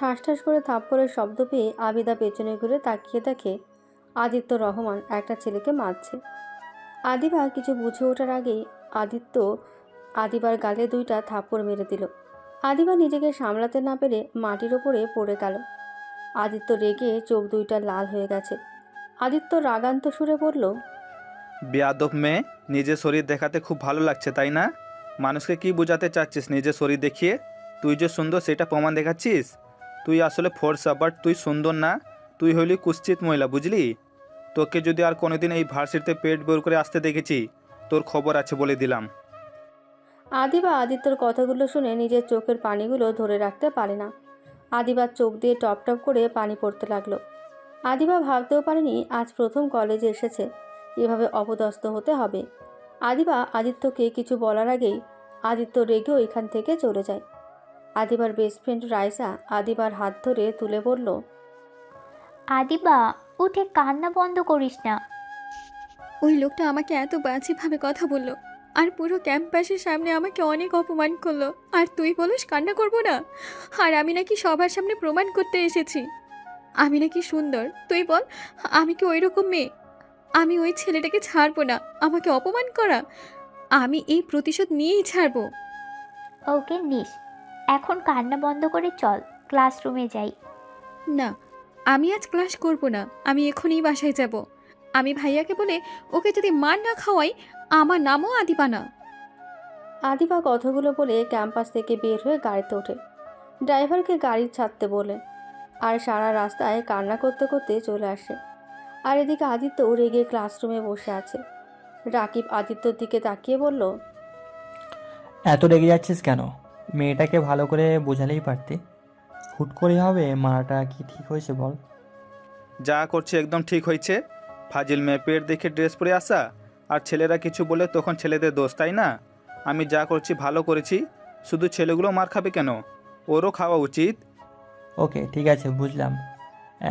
ঠাস ঠাস করে থাপ্পড়ের শব্দ পেয়ে আবিদা পেছনে ঘুরে তাকিয়ে দেখে আদিত্য রহমান একটা ছেলেকে মারছে। আদিবা কিছু বুঝে ওঠার আগেই আদিত্য আদিবার গালে 2টা থাপ্পড় মেরে দিল। আদিবা নিজেকে সামলাতে না পেরে মাটির ওপরে পড়ে গেল। আদিত্য রেগে চোখ 2টা লাল হয়ে গেছে। আদিত্য রাগান্ত সুরে বলল, বেয়াদব মেয়ে, নিজের শরীর দেখাতে খুব ভালো লাগছে তাই না? মানুষকে কি বোঝাতে চাচ্ছিস নিজের শরীর দেখিয়ে? তুই যে সুন্দর সেটা প্রমাণ দেখাচ্ছিস? তুই আসলে ফর্সা, বাট তুই সুন্দর না। তুই হইলি কুৎসিত মহিলা, বুঝলি? তোকে যদি আর কোনোদিন এই ভার্সিটিতে পেট বের করে আসতে দেখেছি, তোর খবর আছে বলে দিলাম। আদিবা আদিত্যর কথাগুলো শুনে নিজের চোখের পানিগুলো ধরে রাখতে পারে না। আদিবার চোখ দিয়ে টপ টপ করে পানি পড়তে লাগলো। আদিবা ভাবতেও পারেনি আজ প্রথম কলেজে এসেছে এভাবে অপদস্থ হতে হবে। আদিবা আদিত্যকে কিছু বলার আগেই আদিত্য রেগে ওইখান থেকে চলে যায়। আদিবার বেস্ট ফ্রেন্ড রাইসা আদিবার হাত ধরে তুলে বলল, আদিবা, উঠে কান্না বন্ধ করিস না। ওই লোকটা আমাকে এত বাজেভাবে কথা বললো, আর পুরো ক্যাম্পাসের সামনে আমাকে অনেক অপমান করলো, আর তুই বলিস কান্না করবো না? আর আমি নাকি সবার সামনে প্রমাণ করতে এসেছি আমি নাকি সুন্দর। তুই বল, আমি কি ওই রকম মেয়ে? আমি ওই ছেলেটাকে ছাড়বো না। আমাকে অপমান করা, আমি এই প্রতিশোধ নিয়েই ছাড়বো। ওকে নিস, এখন কান্না বন্ধ করে চল ক্লাসরুমে যাই। না, আমি আজ ক্লাস করব না। আমি এখনই বাসায় যাব। আমি ভাইয়াকে বলে ওকে যদি মার না খাওয়াই, আমার নামও আদিবা না। আদিবা কথাগুলো বলে ক্যাম্পাস থেকে বের হয়ে গাড়িতে ওঠে। ড্রাইভারকে গাড়ি ছাড়তে বলে, আর সারা রাস্তায় কান্না করতে করতে চলে আসে। আর এদিকে আদিত্য রেগে ক্লাসরুমে বসে আছে। রাকিব আদিত্যর দিকে তাকিয়ে বলল, এত রেগে যাচ্ছিস কেন? মেয়েটাকে ভালো করে বোঝালেই পারতি। হুট করে হবে মারাটা কি ঠিক হয়েছে বল? যা করছে একদম ঠিক হয়েছে। ফাজিল মেয়ে, পেট দেখে ড্রেস পরে আসা, আর ছেলেরা কিছু বলে তখন ছেলেদের দোষ, তাই না? আমি যা করছি ভালো করেছি, শুধু ছেলেগুলো মার খাবে কেন? ওরও খাওয়া উচিত। ওকে ঠিক আছে, বুঝলাম।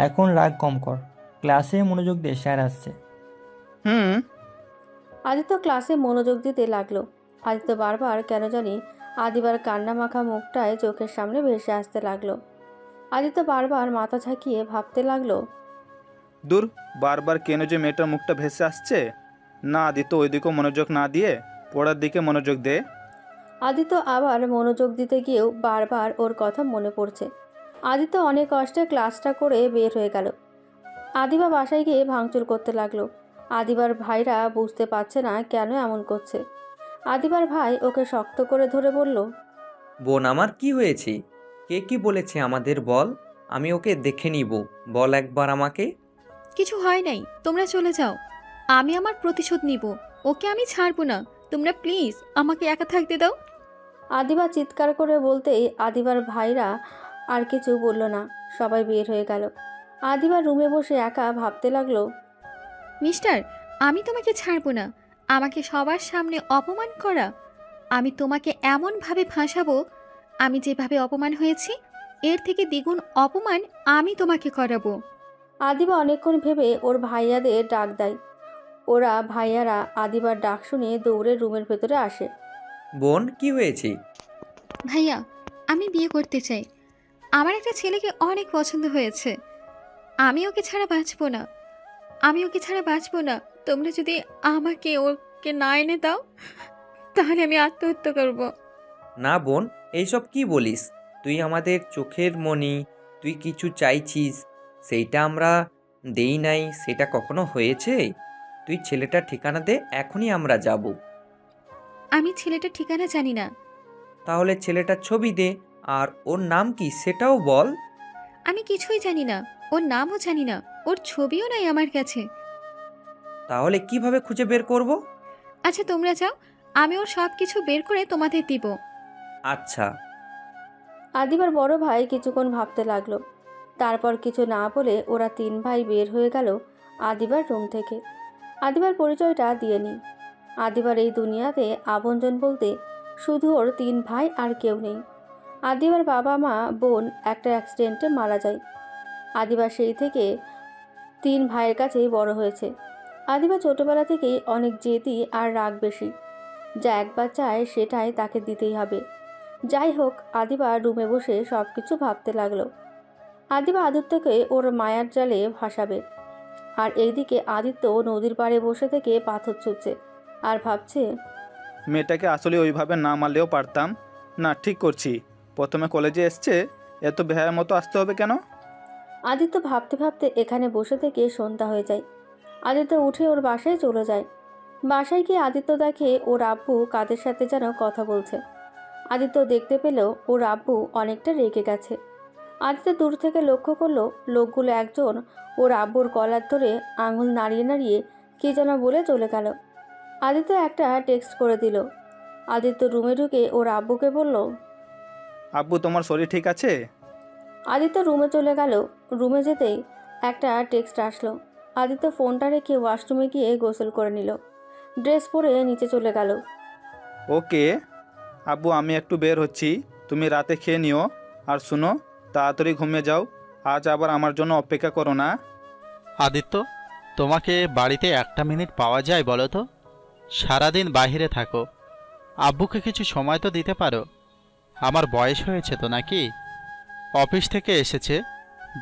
এখন রাগ কম কর, ক্লাসে মনোযোগ দে, স্যার আসছে। হুম। আদিত্য ক্লাসে মনোযোগ দিতে লাগলো। আদিত্য বারবার কেন জানি আদিবার কান্না মাখা মুখটায় চোখের সামনে ভেসে আসতে লাগলো। আদিত্য বারবার মাথা ঝাঁকিয়ে ভাবতে লাগলো, দূর, বারবার কেন যে মেয়েটার মুখটা ভেসে আসছে। না আদিত্য, ওইদিকেও মনোযোগ না দিয়ে পড়ার দিকে মনোযোগ দে। আদিত্য আবার মনোযোগ দিতে গিয়েও বারবার ওর কথা মনে পড়ছে। আদিত্য অনেক কষ্টে ক্লাসটা করে বের হয়ে গেল। আদিবা বাসায় গিয়ে ভাঙচুর করতে লাগলো। আদিবার ভাইরা বুঝতে পারছে না কেন এমন করছে। আদিবার ভাই ওকে শক্ত করে ধরে বলল, বোন আমার, কি হয়েছে? কে কি বলেছে আমাদের বল, আমি ওকে দেখে নিব। বল একবার আমাকে। কিছু হয় নাই, তোমরা চলে যাও। আমি আমার প্রতিশোধ নিব। ওকে আমি ছাড়বো না। তোমরা প্লিজ আমাকে একা থাকতে দাও। আদিবা চিৎকার করে বলতেই আদিবার ভাইরা আর কিছু বলল না। সবাই বের হয়ে গেল। আদিবা রুমে বসে একা ভাবতে লাগলো, মিস্টার, আমি তোমাকে ছাড়বো না। আমাকে সবার সামনে অপমান করা, আমি তোমাকে এমনভাবে ফাঁসাবো, আমি যেভাবে অপমান হয়েছি এর থেকে দ্বিগুণ অপমান আমি তোমাকে করাবো। আদিবা অনেকক্ষণ ভেবে ওর ভাইয়াদের ডাক দেয়। ওরা ভাইয়ারা আদিবার ডাক শুনে দৌড়ে রুমের ভেতরে আসে। বোন, কি হয়েছে? ভাইয়া, আমি বিয়ে করতে চাই। আমার একটা ছেলেকে অনেক পছন্দ হয়েছে। আমি ওকে ছাড়া বাঁচবো না। আমি ওকে ছাড়া বাঁচবো না। তোমরা যদি আমাকে ওকে না এনে দাও, তাহলে আমি আত্মহত্যা করব। না বোন, এইসব কি বলিস? তুই আমাদের চোখের মণি, তুই কিছু চাইছিস, সেইটা আমরা দেই নাই, সেটা কখনো হয়েছে? তুই ছেলেটার ঠিকানা দে, এখনই আমরা যাব। আমি ছেলেটার ঠিকানা জানি না। তাহলে ছেলেটার ছবি দে, আর ওর নাম কি সেটাও বল। আমি কিছুই জানি না। ওর নামও জানি না। ওর ছবিও নাই আমার কাছে। তাহলে কিভাবে খুঁজে বের করব? আচ্ছা তোমরা যাও, আমি ওর সব কিছু বের করে তোমাদের দিব। আচ্ছা। আদিবার বড় ভাই কিছুক্ষণ ভাবতে লাগলো। তারপর কিছু না বলে ওরা 3 ভাই বের হয়ে গেল আদিবার রুম থেকে। আদিবার পরিচয়টা দিয়ে নি। আদিবার এই দুনিয়াতে আপনজন বলতে শুধু ওর 3 ভাই আর কেউ নেই। আদিবার বাবা মা বোন একটা অ্যাক্সিডেন্টে মারা যায়। আদিবা সেই থেকে 3 ভাইয়ের কাছেই বড় হয়েছে। আদিবা ছোটবেলা থেকেই অনেক জেদি আর রাগ বেশি। যা একবার চায় সেটাই তাকে দিতেই হবে। যাই হোক, আদিবা রুমে বসে সব কিছু ভাবতে লাগলো। আদিবা আদিত্যকে ওর মায়ার জালে ভাসাবে, আর এইদিকে আদিত্য নদীর পাড়ে বসে থেকে পাথর ছুটছে আর ভাবছে, মেয়েটাকে আসলে ওইভাবে না মারলেও পারতাম। না, ঠিক করছি। প্রথমে কলেজে এসছে, এত বেহায়ার মতো আসতে হবে কেন? আদিত্য ভাবতে ভাবতে এখানে বসে থেকে সন্ধ্যা হয়ে যায়। আদিত্য উঠে ওর বাসায় চলে যায়। বাসায় গিয়ে আদিত্য দেখে ওর আব্বু কাদের সাথে যেন কথা বলছে। আদিত্য দেখতে পেল ওর আব্বু অনেকটা রেগে গেছে। আদিত্য দূর থেকে লক্ষ্য করলো লোকগুলো একজন ওর আব্বুর কলার ধরে আঙুল নাড়িয়ে নাড়িয়ে কী যেন বলে চলে গেল। আদিত্য একটা টেক্সট করে দিল। আদিত্য রুমে ঢুকে ওর আব্বুকে বলল, আব্বু, তোমার শরীর ঠিক আছে? আদিত্য রুমে চলে গেল। রুমে যেতেই একটা টেক্সট আসলো। আদিত্য ফোনটা রেখে ওয়াশরুমে গিয়ে গোসল করে নিল। ড্রেস পরে নিচে চলে গেল। ওকে আব্বু, আমি একটু বের হচ্ছি, তুমি রাতে খেয়ে নিও। আর শুনো, তাড়াতাড়ি ঘুমিয়ে যাও, আজ আবার আমার জন্য অপেক্ষা করো না। আদিত্য, তোমাকে বাড়িতে একটা মিনিট পাওয়া যায় বলো তো? সারাদিন বাইরে থাকো, আব্বুকে কিছু সময় তো দিতে পারো। আমার বয়স হয়েছে তো নাকি? অফিস থেকে এসেছে,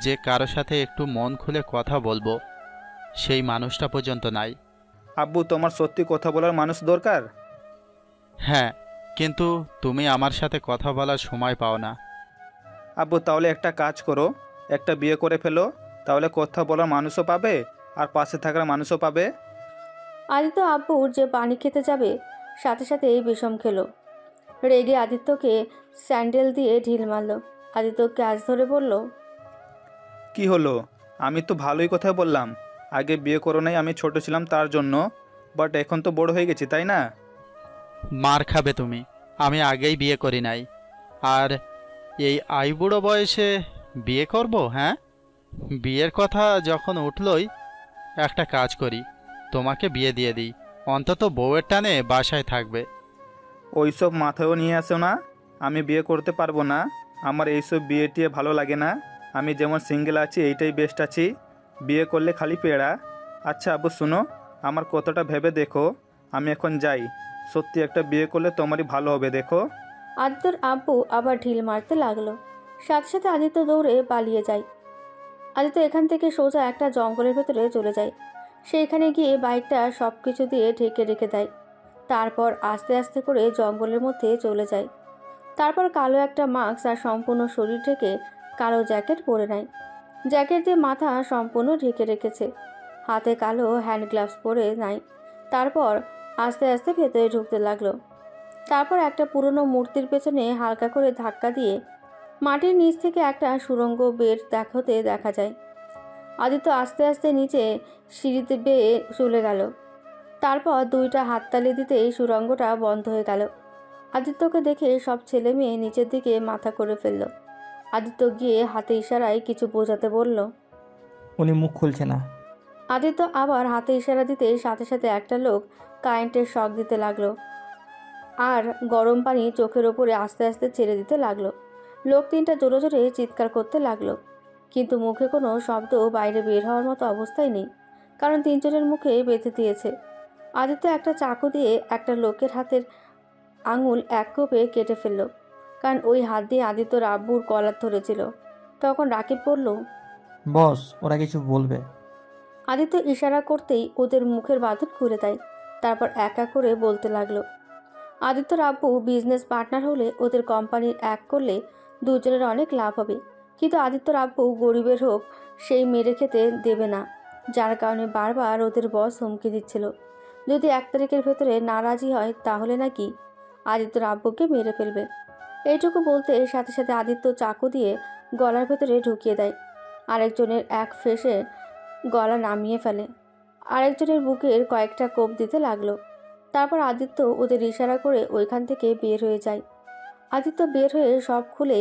যে কারো সাথে একটু মন খুলে কথা বলবো সেই মানুষটা পর্যন্ত নাই। আব্বু, তোমার সত্যি কথা বলার মানুষ দরকার। হ্যাঁ, কিন্তু তুমি আমার সাথে কথা বলার সময় পাও না। আব্বু, তাহলে একটা কাজ করো, একটা বিয়ে করে ফেলো, তাহলে কথা বলার মানুষও পাবে আর পাশে থাকার মানুষও পাবে। আদিত্য আব্বুর যে পানি খেতে যাবে সাথে সাথেই বিষম খেলো। রেগে আদিত্যকে স্যান্ডেল দিয়ে ঢিল মারল। আদিত্য ক্যাচ ধরে বলল, কি হলো? আমি তো ভালোই কথা বললাম। আগে বিয়ে করো নাই, আমি ছোট ছিলাম তার জন্য, বাট এখন তো বড় হয়ে গেছি, তাই না? মার খাবে তুমি, আমি আগেই বিয়ে করি নাই। আর এই আইবুড়ো বয়সে বিয়ে করব? হ্যাঁ, বিয়ের কথা যখন উঠলই একটা কাজ করি, তোমাকে বিয়ে দিয়ে দিই, অন্তত বউয়ের টানে বাসায় থাকবে। ওইসব মাথায়ও নিয়ে আসো না। আমি বিয়ে করতে পারবো না, আমার এইসব বিয়ে টিয়ে ভালো লাগে না। আমি যেমন সিঙ্গেল আছি এইটাই বেস্ট আছি, বিয়ে করলে খালি পেড়া। আচ্ছা আব্বু শুনো, আমার কথাটা ভেবে দেখো, আমি এখন যাই। সত্যি একটা বিয়ে করলে তোমারই ভালো হবে, দেখো। আদিত্যর আব্বু আবার ঢিল মারতে লাগলো। সাথে সাথে আদিত্য দৌড়ে পালিয়ে যায়। আদিত্য এখান থেকে সোজা একটা জঙ্গলের ভেতরে চলে যায়। সেইখানে গিয়ে বাইকটা সব কিছু দিয়ে ঢেকে রেখে দেয়। তারপর আস্তে আস্তে করে জঙ্গলের মধ্যে চলে যায়। তারপর কালো একটা মাস্ক আর সম্পূর্ণ শরীর ঢেকে কালো জ্যাকেট পরে নেয়। জ্যাকেট দিয়ে মাথা সম্পূর্ণ ঢেকে রেখেছে। হাতে কালো হ্যান্ড গ্লাভস পরে নেয়। তারপর আস্তে আস্তে ভেতরে ঢুকতে লাগলো। তারপর একটা পুরনো মূর্তির পেছনে হালকা করে ধাক্কা দিয়ে মাটির নিচ থেকে একটা সুড়ঙ্গ বের দেখাতে দেখা যায়। আদিত্য আস্তে আস্তে নিচে সিঁড়িতে বেয়ে চলে গেল। তারপর দুইটা হাততালি দিতেই সুড়ঙ্গটা বন্ধ হয়ে গেল। আদিত্যকে দেখে সব ছেলে মেয়ে নিচের দিকে মাথা করে ফেলল। আদিত্য গিয়ে হাতে ইশারায় কিছু বোঝাতে বলল। উনি মুখ খুলছে না। আদিত্য আবার হাতে ইশারা দিতে সাথে সাথে একটা লোক কারেন্টের শক দিতে লাগলো আর গরম পানি চোখের ওপরে আস্তে আস্তে ছেড়ে দিতে লাগলো। লোক তিনটা জোরে জোরে চিৎকার করতে লাগলো, কিন্তু মুখে কোনো শব্দ বাইরে বের হওয়ার মতো অবস্থায় নেই, কারণ তিনজনের মুখে বেঁধে দিয়েছে। আদিত্য একটা চাকু দিয়ে একটা লোকের হাতের আঙুল এক কোপে কেটে ফেলল, কারণ ওই হাত দিয়ে আদিত্যর আব্বুর কলার ধরেছিল। তখন রাকিব বলল, বস, ওরা কিছু বলবে। আদিত্য ইশারা করতেই ওদের মুখের বাঁধন খুলে দেয়। তারপর এক এক করে বলতে লাগলো। আদিত্যর আব্বু বিজনেস পার্টনার হলে ওদের কোম্পানির এক করলে দুজনের অনেক লাভ হবে, কিন্তু আদিত্যর আব্বু গরিবের হোক সেই মেরে খেতে দেবে না, যার কারণে বারবার ওদের বস হুমকি দিচ্ছিল যদি 1 তারিখের ভেতরে না রাজি হয় তাহলে নাকি আদিত্যর আব্বুকে মেরে ফেলবে। এইটুকু বলতে সাথে সাথে আদিত্য চাকু দিয়ে গলার ভেতরে ঢুকিয়ে দেয়। আরেকজনের এক ফেসে গলা নামিয়ে ফেলে, আরেকজনের বুকের কয়েকটা কোপ দিতে লাগলো। তারপর আদিত্য ওদের ইশারা করে ওইখান থেকে বের হয়ে যায়। আদিত্য বের হয়ে সব খুলে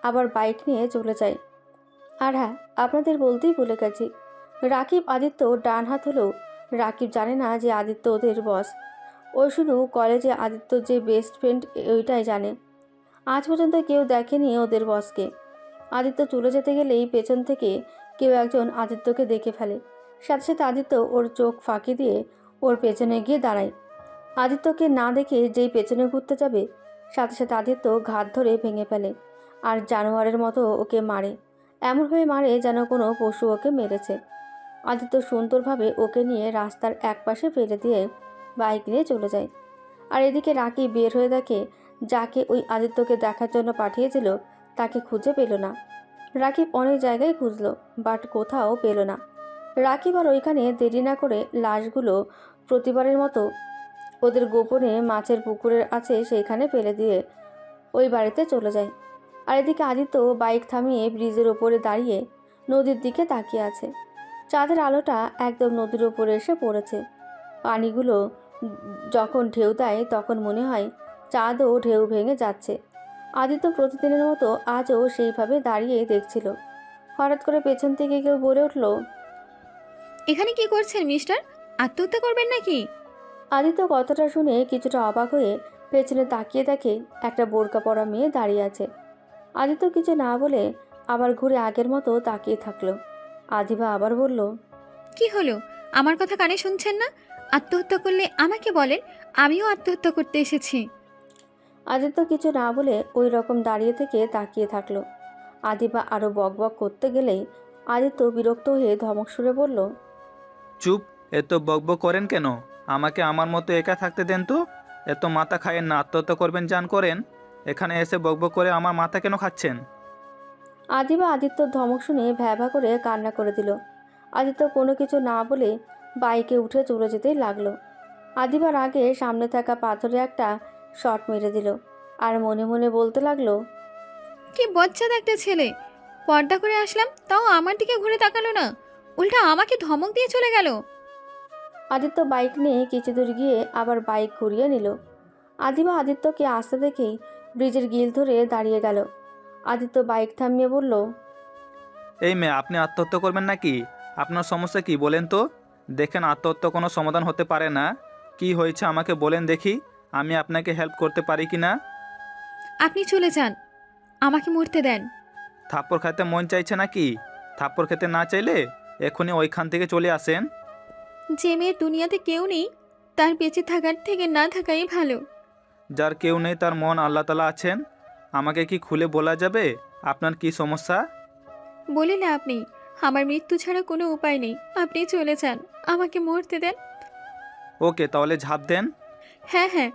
আবার বাইক নিয়ে চলে যায়। আর হ্যাঁ, আপনাদের বলতেই ভুলে গেছি, রাকিব আদিত্য ডান হাত হলেও রাকিব জানে না যে আদিত্য ওদের বস। ও শুধু কলেজে আদিত্য যে বেস্ট ফ্রেন্ড ওইটাই জানে। আজ পর্যন্ত কেউ দেখেনি ওদের বসকে। আদিত্য চলে যেতে গেলেই পেছন থেকে কেউ একজন আদিত্যকে দেখে ফেলে। সাথে সাথে আদিত্য ওর চোখ ফাঁকি দিয়ে ওর পেছনে গিয়ে দাঁড়ায়। আদিত্যকে না দেখে যেই পেছনে ঘুরতে যাবে, সাথে সাথে আদিত্য ঘাট ধরে ভেঙে ফেলে আর জানোয়ারের মতো ওকে মারে। এমনভাবে মারে যেন কোনো পশু ওকে মেরেছে। আদিত্য সুন্দরভাবে ওকে নিয়ে রাস্তার একপাশে ফেলে দিয়ে বাইক নিয়ে চলে যায়। আর এদিকে রাকিব বের হয়ে দেখে যাকে ওই আদিত্যকে দেখার জন্য পাঠিয়েছিল তাকে খুঁজে পেল না। রাকিব অনেক জায়গায় খুঁজলো, বাট কোথাও পেল না। রাকিব আর ওইখানে দেরি না করে লাশগুলো প্রতিবারের মতো ওদের গোপনে মাছের পুকুরের আছে সেইখানে ফেলে দিয়ে ওই বাড়িতে চলে যায়। আর এদিকে আদিত্য বাইক থামিয়ে ব্রিজের ওপরে দাঁড়িয়ে নদীর দিকে তাকিয়ে আছে। চাঁদের আলোটা একদম নদীর ওপরে এসে পড়েছে। পানিগুলো যখন ঢেউ দেয় তখন মনে হয় চাঁদও ঢেউ ভেঙে যাচ্ছে। আদিত্য প্রতিদিনের মতো আজও সেইভাবে দাঁড়িয়ে দেখছিল। হঠাৎ করে পেছন থেকে কেউ বলে উঠল, এখানে কি করছেন মিস্টার? আত্মহত্যা করবেন নাকি? আদিত্য কথাটা শুনে কিছুটা অবাক হয়ে পেছনে তাকিয়ে দেখে একটা বোরকা পরা মেয়ে দাঁড়িয়ে আছে। আদিত্য কিছু না বলে আবার ঘুরে আগের মতো তাকিয়ে থাকলো। আদিবা আবার বলল, কি হলো? আমার কথা কানে শুনছেন না? আত্মহত্যা করলে আমাকে বলেন, আমিও আত্মহত্যা করতে এসেছি। আদিত্য কিছু না বলে ওই রকম দাঁড়িয়ে থেকে তাকিয়ে থাকলো। আদিবা আরও বকবক করতে গেলেই আদিত্য বিরক্ত হয়ে ধমক সুরে বলল, চুপ, এত বকবক করেন কেন? আমাকে আমার মতো একা থাকতে দেন তো। এত মাথা খায়েন না, আত্মহত্যা করবেন যান করেন। এখানে এসে বকবক করে আমার মাথা কেন খাচ্ছেন? আদিবা আদিত্যর ধমক শুনে ভ্যাভা করে কান্না করে দিল। আদিত্য কোনো কিছু না বলে বাইকে উঠে চলে যেতেই লাগলো। আদিবার আগে সামনে থাকা পাথরে একটা শট মেরে দিল আর মনে মনে বলতে লাগলো, কি বজ্জাত একটা ছেলে! পর্দা করে আসলাম, তাও আমার দিকে ঘুরে তাকালো না, উল্টা আমাকে ধমক দিয়ে চলে গেল। আদিত্য বাইক নিয়ে কিছু দূর গিয়ে আবার বাইক ঘুরিয়ে নিল। আদিবা আদিত্যকে আসতে দেখেই ব্রিজের গিল ধরে দাঁড়িয়ে গেল। আদিত্য বাইক থামিয়ে বলল, এই মেয়ে, আপনি আত্মহত্যা করবেন নাকি? আপনার সমস্যা কি বলেন তো? দেখেন, আত্মহত্যা কোনো সমাধান হতে পারে না। কি হয়েছে আমাকে বলেন দেখি, আমি আপনাকে হেল্প করতে পারি কি না। আপনি চলে যান, আমাকে মরতে দেন। থাপ্পড় খেতে মন চাইছে নাকি? থাপ্পড় খেতে না চাইলে এখনই ওইখান থেকে চলে আসেন। যে মেয়ের দুনিয়াতে কেউ নেই তার বেঁচে থাকার থেকে না থাকাই ভালো। যার কেউ নেই তার মন আল্লাহ তালা আছেন। আমাকে কি খুলে বলা যাবে আপনার কি সমস্যা? বলে লাভ নেই, আমার মৃত্যু ছাড়া কোনো উপায় নেই। আপনি চলে যান, আমাকে মরতে দেন। ওকে, তাহলে ঝাঁপ দেন। হ্যাঁ হ্যাঁ,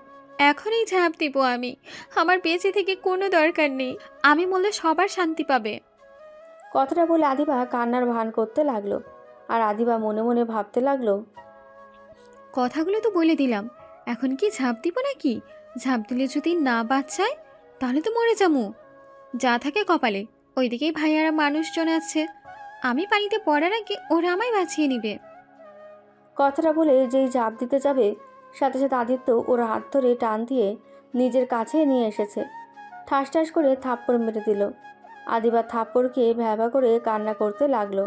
এখনই ঝাঁপ দিব আমি। আমার বেঁচে থেকে কোনো দরকার নেই, আমি বললে সবার শান্তি পাবে। কথাটা বলে আদিবা কান্নার ভান করতে লাগলো। আর আদিবা মনে মনে ভাবতে লাগলো, কথাগুলো তো বলে দিলাম, এখন কি ঝাঁপ দিব নাকি? ঝাঁপ দিলে যদি না বাঁচায় তাহলে তো মরে যাবো। যা থাকে কপালে, ওইদিকেই ভাইয়ারা মানুষজন আছে, আমি পানিতে পড়ার আগে ওরা আমায় বাঁচিয়ে নিবে। কথাটা বলে যেই ঝাঁপ দিতে যাবে সাথে সাথে আদিত্য ওর হাত ধরে টান দিয়ে নিজের কাছে নিয়ে এসেছে। ঠাস ঠাস করে থাপ্পড় মেরে দিল। আদিবা থাপ্পড় খেয়ে ভ্যাবা করে কান্না করতে লাগলো।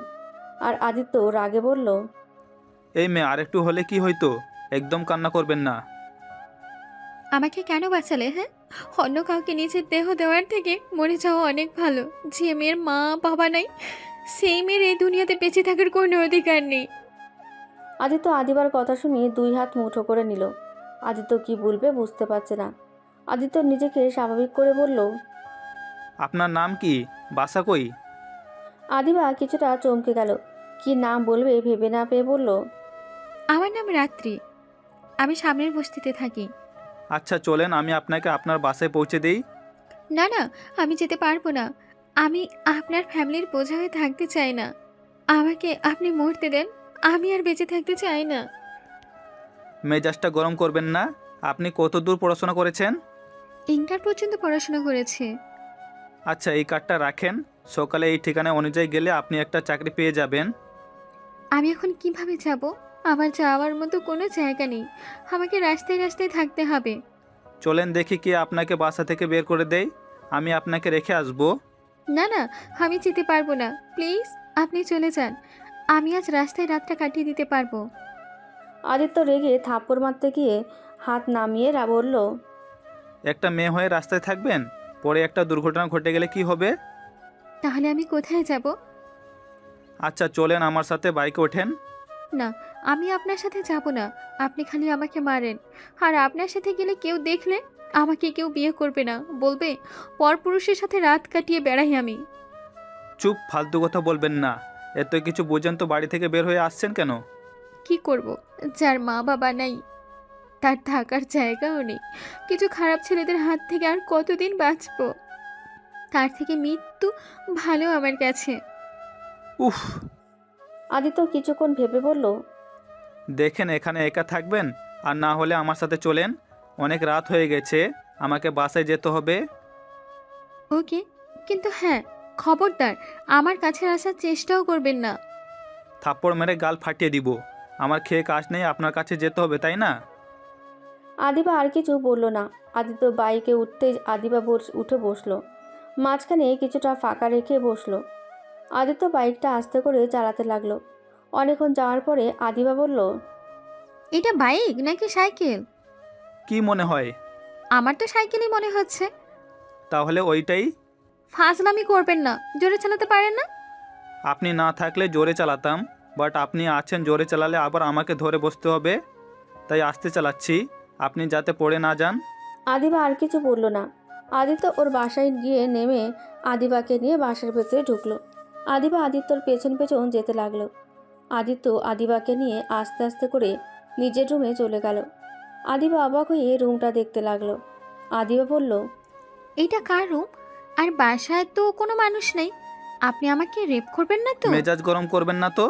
আর আদিত্য রাগে বলল, এই মেয়ে, আরেকটু হলে কি হইতো? একদম কান্না করবেন না। আমাকে কেন বাঁচালে? হ্যাঁ, অন্য কাউকে নিজের দেহ দেওয়ার থেকে মরে যাওয়া অনেক ভালো। যে মেয়ের মা বাবা নাই, সেই মেয়ের এই দুনিয়াতে বেঁচে থাকার কোনো অধিকার নেই। আদিত্য আদিবার কথা শুনে দুই হাত মুঠো করে নিল। আদিত্য কি বলবে বুঝতে পারছে না। আদিত্য নিজেকে স্বাভাবিক করে বলল, আপনার নাম কি? বাসা কই? আদিবা কিছুটা চমকে গেল। কি নাম বলবে ভেবে না পেয়ে বলল, আমার নাম রাত্রি, আমি সামনের বস্তিতে থাকি। আচ্ছা চলেন, আমি আপনাকে আপনার বাসায় পৌঁছে দিই। না না, আমি যেতে পারবো না। আমি আপনার ফ্যামিলির বোঝা হয়ে থাকতে চাই না। আমাকে আপনি মরতে দেন, আমি আর বেঁচে থাকতে চাই না। মেজাজটা গরম করবেন না। আপনি কত দূর পড়াশোনা করেছেন? ইন্টার পর্যন্ত পড়াশোনা করেছে। আচ্ছা, এই কার্ডটা রাখেন। সকালে এই ঠিকানা অনুযায়ী গেলে আপনি একটা চাকরি পেয়ে যাবেন। আমি এখন কিভাবে যাব? আমার যাওয়ার মতো কোনো জায়গা নেই, আমাকে রাস্তায় রাস্তায় থাকতে হবে। চলেন দেখি কে আপনাকে বাসা থেকে বের করে দেয়। আমি আপনাকে রেখে আসবো। না না, আমি যেতে পারবো না, প্লিজ আপনি চলে যান। আমি আজ রাস্তায় রাতটা কাটিয়ে দিতে পারবো। আদিত্য রেগে থাপ্পড় মারতে গিয়ে হাত নামিয়ে বলল, একটা মেয়ে হয়ে রাস্তায় থাকবেন? পরে একটা দুর্ঘটনা ঘটে গেলে কি হবে? তাহলে আমি কোথায় যাব? আচ্ছা চলেন, আমার সাথে বাইকে ওঠেন। না, আমি আপনার সাথে যাব না। আপনি খালি আমাকে মারেন। আর আপনার সাথে গেলে কেউ দেখলে আমাকে কেউ বিয়ে করবে না, বলবে পরপুরুষের সাথে রাত কাটিয়ে বেড়াই আমি। চুপ, ফালতু কথা বলবেন না। এত কিছু বোঝেন তো বাড়ি থেকে বের হয়ে আসছেন কেন? কি করব, যার মা বাবা নাই, তার থাকার জায়গাও নেই, কিছু খারাপ ছেলেদের হাত থেকে আর কতদিন বাঁচবো? তার থেকে মৃত্যু ভালো আমার কাছে। উফ। আদিত্য কিছুক্ষণ ভেবে বলল, দেখেন, এখানে একা থাকবেন আর না হলে আমার সাথে চলেন। অনেক রাত হয়ে গেছে, আমাকে বাসায় যেতে হবে। ওকে, কিন্তু হ্যাঁ, খবরদার আমার কাছে আসার চেষ্টাও করবেন না। থাপ্পড় মেরে গাল ফাটিয়ে দিব। আমার খেয়ে কাজ নেই, আপনার কাছে যেতে হবে তাই না? আদিবা আর কিছু বলল না। আদিত্য বাইকে উঠতেই আদিবা উঠে বসলো, মাঝখানে কিছুটা ফাঁকা রেখে বসলো। আদিত্য বাইকটা আস্তে করে চালাতে লাগলো। অনেকক্ষণ যাওয়ার পরে আদিবা বলল, এটা বাইক নাকি সাইকেল? কি মনে হয়? আমার তো সাইকেলই মনে হচ্ছে। তাহলে ওইটাই। ফাজলামি করবেন না, জোরে চালাতে পারেন না? আপনি না থাকলে জোরে চালাতাম, বাট আপনি আছেন, জোরে চালালে আবার আমাকে ধরে বসতে হবে, তাই আস্তে চালাচ্ছি, আপনি যাতে পড়ে না যান। আদিবা আর কিছু বলল না। আদিত্য ওর বাসায় গিয়ে নেমে আদিবাকে নিয়ে বাসার ভেতরে ঢুকলো। আদিবা আদিত্যর পেছন পেছন যেতে লাগলো। আদিত্য আদিবাকে নিয়ে আস্তে আস্তে করে নিজের রুমে চলে গেল। আদিবা অবাক হয়ে রুমটা দেখতে লাগলো। আদিবা বলল, এটা কার রুম? আর বাসায় তো কোনো মানুষ নেই, আপনি আমাকে রেপ করবেন না তো? মেজাজ গরম করবেন না তো।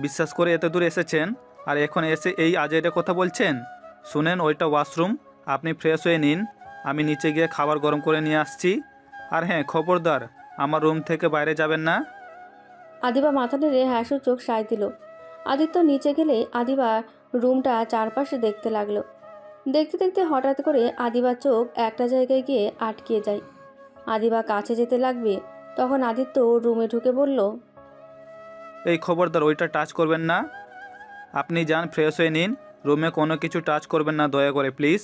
বিশ্বাস করে এত দূর এসেছেন আর এখন এসে এই আজের কথা বলছেন। শুনেন, ওইটা ওয়াশরুম, আপনি ফ্রেশ হয়ে নিন, আমি নিচে গিয়ে খাবার গরম করে নিয়ে আসছি। আর হ্যাঁ, খবরদার আমার রুম থেকে বাইরে যাবেন না। আদিবা মাথা নেড়ে হ্যাঁসুর চোখ সায় দিল। আদিত্য নিচে গেলে আদিবা রুমটা চারপাশে দেখতে লাগলো। দেখতে দেখতে হঠাৎ করে আদিবার চোখ একটা জায়গায় গিয়ে আটকিয়ে যায়। আদিবা কাছে যেতে লাগবে, তখন আদিত্য রুমে ঢুকে বলল, এই খবরদার ওইটা টাচ করবেন না। আপনি যান, ফ্রেশ হয়ে নিন, রুমে কোনো কিছু টাচ করবেন না দয়া করে প্লিজ।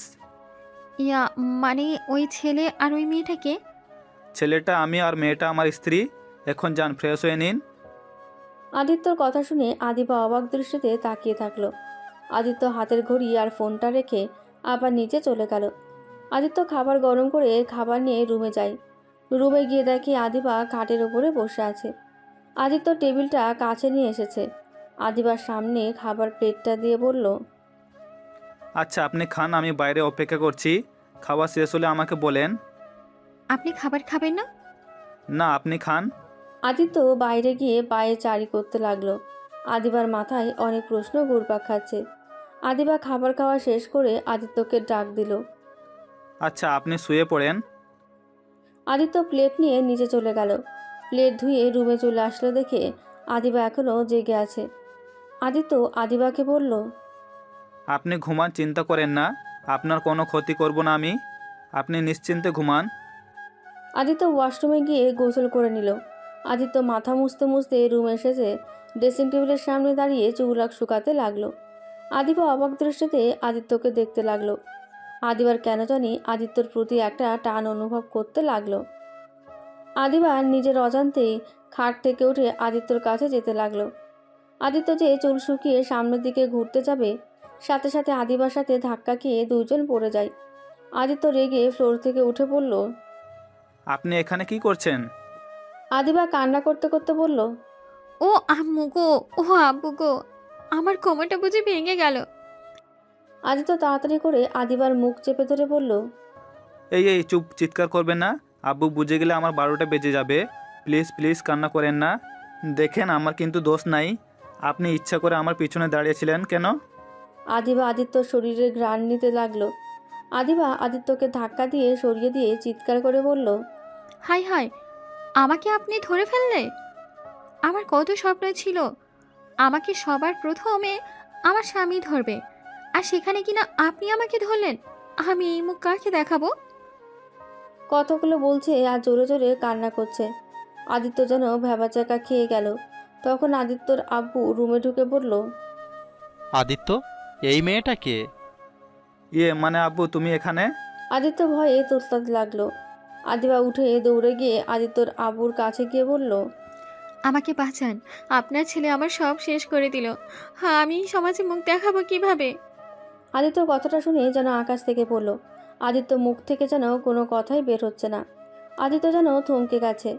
ইয়া, মানে ওই ছেলে আর ওই মেয়েটাকে? ছেলেটা আমি আর মেয়েটা আমার স্ত্রী। এখন যান, ফ্রেশ হয়ে নিন। আদিত্যর কথা শুনে আদিবা অবাক দৃষ্টিতে তাকিয়ে থাকলো। আদিত্য হাতের ঘড়ি আর ফোনটা রেখে আবার নিচে চলে গেল। আদিত্য খাবার গরম করে খাবার নিয়ে রুমে যায়। রুমে গিয়ে দেখে আদিবা খাটের উপরে বসে আছে। আদিত্য টেবিলটা কাছে নিয়ে এসেছে। আদিবার সামনে খাবার প্লেটটা দিয়ে বলল, আচ্ছা আপনি খান, আমি বাইরে অপেক্ষা করছি, খাওয়া শেষ হলে আমাকে বলেন। আপনি খাবার খাবেন না? না, আপনি খান। আদিত্য বাইরে গিয়ে পায়ে চারি করতে লাগলো। আদিবার মাথায় অনেক প্রশ্ন ঘুরপাক খাচ্ছে। আদিবা খাবার খাওয়া শেষ করে আদিত্যকে ডাক দিল। আচ্ছা আপনি শুয়ে পড়েন। আদিত্য প্লেট নিয়ে নিচে চলে গেল। প্লেট ধুয়ে রুমে চলে আসলো দেখে আদিবা এখনও জেগে আছে। আদিত্য আদিবাকে বলল, আপনি ঘুমান, চিন্তা করেন না, আপনার কোনো ক্ষতি করব না আমি, আপনি নিশ্চিন্তে ঘুমান। আদিত্য ওয়াশরুমে গিয়ে গোসল করে নিল। আদিত্য মাথা মুছতে মুছতে রুমে এসেছে, ড্রেসিং টেবিলের সামনে দাঁড়িয়ে চুল শুকাতে লাগলো। আদিবা অবাক দৃষ্টিতে আদিত্যকে দেখতে লাগলো। আদিবার কেন জানি আদিত্যর প্রতি একটা টান অনুভব করতে লাগলো। আদিবা নিজের অজান্তেই খাট থেকে উঠে আদিত্যর কাছে যেতে লাগলো। আদিত্য যে চুল শুকিয়ে সামনের দিকে ঘুরতে যাবে, সাথে সাথে আদিবার সাথে ধাক্কা খেয়ে দুইজন পড়ে যায়। আদিত্য রেগে ফ্লোর থেকে উঠে পড়ল। আপনি এখানে কি করছেন? আদিবা কান্না করতে করতে বলল, ও আম্মু গো, ও আব্বু গো, আমার কোমরটা বুঝি ভেঙে গেল। আদিত্য তাড়াতাড়ি করে আদিবার মুখ চেপে ধরে বলল, এই এই চুপ, চিৎকার করবেন না, আব্বু বুঝে গেলে আমার 12টা বেজে যাবে। প্লিজ প্লিজ কান্না করেন না। দেখেন আমার কিন্তু দোষ নাই, আপনি ইচ্ছা করে আমার পিছনে দাঁড়িয়েছিলেন কেন? আদিবা আদিত্যর শরীরে ঘ্রাণ নিতে লাগলো। আদিবা আদিত্যকে ধাক্কা দিয়ে সরিয়ে দিয়ে চিৎকার করে বলল, হাই হাই, আমাকে আপনি ধরে ফেললে? আমার কত স্বপ্ন ছিল আমাকে সবার প্রথমে আমার স্বামী ধরবে, আর সেখানে কিনা আপনি আমাকে ধরলেন। আমি এই মুখ কাকে দেখাবো? কতগুলো বলছে আর জোরে জোরে কান্না করছে। আদিত্য যেন ভ্যাবাচাকা খেয়ে গেল। তখন আদিত্যর আব্বু রুমে ঢুকে বলল, আদিত্য, এই মেয়েটা কে? মানে আব্বু তুমি এখানে? আদিত্য ভয়ে তোতলাতে লাগলো। আদিবা উঠে দৌড়ে গিয়ে আদিত্যর আব্বুর কাছে গিয়ে বলল, আমাকে বাঁচান, আপনার ছেলে আমার সব শেষ করে দিল। হ্যাঁ, আমি সমাজে মুখ দেখাবো কিভাবে? আদিত্যর কথাটা শুনে যেন আকাশ থেকে পড়ল। আদিত্য মুখ থেকে যেন কোনো কথাই বের হচ্ছে না। আদিত্য যেন থমকে গেছে।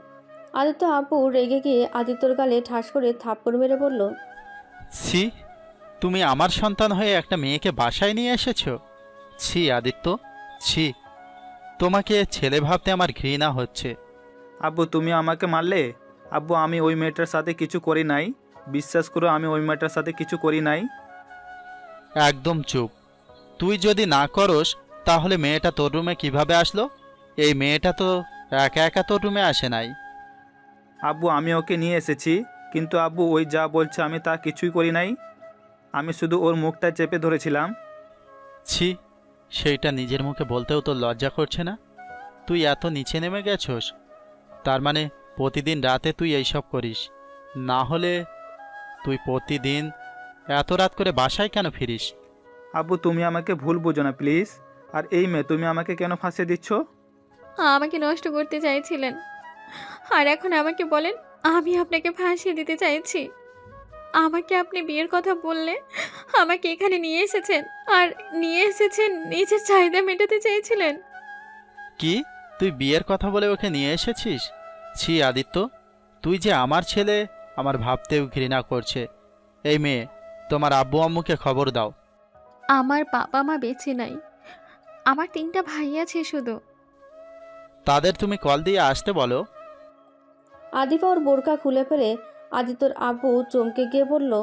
আদিত্য আব্বু রেগে গিয়ে আদিত্যর গালে ঠাস করে থাপ্পড় মেরে বলল, ছি, তুমি আমার সন্তান হয়ে একটা মেয়েকে বাসায় নিয়ে এসেছো? ছি আদিত্য, ছি। তোমাকে ছেলে ভাবতে আমার ঘৃণা হচ্ছে। আব্বু তুমি আমাকে মারলে? আব্বু আমি ওই মেয়েটার সাথে কিছু করি নাই, বিশ্বাস করো আমি ওই মেয়েটার সাথে কিছু করি নাই। একদম চুপ। তুই যদি না করস তাহলে মেয়েটা তোর রুমে কিভাবে আসলো? এই মেয়েটা তো একা একা তোর রুমে আসে নাই। আব্বু আমি ওকে নিয়ে এসেছি, কিন্তু আব্বু ওই যা বলছে আমি তা কিছুই করি নাই, আমি শুধু ওর মুখটা চেপে ধরেছিলাম। ছি, সেইটা নিজের মুখে বলতেও তোর লজ্জা করছে না? তুই এত নিচে নেমে গেছস? তার মানে প্রতিদিন রাতে তুই এইসব করিস? না হলে তুই প্রতিদিন এত রাত করে বাসায় কেন ফিরিস? আব্বু তুমি আমাকে ভুল বুঝো না প্লিজ। আর এই মেয়ে তুমি আমাকে কেন ফাঁসিয়ে দিচ্ছ? আমাকে নষ্ট করতে চাইছিলেন, আর এখন আমাকে বলেন আমি আপনাকে ফাঁসিয়ে দিতে চাইছি। আমাকে আপনি বিয়ের কথা বললে আমাকে এখানে নিয়ে এসেছেন, আর নিয়ে এসেছেন নিজের চাহিদা মেটাতে চেয়েছিলেন। কি, তুই বিয়ের কথা বলে ওকে নিয়ে এসেছিস? ছি আদিত্য, তুই যে আমার ছেলে আমার ভাবতেও ঘৃণা করছে। এই মেয়ে, তোমার আব্বু আম্মুকে খবর দাও। আমার বাবা মা বেঁচে নাই, আমার 3টা ভাই আছে শুধু। তাদের তুমি কল দিয়ে আসতে বলো। আদিবা ওর বোরকা খুলে ফেলে আদিত্যর আব্বু চমকে গিয়ে বলল,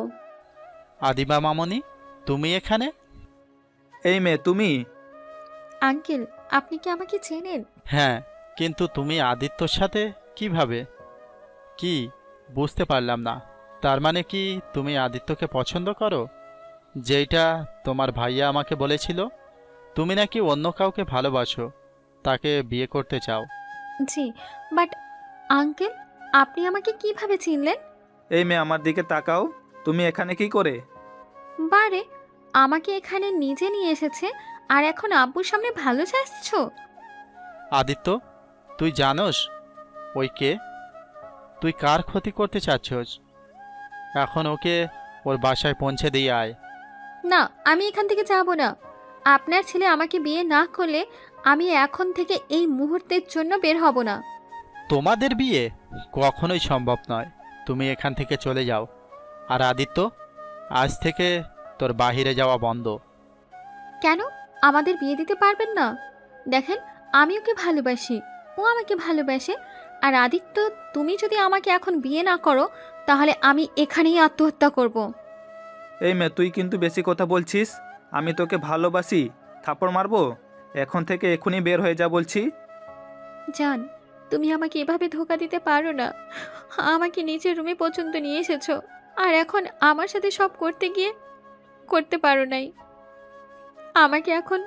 আদিবা মামনি, তুমি এখানে? এই মেয়ে তুমি? আঙ্কেল, আপনি কি আমাকে চেনেন? হ্যাঁ, কিন্তু তুমি আদিত্যর সাথে কিভাবে? কি, বুঝতে পারলাম না। তার মানে কি তুমি আদিত্যকে পছন্দ করো? যেইটা তোমার ভাইয়া আমাকে বলেছিল, তুমি নাকি অন্য কাউকে ভালোবাসো, তাকে বিয়ে করতে চাও। জি, বাট আঙ্কেল, আপনি আমাকে কিভাবে চিনলেন? এই মেয়ে আমার দিকে তাকাও, তুমি এখানে কি করে? বারে, আমাকে এখানে নিজে নিয়ে এসেছে আর এখন আব্বুর সামনে ভালো চাচ্ছো? আদিত্য, তুই জানোস ওই কে? তুই কার ক্ষতি করতে চাচ্ছস? এখন ওকে ওর বাসায় পৌঁছে দিয়ে আয়। না, আমি এখান থেকে যাব না। আপনার ছেলে আমাকে বিয়ে না করলে আমি এখন থেকে এই মুহূর্তের জন্য বের হব না। তোমাদের বিয়ে কখনোই সম্ভব নয়। তুমি এখান থেকে চলে যাও। আর আদিত্য, আজ থেকে তোর বাহিরে যাওয়া বন্ধ। কেন আমাদের বিয়ে দিতে পারবেন না? দেখেন, আমি ওকে ভালোবাসি, ও আমাকে ভালোবাসে। আর আদিত্য, তুমি যদি আমাকে এখন বিয়ে না করো তাহলে আমি এখানেই আত্মহত্যা করব। এই মেয়ে তুই কিন্তু বেশি কথা বলছিস। আমি তোকে ভালোবাসি, থাপ্পড় মারবো। এখন থেকে এখনই বের হয়ে যা বলছি। জান, তুমি আমাকে এভাবে ধোকা দিতে পারো না। আমাকে নিচের রুমে পর্যন্ত নিয়ে এসেছো, আর এখন আমার সাথে সব করতে গিয়ে করতে পারো নাই। আমাকে এখন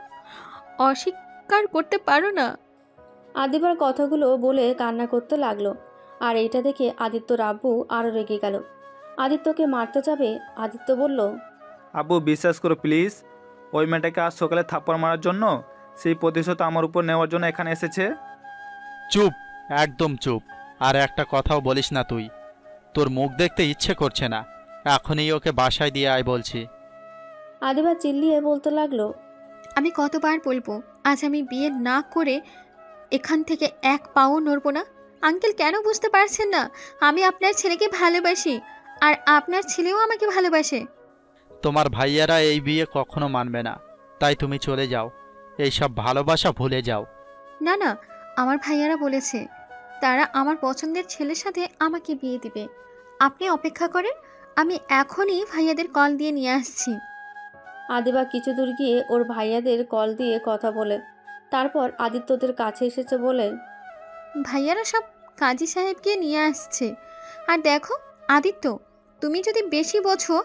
অস্বীকার করতে পারো না। আদিবার কথাগুলো বলে কান্না করতে লাগলো। আর এইটা দেখে আদিত্যর আব্বু আরও রেগে গেল। আদিত্যকে মারতে যাবে। আদিত্য বলল, আব্বু বিশ্বাস করো প্লিজ, ওই মেয়েটাকে আজ সকালে থাপ্পড় মারার জন্য, সেই প্রতিশোধ আমার উপর নেওয়ার জন্য এখানে এসেছে। চুপ, একদম চুপ। আর একটা কথাও বলিস না তুই। তোর মুখ দেখতে ইচ্ছে করছে না। এখনই ওকে বাসায় দিয়ে আয় বলছি। আদিবা চিল্লিয়ে বলতে লাগলো, আমি কতবার বলবো আজ আমি বিয়ে না করে এখান থেকে এক পাও নড়বো না? আঙ্কেল, কেন বুঝতে পারছেন না? আমি আপনার ছেলেকে ভালোবাসি, আর আপনার ছেলেও আমাকে ভালোবাসে। তোমার ভাইয়ারা এই বিয়ে কখনো মানবে না, তাই তুমি চলে যাও। এইসব ভালোবাসা ভুলে যাও। না না, আমার ভাইয়ারা বলেছে তারা আমার পছন্দের ছেলের সাথে আমাকে বিয়ে দিবে। আপনি অপেক্ষা করেন, আমি এখনই ভাইয়াদের কল দিয়ে নিয়ে আসছি। আদিবা কিছু দূর গিয়ে ওর ভাইয়াদের কল দিয়ে কথা বলে তারপর আদিত্যদের কাছে এসেছে বলে, ভাইয়ারা সব কাজী সাহেবকে নিয়ে আসছে। আর দেখো আদিত্য, তুমি যদি বেশি বোঝো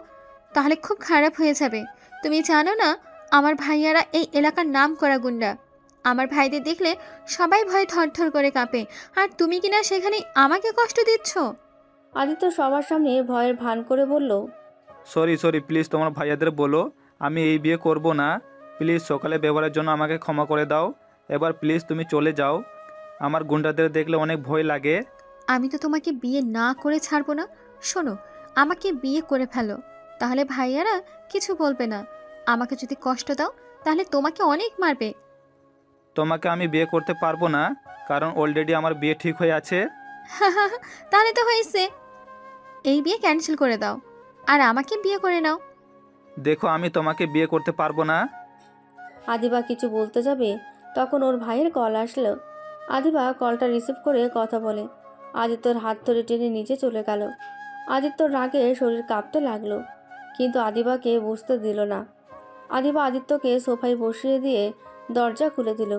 তাহলে খুব খারাপ হয়ে যাবে। তুমি জানো না আমার ভাইয়ারা এই এলাকার নাম করা গুন্ডা। আমার ভাইদের দেখলে সবাই ভয়ে থরথর করে কাঁপে, আর তুমি কিনা সেখানে আমাকে কষ্ট দিচ্ছ। আদিত্য সবার সামনে ভয়ের ভান করে বলল, সরি প্লিজ, তোমার ভাইয়াদের বলো আমি এই বিয়ে করব না। প্লিজ সকালে ব্যবহারের জন্য আমাকে ক্ষমা করে দাও। এবার প্লিজ তুমি চলে যাও, আমার গুন্ডাদের দেখলে অনেক ভয় লাগে। আমি তো তোমাকে বিয়ে না করে ছাড়বো না। শোনো, আমাকে বিয়ে করে ফেলো, তাহলে ভাইয়ারা কিছু বলবে না। আমাকে যদি কষ্ট দাও তাহলে তোমাকে অনেক মারবে। তোমাকে আমি বিয়ে করতে পারবো না, কারণ অলরেডি আমার বিয়ে ঠিক হয়ে আছে। তাহলে তো হয়েছে, এই বিয়ে ক্যান্সেল করে দাও আর আমাকে বিয়ে করে নাও। দেখো আমি তোমাকে বিয়ে করতে পারবো না। আদিবা কিছু বলতে যাবে তখন ওর ভাইয়ের কল আসলো। আদিবা কলটা রিসিভ করে কথা বলে। আদিত্যর হাত ধরে টেনে নিচে চলে গেল। আদিত্যর রাগে শরীর কাঁপতে লাগলো, কিন্তু আদিবাকে বুঝতে দিল না। আদিবা আদিত্যকে সোফায় বসিয়ে দিয়ে দরজা খুলে দিল।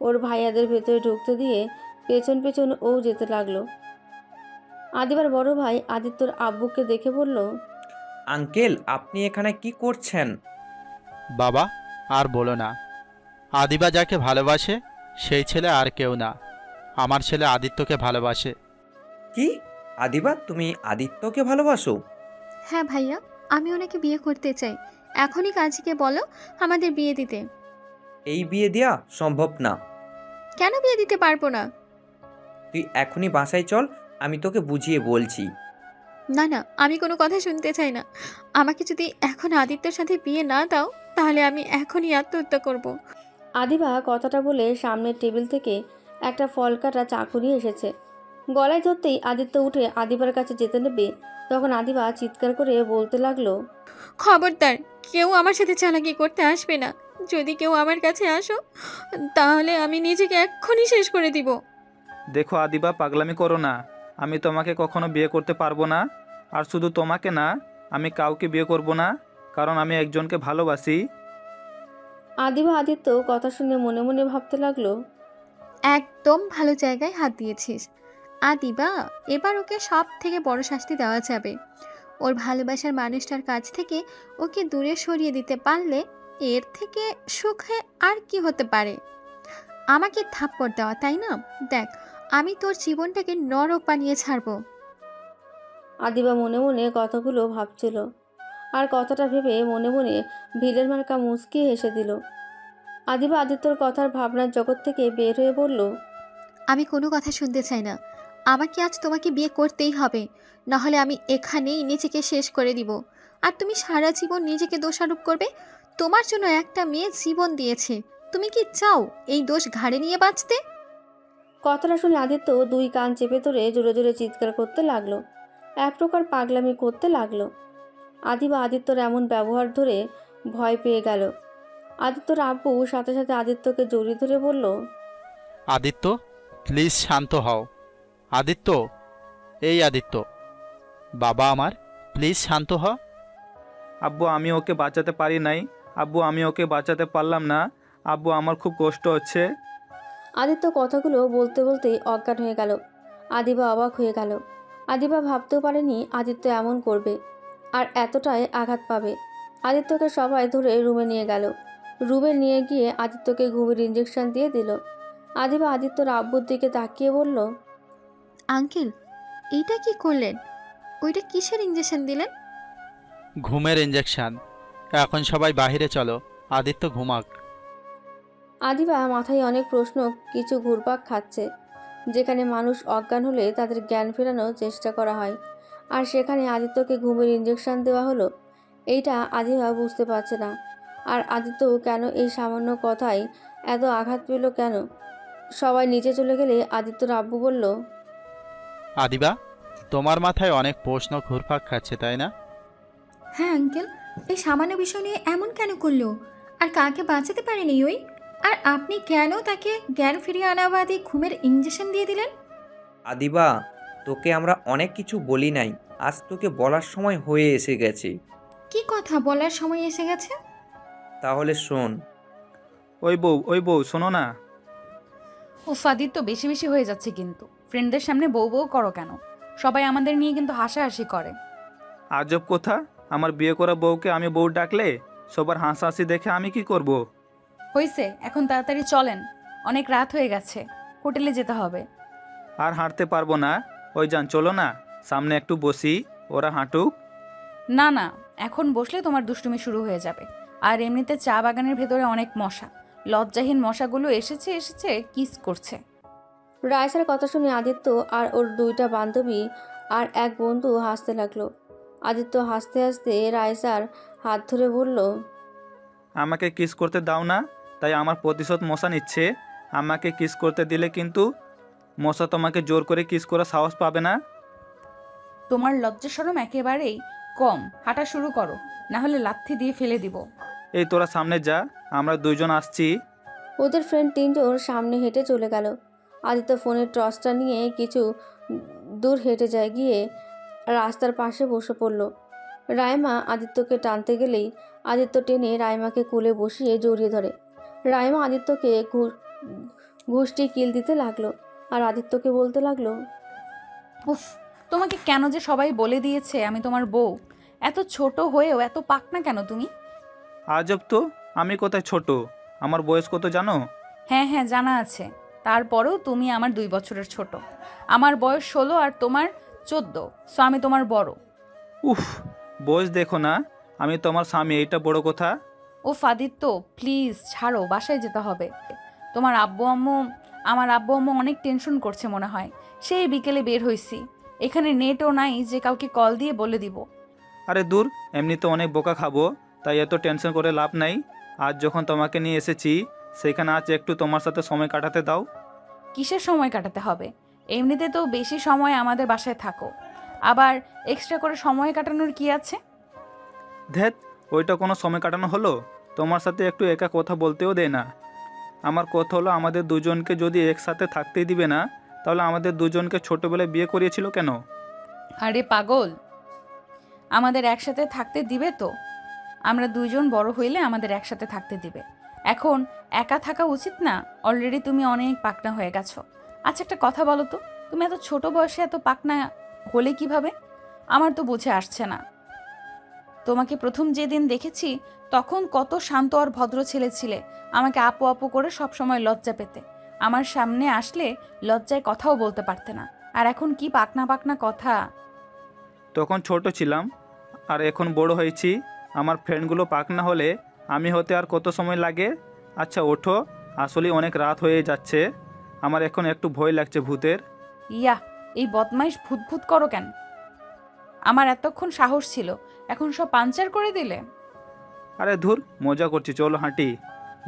ওর ভাইয়াদের ভেতরে ঢুকতে দিয়ে পেছন পেছন ও যেতে লাগলো। আদিবার বড় ভাই আদিত্যর আব্বুকে দেখে বলল, আঙ্কেল, আপনি এখানে কি করছেন? বাবা, আর বলো না। আদিবা যাকে ভালোবাসে সেই ছেলে আর কেউ না। আমার ছেলে আদিত্যকে ভালোবাসে। কি? আদিবা, তুমি আদিত্যকে ভালোবাসো? হ্যাঁ ভাইয়া, আমি ওনাকে বিয়ে করতে চাই। এখনই কাজীকে বলো আমাদের বিয়ে দিতে। এই বিয়ে দেয়া সম্ভব না। কেন বিয়ে দিতে পারবো না? তুই এখনই বাসায় চল, আমি তোকে বুঝিয়ে বলছি। না না, আমি কোনো কথা শুনতে চাই না। আমাকে যদি এখন আদিত্যর সাথে বিয়ে না দাও তাহলে আমি এখনই আত্মহত্যা করব। আদিবা কথাটা বলে সামনের টেবিল থেকে একটা ফল কাটা চাকু নিয়ে এসেছে। গলায় ধরতেই আদিত্য উঠে আদিবার কাছে যেতে নেবে, তখন আদিবা চিৎকার করে বলতে লাগলো, খবরদার, কেউ আমার সাথে চালাকি করতে আসবে না। যদি কেউ আমার কাছে আসো তাহলে আমি নিজেকে এক্ষুনি শেষ করে দিব। দেখো আদিবা, পাগলামি করো না। আমি তোমাকে কখনো বিয়ে করতে পারবো না। আর শুধু তোমাকে না, আমি কাউকে বিয়ে করব না, কারণ আমি একজনকে ভালোবাসি। আদিবা আদিত্য কথা শুনে মনে মনে ভাবতে লাগলো, একদম ভালো জায়গায় হাত দিয়েছিস আদিবা। এবার ওকে সব থেকে বড় শাস্তি দেওয়া যাবে। ওর ভালোবাসার মানুষটার কাছ থেকে ওকে দূরে সরিয়ে দিতে পারলে এর থেকে সুখে আর কি হতে পারে? আমাকে থাপ্পড় দেওয়া, তাই না? দেখ, আমি তোর জীবনটাকে নরক বানিয়ে ছাড়বো। আদিবা মনে মনে কথাগুলো ভাবছিল, আর কথাটা ভেবে মনে মনে ভিলের মার্কা মুচকি হেসে দিল। আদিবা আদিত্যর কথার ভাবনার জগৎ থেকে বের হয়ে বলল, আমি কোনো কথা শুনতে চাই না। আমাকে আজ তোমাকে বিয়ে করতেই হবে, নাহলে আমি এখানেই নিজেকে শেষ করে দিব। আর তুমি সারা জীবন নিজেকে দোষারোপ করবে। তোমার জন্য একটা মেয়ে জীবন দিয়েছে, তুমি কি চাও এই দোষ ঘাড়ে নিয়ে বাঁচতে? কথাটা শুনে আদিত্য দুই কান চেপে ধরে জোরে জোরে চিৎকার করতে লাগলো, এক প্রকার পাগলামি করতে লাগলো। আদিবা আদিত্যর এমন ব্যবহার ধরে ভয় পেয়ে গেল। আদিত্যর আব্বু সাথে সাথে আদিত্যকে জড়িয়ে ধরে বলল, আদিত্য, প্লিজ শান্ত হও। আদিত্য, এই আদিত্য, বাবা আমার, প্লিজ শান্ত হ। আব্বু, আমি ওকে বাঁচাতে পারি নাই। আব্বু, আমি ওকে বাঁচাতে পারলাম না। আব্বু, আমার খুব কষ্ট হচ্ছে। আদিত্য কথাগুলো বলতে বলতেই অজ্ঞান হয়ে গেল। আদিবা অবাক হয়ে গেল। আদিবা ভাবতেও পারেনি আদিত্য এমন করবে আর এতটাই আঘাত পাবে। আদিত্যকে সবাই ধরে রুমে নিয়ে গেল। রুমে নিয়ে গিয়ে আদিত্যকে ঘুমের ইঞ্জেকশন দিয়ে দিল। আদিবা আদিত্যর আব্বুর দিকে তাকিয়ে বলল, আঙ্কেল, এইটা কি করলেন? ওইটা কিসের ইঞ্জেকশন দিলেন? ঘুমের ইঞ্জেকশন। এখন সবাই বাইরে চলো, আদিত্য ঘুমাক। আদিবা মাথায় অনেক প্রশ্ন কিছু ঘুরপাক খাচ্ছে। যেখানে মানুষ অজ্ঞান হলে তাদের জ্ঞান ফেরানোর চেষ্টা করা হয়, আর সেখানে আদিত্যকে ঘুমের ইঞ্জেকশন দেওয়া হলো, এইটা আদিবা বুঝতে পারছে না। আর আদিত্য কেন এই সামান্য কথায় এত আঘাত পেল কেন? সবাই নিচে চলে গেলে আদিত্যর আব্বু বলল, আদিবা, তোমার মাথায় অনেক প্রশ্ন ঘুরপাক খাচ্ছে, তাই না? হ্যাঁ আঙ্কেল, এই সামান্য বিষয় নিয়ে এমন কেন করলো? আর কাকে বাঁচাতে পারেনি ওই? আর আপনি কেন তাকে জ্ঞান ফিরিয়ে আনা বাদে ঘুমের ইঞ্জেকশন দিয়ে দিলেন? আদিবা, তোকে আমরা অনেক কিছু বলি নাই, আজ তোকে বলার সময় হয়ে এসে গেছে। কি কথা বলার সময় এসে গেছে? তাহলে শোন। ওই বউ, শোনো না। ও ফাদির তো বেশি বেশি হয়ে যাচ্ছে, কিন্তু ফ্রেন্ডদের সামনে বউ বউ করো কেন? সবাই আমাদের নিয়ে কিন্তু হাসাহাসি করে। আজব কথা, আমার বিয়ে করা বউকে আমি বউ ডাকলে সবার হাসাহাসি দেখে আমি কি করব? হয়েছে, এখন তাড়াতাড়ি চলেন, অনেক রাত হয়ে গেছে, হোটেলে যেতে হবে। আর হাঁটতে পারবো না। ওই যান, চলো না, সামনে একটু বসি, ওরা হাঁটুক। না না, এখন বসলে তোমার দুষ্টুমি শুরু হয়ে যাবে। আর এমনিতে চা বাগানের ভেতরে অনেক মশা, লজ্জাহীন মশাগুলো এসেছে এসেছে কিস করছে। রায়সার কথা শুনে আদিত্য আর ওর দুইটা বান্ধবী আর এক বন্ধু হাসতে লাগলো। আদিত্য হাসতে হাসতে রায়সার হাত ধরে বলল, আমাকে কিস করতে দাও না, তাই আমার প্রতিশোধ মশা নিচ্ছে। আমাকে কিস করতে দিলে কিন্তু মশা তোমাকে জোর করে কিস করার সাহস পাবে না। তোমার লজ্জা শরম একেবারেই কম। হাঁটা শুরু করো, না হলে লাথি দিয়ে ফেলে দিব। এই তোরা সামনে যা, আমরা দুইজন আসছি। ওদের ফ্রেন্ড তিনজন সামনে হেঁটে চলে গেল। আদিত্য ফোনের টর্চটা নিয়ে কিছু দূর হেঁটে যায়, গিয়ে রাস্তার পাশে বসে পড়ল। রাইমা আদিত্যকে টানতে গেলেই আদিত্য টেনে রাইমাকে কোলে বসিয়ে জড়িয়ে ধরে। রাইমা আদিত্যকে ঘুষটি কিল দিতে লাগলো আর আদিত্যকে বলতে লাগলো, উফ, তোমাকে কেন যে সবাই বলে দিয়েছে আমি তোমার বউ। এত ছোট হয়েও এত পাকনা কেন তুমি? আজব তো, আমি কোথায় ছোট? আমার বয়স কত জানো? হ্যাঁ হ্যাঁ, জানা আছে। তারপরেও তুমি আমার 2 বছরের ছোট। আমার বয়স 16 আর তোমার 14, সো আমি তোমার বড়। উফ, বয়স দেখো না, আমি তোমার স্বামী, এইটা বড় কথা। ও আদিত্য, প্লিজ ছাড়ো, বাসায় যেতে হবে। তোমার আমার আব্বু আম্মু অনেক টেনশন করছে মনে হয়। সেই বিকেলে বের হইছি, এখানে নেটও নাই যে কাউকে কল দিয়ে বলে দিব। আরে দূর, এমনিতে অনেক বোকা খাবো, তাই এত টেনশন করে লাভ নাই। আজ যখন তোমাকে নিয়ে এসেছি, সেখানে আজ একটু তোমার সাথে সময় কাটাতে দাও। কিসের সময় কাটাতে হবে? এমনিতে তো বেশি সময় আমাদের বাসায় থাকো, আবার এক্সট্রা করে সময় কাটানোর কি আছে? ধ্যাত, ওইটা কোনো সময় কাটানো হলো? তোমার সাথে একটু একা কথা বলতেও দেয় না। আমার কথা হলো, আমাদের দুজনকে যদি একসাথে থাকতেই দিবে না, তাহলে আমাদের দুজনকে ছোটোবেলায় বিয়ে করিয়েছিল কেন? আরে পাগল, আমাদের একসাথে থাকতে দিবে তো। আমরা দুইজন বড় হইলে আমাদের একসাথে থাকতে দিবে। এখন একা থাকা উচিত না? অলরেডি তুমি অনেক পাকনা হয়ে গেছো। আচ্ছা, একটা কথা বলো তো, তুমি এত ছোট বয়সে এত পাকনা হলে কিভাবে? আমার তো বুঝে আসছে না। তোমাকে প্রথম যেদিন দেখেছি তখন কত শান্ত আর ভদ্র ছেলে ছিলে। আমাকে আপু আপু করে সবসময় লজ্জা পেতে। আমার সামনে আসলে লজ্জায় কথাও বলতে পারতে না। আর এখন কি পাকনা পাকনা কথা! তখন ছোট ছিলাম, আর এখন বড় হয়েছি। আমার ফ্রেন্ডগুলো পাকনা হলে আমি হতে আর কত সময় লাগে? আচ্ছা ওঠো, আসলে অনেক রাত হয়ে যাচ্ছে। আমার এখন একটু ভয় লাগছে ভূতের। ইয়া, এই বদমাইশ ভূত ভূত করো কেন? আমার এতক্ষণ সাহস ছিল, এখন সব পাঞ্চার করে দিলে। আরে ধুর, মজা করছি, চলো হাঁটি।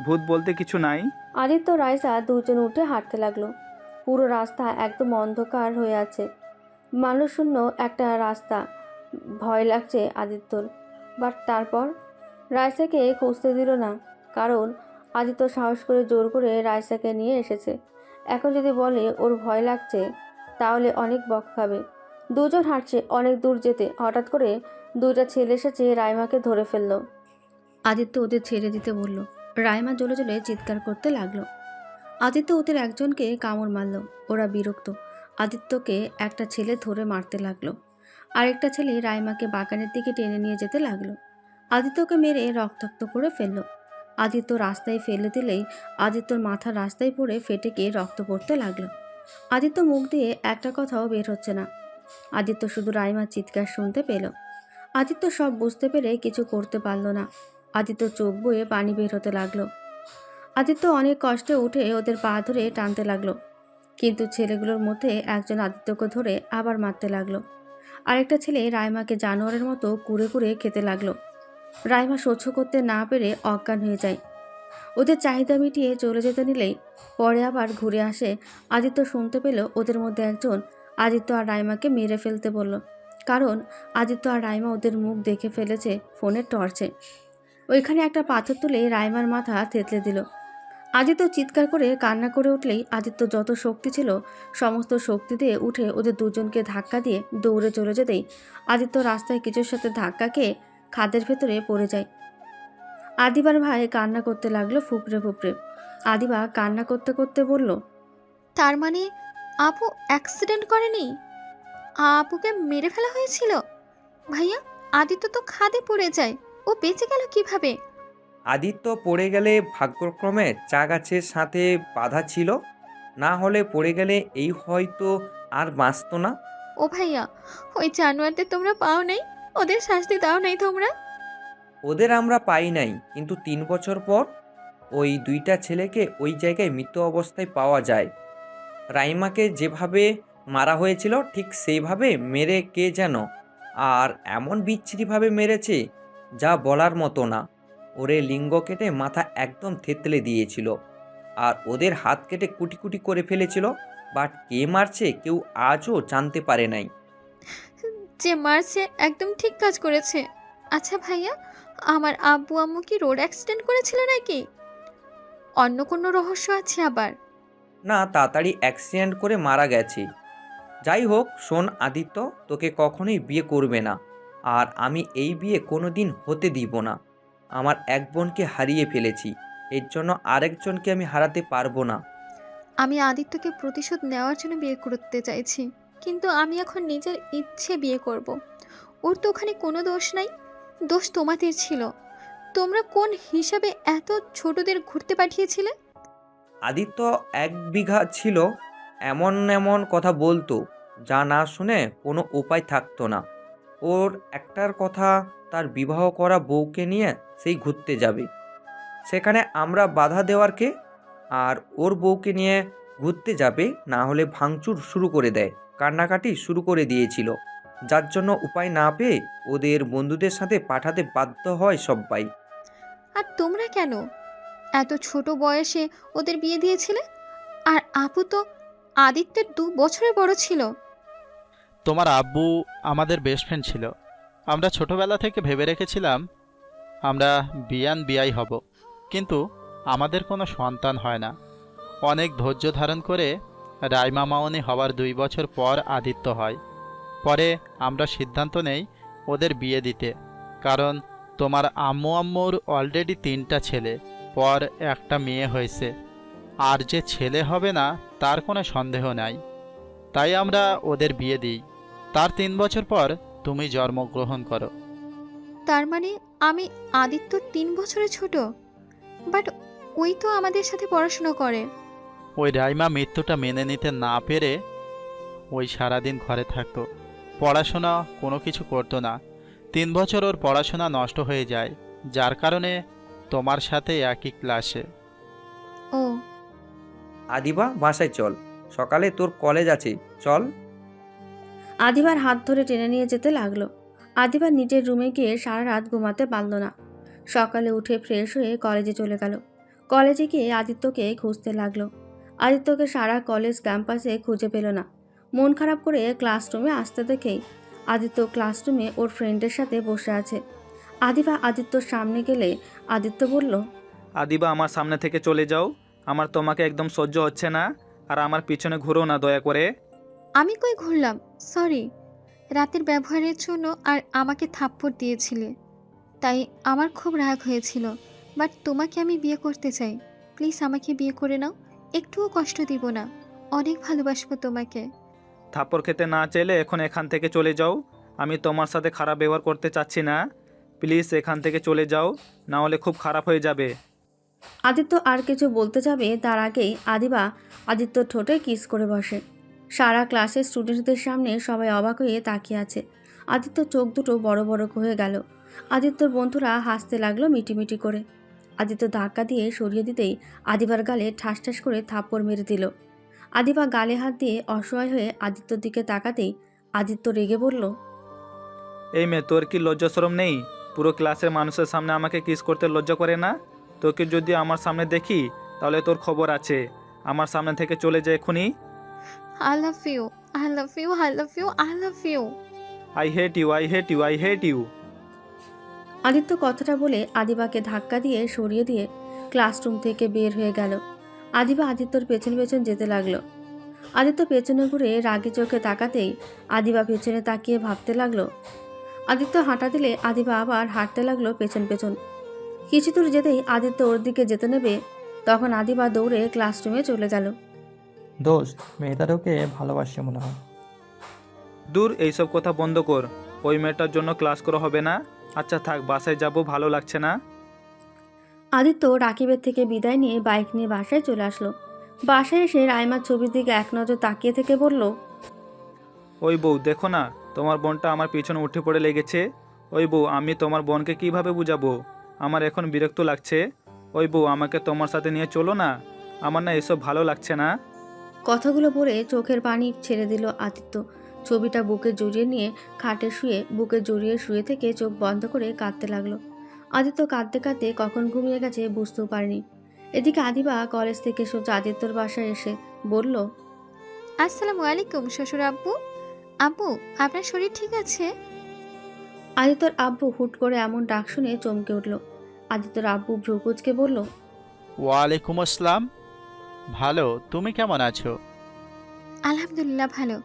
ভূত বলতে কিছু নাই। আদিত্য রাইসা দুজন উঠে হাঁটতে লাগলো। পুরো রাস্তা একদম অন্ধকার হয়ে আছে, মানুষশূন্য একটা রাস্তা। ভয় লাগছে আদিত্যর, বাট তারপর রাইসাকে খুঁজতে দিল না, কারণ আদিত্য সাহস করে জোর করে রাইসাকে নিয়ে এসেছে। এখন যদি বলে ওর ভয় লাগছে, তাহলে অনেক বক খাবে। দুজন হাঁটছে অনেক দূর যেতে হঠাৎ করে দুইটা ছেলে এসেছে, রাইমাকে ধরে ফেললো। আদিত্য ওদের ছেড়ে দিতে বলল। রাইমা জ্বলে জ্বলে চিৎকার করতে লাগলো। আদিত্য ওদের একজনকে কামড় মারল। ওরা বিরক্ত। আদিত্যকে একটা ছেলে ধরে মারতে লাগলো। আরেকটা ছেলে রাইমাকে বাগানের দিকে টেনে নিয়ে যেতে লাগলো। আদিত্যকে মেরে রক্তাক্ত করে ফেলল। আদিত্য রাস্তায় ফেলে দিলেই আদিত্যর মাথা রাস্তায় পড়ে ফেটে গিয়ে রক্ত পড়তে লাগলো। আদিত্য মুখ দিয়ে একটা কথাও বের হচ্ছে না। আদিত্য শুধু রাইমার চিৎকার শুনতে পেল। আদিত্য সব বুঝতে পেরে কিছু করতে পারল না। আদিত্য চোখ বয়ে পানি বের হতে লাগলো। আদিত্য অনেক কষ্টে উঠে ওদের পা ধরে টানতে লাগলো, কিন্তু ছেলেগুলোর মধ্যে একজন আদিত্যকে ধরে আবার মারতে লাগলো। আরেকটা ছেলে রাইমাকে জানোয়ারের মতো কুড়ে কুড়ে খেতে লাগলো। রাইমা সহ্য করতে না পেরে অজ্ঞান হয়ে যায়। ওদের চাহিদা মিটিয়ে চলে যেতে নিলেই পরে আবার ঘুরে আসে। আদিত্য শুনতে পেল ওদের মধ্যে একজন আদিত্য আর রাইমাকে মেরে ফেলতে বলল, কারণ আদিত্য আর রাইমা ওদের মুখ দেখে ফেলেছে ফোনের টর্চে। ওইখানে একটা পাথর তুলে রাইমার মাথা থেতলে দিল। আদিত্য চিৎকার করে কান্না করে উঠলেই আদিত্য যত শক্তি ছিল সমস্ত শক্তি দিয়ে উঠে ওদের দুজনকে ধাক্কা দিয়ে দৌড়ে চলে যেতেই আদিত্য রাস্তায় কিছুর সাথে ধাক্কা খেয়ে খাদের ভেতরে পড়ে যায়। আদিবার ভাই কান্না করতে লাগলো ফুপড়ে ফুপড়ে। আদিবা কান্না করতে করতে বলল, তার মানে আপু অ্যাক্সিডেন্ট করেনি? আপুকে মেরে ফেলা হয়েছিল? ভাইয়া, আদিত্য তো খাদে পড়ে যায়, ও বেঁচে গেল কিভাবে? আদিত্য পড়ে গেলে ভাগ্যক্রমে চা গাছের সাথে বাঁধা ছিল, না হলে পড়ে গেলে এই হয়তো আর বাঁচত না। ও ভাইয়া, ওই জানোয়ারদের তোমরা পাও নাই? ওদের শাস্তি দাও নাই তোমরা? ওদের আমরা পাই নাই, কিন্তু 3 বছর পর ওই 2টা ছেলেকে ওই জায়গায় মৃত অবস্থায় পাওয়া যায়। রাইমাকে যেভাবে মারা হয়েছিল ঠিক সেইভাবে মেরে কে যেন, আর এমন বিচ্ছিরিভাবে মেরেছে যা বলার মতো না। ওরে লিঙ্গ কেটে মাথা একদম থেতলে দিয়েছিল, আর ওদের হাত কেটে কুটি কুটি করে ফেলেছিল। বাট কে মারছে কেউ আজও জানতে পারে নাই। যে মারছে একদম ঠিক কাজ করেছে। আচ্ছা ভাইয়া, আমার আব্বু আম্মু কি রোড অ্যাক্সিডেন্ট করেছিল নাকি? অন্য কোনো রহস্য আছে আবার? না, তাড়াতাড়ি অ্যাক্সিডেন্ট করে মারা গেছে। যাই হোক, শোন আদিত্য, তোকে কখনোই বিয়ে করবে না, আর আমি এই বিয়ে কোনো দিন হতে দিব না। আমার এক বোনকে হারিয়ে ফেলেছি, এর জন্য আরেকজনকে আমি হারাতে পারবো না। আমি আদিত্যকে প্রতিশোধ নেওয়ার জন্য বিয়ে করতে চাইছি, কিন্তু আমি এখন নিজের ইচ্ছে বিয়ে করব। ওর তো ওখানে কোনো দোষ নাই, দোষ তোমাদের ছিল। তোমরা কোন হিসাবে এত ছোটদের ঘুরতে পাঠিয়েছিলে? আদিত্য 1 বিঘা ছিল, এমন এমন কথা বলতো যা না শুনে কোনো উপায় থাকতো না। ওর একটার কথা, তার বিবাহ করা বউকে নিয়ে সেই ঘুরতে যাবে। সেখানে আমরা বাধা দেওয়ার কে? আর ওর বউকে নিয়ে ঘুরতে যাবে না হলে ভাঙচুর শুরু করে দেয়, কান্নাকাটি শুরু করে দিয়েছিল, যার জন্য উপায় না পেয়ে ওদের বন্ধুদের সাথে পাঠাতে বাধ্য হয় সবাই। আর তোমরা কেন এত ছোট বয়সে ওদের বিয়ে দিয়েছিলে? আর আপু তো আদিত্যের 2 বছরের বড় ছিল। তোমার আব্বু আমাদের বেস্ট ফ্রেন্ড ছিল। আমরা ছোটবেলা থেকে ভেবে রেখেছিলাম আমরা বিয়ান বিয়াই হব, কিন্তু আমাদের কোনো সন্তান হয় না। অনেক ধৈর্য ধারণ করে রাইমা মামনি হওয়ার 2 বছর পর আদিত্য হয়। পরে আমরা সিদ্ধান্ত নেই ওদের বিয়ে দিতে, কারণ তোমার আম্মুর অলরেডি 3টা ছেলে, পর একটা মেয়ে হয়েছে, আর যে ছেলে হবে না তার কোনো সন্দেহ নাই। তাই আমরা ওদের বিয়ে দিই। তার 3 বছর পর তুমি জন্মগ্রহণ করো। তার মানে আমি আদিত্য 3 বছরের ছোট? বাট ওই তো আমাদের সাথে পড়াশোনা করে। ওই রাইমা মৃত্যুটা মেনে নিতে না পেরে ওই সারাদিন ঘরে থাকতো, পড়াশোনা কোনো কিছু করতো না। 3 বছর ওর পড়াশোনা নষ্ট হয়ে যায়, যার কারণে তোমার সাথে একই ক্লাসে। ও, আদিবা, বাসায় চল, সকালে তোর কলেজ আছে, চল। আদিবার হাত ধরে টেনে নিয়ে যেতে লাগলো। আদিবার নিজের রুমে গিয়ে সারা রাত ঘুমাতে পারল না। সকালে উঠে ফ্রেশ হয়ে কলেজে চলে গেল। কলেজে গিয়ে আদিত্যকে খুঁজতে লাগলো। আদিত্যকে সারা কলেজ ক্যাম্পাসে খুঁজে পেল না। মন খারাপ করে ক্লাসরুমে আসতে দেখেই আদিত্য ক্লাসরুমে ওর ফ্রেন্ডের সাথে বসে আছে। আদিবা আদিত্যর সামনে গেলে আদিত্য বলল, আদিবা, আমার সামনে থেকে চলে যাও, আমার তোমাকে একদম সহ্য হচ্ছে না, আর আমার পিছনে ঘুরো না দয়া করে। আমি কই ঘুরলাম? সরি, রাতের ব্যবহারের জন্য আর আমাকে থাপ্পড় দিয়েছিলে, তাই আমার খুব রাগ হয়েছিল। বাট তোমাকে আমি বিয়ে করতে চাই, প্লিজ আমাকে বিয়ে করে নাও। একটুও কষ্ট দিব না, অনেক ভালোবাসবো তোমাকে। থাপ্পড় খেতে না চাইলে এখন এখান থেকে চলে যাও। আমি তোমার সাথে খারাপ ব্যবহার করতে চাচ্ছি না, প্লিজ এখান থেকে চলে যাও, না হলে খুব খারাপ হয়ে যাবে। আদিত্য আর কিছু বলতে যাবে তার আগেই আদিবা আদিত্যর ঠোঁটে কিস করে বসে। সারা ক্লাসের স্টুডেন্টদের সামনে সবাই অবাক হয়ে তাকিয়ে আছে। আদিত্যর চোখ দুটো বড় বড় হয়ে গেল। আদিত্যর বন্ধুরা হাসতে লাগলো মিটিমিটি করে। আদিত্য ধাক্কা দিয়ে সরিয়ে দিতেই আদিবার গালে ঠাস ঠাস করে থাপ্পড় মেরে দিল। আদিবা গালে হাত দিয়ে অসহায় হয়ে আদিত্যর দিকে তাকাতেই আদিত্য রেগে বলল, এই মেয়ে, তোর কি লজ্জা শরম নেই? পুরো ক্লাসের মানুষের সামনে আমাকে কিস করতে লজ্জা করে না? তোকে যদি আমার সামনে দেখি তাহলে তোর খবর আছে। আমার সামনে থেকে চলে যায় এখনই। I love you, I love you, I love you, I love you. I hate you, I hate you, I hate you. Aditya কথাটা বলে আদিবাকে ধাক্কা দিয়ে সরিয়ে দিয়ে ক্লাসরুম থেকে বের হয়ে গেল। আদিবা আদিত্যর পেছন পেছন যেতে লাগলো। আদিত্য পেছনে ঘুরে রাগী চোখে তাকাতেই আদিবা পেছনে তাকিয়ে ভাবতে লাগলো। আদিত্য হাঁটা দিলে আদিবা আবার হাঁটতে লাগলো পেছন পেছন। কিছু দূর যেতেই আদিত্য ওর দিকে যেতে নেবে, তখন আদিবা দৌড়ে ক্লাসরুমে চলে গেল। দোস্ত, মেয়েটার ওকে ভালোবাসে মনে হয়। দূর, এইসব কথা বন্ধ কর। ওই মেয়েটার জন্য ক্লাস করা হবে না। আচ্ছা থাক, বাসায় যাব, ভালো লাগছে না। আদিত্য রাকিবের থেকে বিদায় নিয়ে বাইক নিয়ে বাসায় চলে আসলো। বাসায় এসে রাইমার ছবির দিকে এক নজর তাকিয়ে থেকে বলল, ওই বউ, দেখো না, তোমার বোনটা আমার পিছনে উঠে পড়ে লেগেছে। ওই বউ, আমি তোমার বোনকে কিভাবে বুঝাবো? আমার এখন বিরক্ত লাগছে। ওই বউ, আমাকে তোমার সাথে নিয়ে চলো না, আমার না এসব ভালো লাগছে না। কথাগুলো বলে চোখের পানি ছেড়ে দিল আদিত্য। ছবিটা বুকে জড়িয়ে নিয়ে খাটে শুয়ে বুকে জড়িয়ে শুয়ে থেকে চোখ বন্ধ করে কাঁদতে লাগলো। আদিত্য কাঁদতে কাঁদতে কখন ঘুমিয়ে গেছে বুঝতেও পারেনি। এদিকে আদিবা কলেজ থেকে সোজা আদিত্যর বাসায় এসে বলল, আসসালামু আলাইকুম শ্বশুর আব্বু। আব্বু, আপনার শরীর ঠিক আছে? আদিত্যর আব্বু হুট করে এমন ডাক শুনে চমকে উঠল। আদিত্যর আব্বু ভ্রুকুচকে বলল, ওয়ালাইকুম আসসালাম। ভালো, তুমি কেমন আছো? আলহামদুলিল্লাহ ভালো।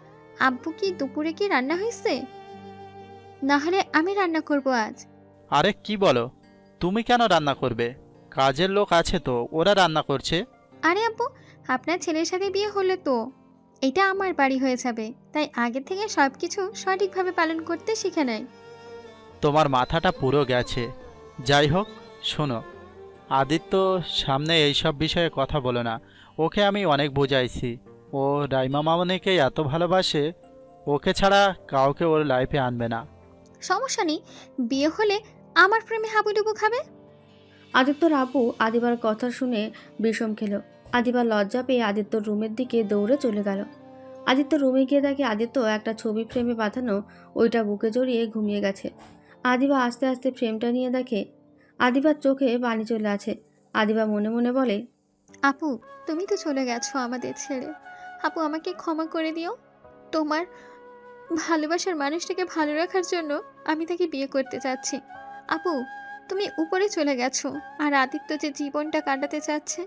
আব্বু, কি দুপুরে কি রান্না হয়েছে? না হলে আমি রান্না করব আজ। আরে কি বলো, তুমি কেন রান্না করবে? কাজের লোক আছে তো, ওরা রান্না করছে। আরে আব্বু, আপনার ছেলের সাথে বিয়ে হলে তো এটা আমার বাড়ি হয়ে যাবে, তাই আগে থেকে সব কিছু সঠিকভাবে পালন করতে শিখে নেয়। তোমার মাথাটা পুরো গেছে। যাই হোক, শোনো, আদিত্য সামনে এইসব বিষয়ে কথা বলো না। ওকে আমি অনেক বোঝাইছি। ও রাইমা মামনিকে এত ভালোবাসে, ওকে ছাড়া কাউকে ওর লাইফে আনবে না। সমস্যা নেই, বিয়ে হলে আমার প্রেমে হাবুডুবু খাবে। আদিত্যর আব্বু আদিবার কথা শুনে বিষম খেল। আদিবার লজ্জা পেয়ে আদিত্যর রুমের দিকে দৌড়ে চলে গেল। আদিত্য রুমে গিয়ে দেখে আদিত্য একটা ছবি ফ্রেমে বাঁধানো ওইটা বুকে জড়িয়ে ঘুমিয়ে গেছে। আদিবা আস্তে আস্তে ফ্রেমটা নিয়ে দেখে আদিবার চোখে পানি চলে আছে। আদিবা মনে মনে বলে, আপু, তুমি তো চলে গেছো আমাদের ছেড়ে। আপু, আমাকে ক্ষমা করে দিও। তোমার ভালোবাসার মানুষটাকে ভালো রাখার জন্য আমি তাকে বিয়ে করতে চাচ্ছি। আপু, তুমি উপরে চলে গেছো, আর আদিত্য যে জীবনটা কাটাতে চাচ্ছে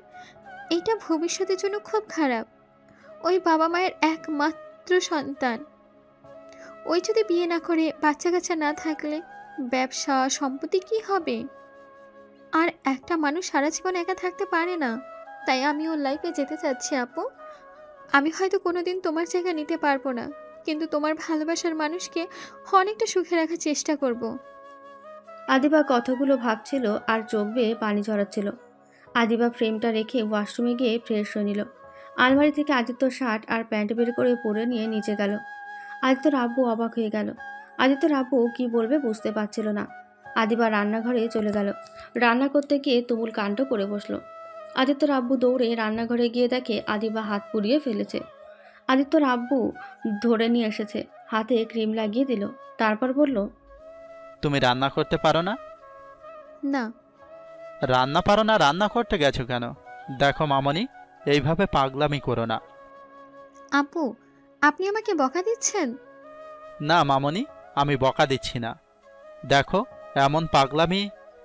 এইটা ভবিষ্যতের জন্য খুব খারাপ। ওই বাবা মায়ের একমাত্র সন্তান, ওই যদি বিয়ে না করে বাচ্চা কাচ্চা না থাকলে ব্যবসা সম্পত্তি কি হবে? আর একটা মানুষ সারা জীবন একা থাকতে পারে না। তাই আমি ওর লাইফে যেতে চাচ্ছি আপু। আমি হয়তো কোনোদিন তোমার জায়গা নিতে পারবো না, কিন্তু তোমার ভালোবাসার মানুষকে অনেকটা সুখে রাখার চেষ্টা করব। আদিবা কথাগুলো ভাবছিল আর চোখ বেয়ে পানি ঝরাচ্ছিল। আদিবা ফ্রেমটা রেখে ওয়াশরুমে গিয়ে ফ্রেশ হয়ে নিল। আলমারি থেকে আদিত্যর শার্ট আর প্যান্ট বের করে পরে নিয়ে নিচে গেল। আদিত্যর আব্বু অবাক হয়ে গেল। আদিত্যর আব্বু কি বলবে বুঝতে পারছিল না। আদিবা রান্নাঘরে চলে গেল। রান্না করতে গিয়ে তুমুল কাণ্ড করে বসলো। আদিত্যর আব্বু দৌড়ে রান্নাঘরে গিয়ে দেখে আদিবা হাত পুড়িয়ে ফেলেছে। আদিত্যর আব্বু ধরে নিয়ে এসেছে, হাতে ক্রিম লাগিয়ে দিল। তারপর বলল, তুমি রান্না করতে পারো না? না। রান্না পারো না, রান্না করতে গেছো কেন? দেখো মামনি, এইভাবে পাগলামি করো না। আপু, আপনি আমাকে বকা দিচ্ছেন? না মামনি, আমি বকা দিচ্ছি না। দেখো, এমন পাগলামি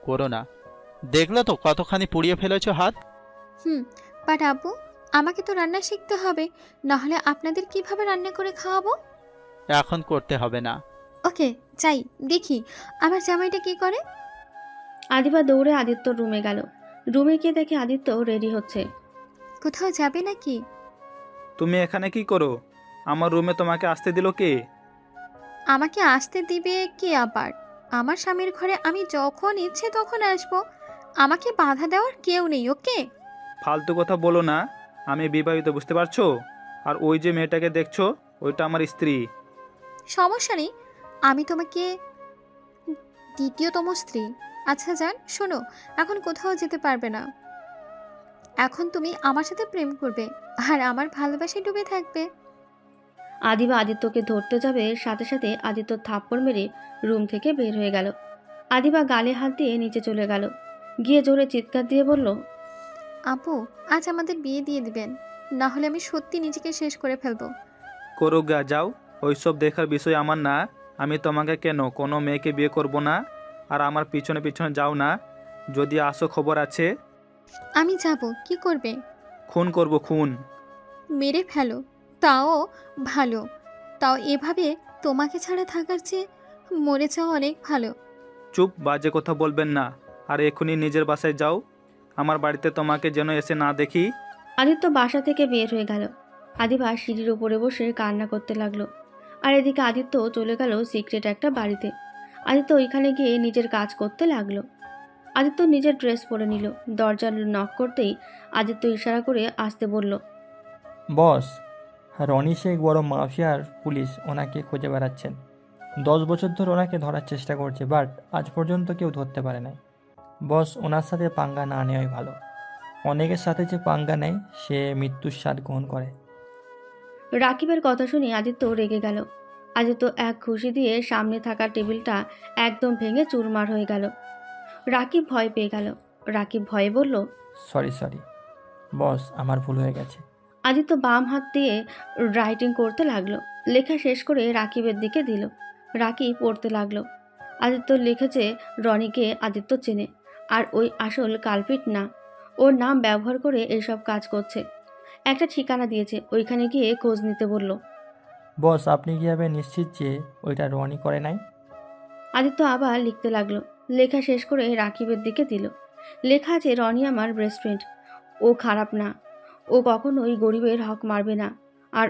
করো না। দেখলে তো কতখানি পুড়িয়ে ফেলেছো হাত। বাট আপু, আমাকে তো রান্না শিখতে হবে, না হলে আপনাদের কিভাবে রান্না করে খাওয়াবো? এখন করতে হবে না। ওকে, যাই দেখি আমার জামাইটা কি করে। আদিবা দৌড়ে আদিত্যর রুমে গেল। রুমে গিয়ে দেখে আদিত্য রেডি হচ্ছে। কোথাও যাবে নাকি? তুমি এখানে কি করো? আমার রুমে তোমাকে আসতে দিল কে? আমাকে আসতে দিবে কে আবার? আমার স্বামীর ঘরে আমি যখন ইচ্ছে তখন আসবো। আমাকে বাধা দেওয়ার কেউ নেই, ওকে? ফালতু কথা বলো না। আমি বিবাহিত, বুঝতে পারছো? আর ওই যে মেয়েটাকে দেখছো, ওইটা আমার স্ত্রী। সমস্যা নেই, আমি তোমাকে দ্বিতীয়তম স্ত্রী। আচ্ছা যান, শোনো, এখন কোথাও যেতে পারবে না। এখন তুমি আমার সাথে প্রেম করবে আর আমার ভালোবাসায় ডুবে থাকবে। আদিবা আদিত্যকে ধরতে যাবে, সাথে সাথে আদিত্য থাপ্পড় মেরে রুম থেকে বের হয়ে গেল। আদিবা গালে হাত দিয়ে নিচে চলে গেল। গিয়ে জোরে চিৎকার দিয়ে বলল, আপু, আজ আমাদের বিয়ে দিয়ে দিবেন, না হলে আমি সত্যি নিজেকে শেষ করে ফেলবো। করো গা, যাও। ওইসব দেখার বিষয় আমার না। আমি তোমাকে কেন কোনো মেয়েকে বিয়ে করব না। আর আমার পিছনে পিছনে যাও না। যদি আসো, খবর আছে। আমি যাব, কি করবে? খুন করব, খুন। মেরে ফেলো, তাও ভালো। তাও এভাবে তোমাকে ছাড়া থাকার চেয়ে মরে যাওয়া অনেক ভালো। চুপ, বাজে কথা বলবেন না। আর এখনই নিজের বাসায় যাও। আমার বাড়িতে তোমাকে যেন এসে না দেখি। আদিত্য বাসা থেকে বের হয়ে গেল। আদিবা সিঁড়ির উপরে বসে কান্না করতে লাগলো। আর এদিকে আদিত্য চলে গেল সিক্রেট একটা বাড়িতে। আদিত্য ওইখানে গিয়ে নিজের কাজ করতে লাগলো। আদিত্য নিজের ড্রেস পরে নিল। দরজার নক করতেই আদিত্য ইশারা করে আসতে বলল, বস, রনি শেখ বড় মাফিয়ার পুলিশ ওনাকে খুঁজে বেড়াচ্ছেন। 10 বছর ধরে ওনাকে ধরার চেষ্টা করছে, বাট আজ পর্যন্ত কেউ ধরতে পারে নাই। বস, ওনার সাথে পাঙ্গা না নেওয়াই ভালো। অনেকের সাথে যে পাঙ্গা নেয় সে মৃত্যুর স্বাদ গ্রহণ করে। রাকিবের কথা শুনে আদিত্য রেগে গেল। আদিত্য এক ঘুষি দিয়ে সামনে থাকা টেবিলটা একদম ভেঙে চুরমার হয়ে গেল। রাকিব ভয় পেয়ে গেল। রাকিব ভয়ে বলল, সরি বস, আমার ভুল হয়ে গেছে। আদিত্য বাম হাত দিয়ে রাইটিং করতে লাগলো। লেখা শেষ করে রাকিবের দিকে দিল। রাকিব পড়তে লাগলো। আদিত্য লিখেছে রনিকে আদিত্য চেনে, আর ওই আসল কালপিট না। ওর নাম ব্যবহার করে এইসব কাজ করছে। একটা ঠিকানা দিয়েছে, ওইখানে গিয়ে খোঁজ নিতে বলল। বস, আপনি কিভাবে নিশ্চিত যে ওইটা রনি করে নাই? আদিত্য আবার লিখতে লাগলো। লেখা শেষ করে রাকিবের দিকে দিল। লেখা আছে, রনি আমার বেস্ট ফ্রেন্ড। ও খারাপ না। ও কখনোই গরিবের হক মারবে না, আর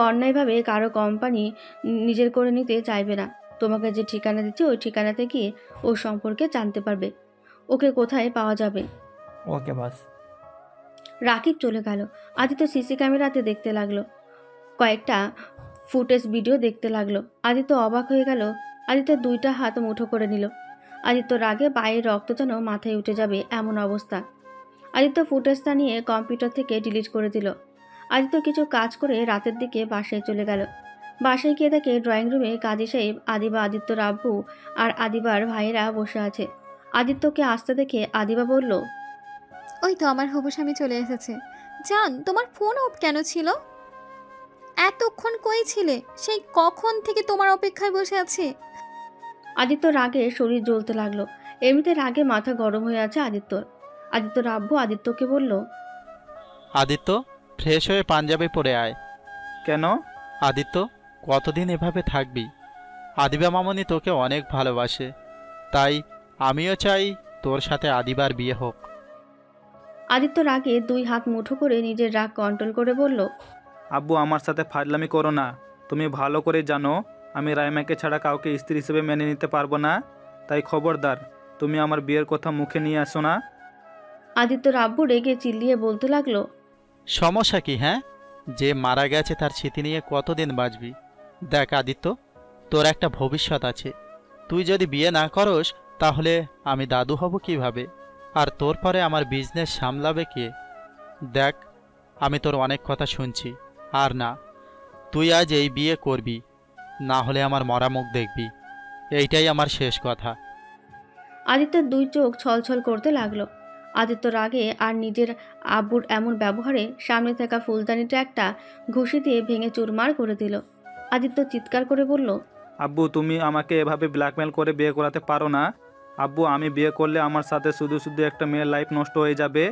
অন্যায়ভাবে কারো কোম্পানি নিজের করে নিতে চাইবে না। তোমাকে যে ঠিকানা দিচ্ছে ওই ঠিকানাতে গিয়ে ওর সম্পর্কে জানতে পারবে, ওকে কোথায় পাওয়া যাবে। ওকে বস। রাকিব চলে গেল। আদিত্য সিসি ক্যামেরাতে দেখতে লাগলো। কয়েকটা ফুটেজ ভিডিও দেখতে লাগলো। আদিত্য অবাক হয়ে গেল। আদিত্য দুইটা হাত মুঠো করে নিল। আদিত্য রাগে পায়ের রক্ত যেন মাথায় উঠে যাবে এমন অবস্থা। আদিত্য ফুটেজটা নিয়ে কম্পিউটার থেকে ডিলিট করে দিল। আদিত্য কিছু কাজ করে রাতের দিকে বাসায় চলে গেল। বাসায় গিয়ে দেখে ড্রয়িং রুমে কাজী সাহেব, আদিবা, আদিত্যর আব্বু আর আদিবার ভাইয়েরা বসে আছে। আদিত্যকে আসতে দেখে আদিবা বলল, ওই তো আমার হবু স্বামী চলে এসেছে। জান, তোমার ফোন অফ কেন ছিল? এতক্ষণ কই ছিলে? সেই কখন থেকে তোমার অপেক্ষায় বসে আছি। আদিত্য রাগে শরীর জ্বলতে লাগলো। এমনিতে রাগে মাথা গরম হয়ে আছে আদিত্যর। আদিত্যর আব্বু আদিত্যকে বলল, আদিত্য, ফ্রেশ হয়ে পাঞ্জাবি পরে আয়। কেন? আদিত্য, কতদিন এভাবে থাকবি? আদিবা মামনি তোকে অনেক ভালোবাসে, তাই আমিও চাই তোর সাথে আদিবার বিয়ে হোক। আদিত্য রাগে দুই হাত মুঠো করে নিজের রাগ কন্ট্রোল করে বলল, আব্বু, আমার সাথে ফাজলামি করো না। তুমি ভালো করে জানো আমি রাইমাকে ছাড়া কাউকে স্ত্রী হিসেবে মেনে নিতে পারবো না। তাই খবরদার, তুমি আমার বিয়ের কথা মুখে নিয়ে আসো না। আদিত্যর আব্বু রেগে চিল্লিয়ে বলতে লাগলো, সমস্যা কি? হ্যাঁ, যে মারা গেছে তার স্মৃতি নিয়ে কতদিন বাঁচবি? দেখ আদিত্য, তোর একটা ভবিষ্যৎ আছে। তুই যদি বিয়ে না করস তাহলে আমি দাদু হব কিভাবে? আর তোর পরে আমার বিজনেস সামলাবে কে? দেখ, আমি তোর অনেক কথা শুনছি। আর না, তুই আজ এই বিয়ে করবি, না হলে আমার মরা মুখ দেখবি। এইটাই আমার শেষ কথা। আদিত্যর দুই চোখ ছলছল করতে লাগলো। আদিত্য রাগে আর নিজের আব্বুর এমন ব্যবহারে সামনে থাকা ফুলদানিটা একটা ঘুষি দিয়ে ভেঙে চুরমার করে দিল। আদিত্য চিৎকার করে বলল, আব্বু, তুমি আমাকে এভাবে ব্ল্যাকমেল করে বিয়ে করাতে পারো না। আব্বু, আমি বিয়ে করলে আমার সাথে শুধু শুধু একটা মেয়ের লাইফ নষ্ট হয়ে যাবে।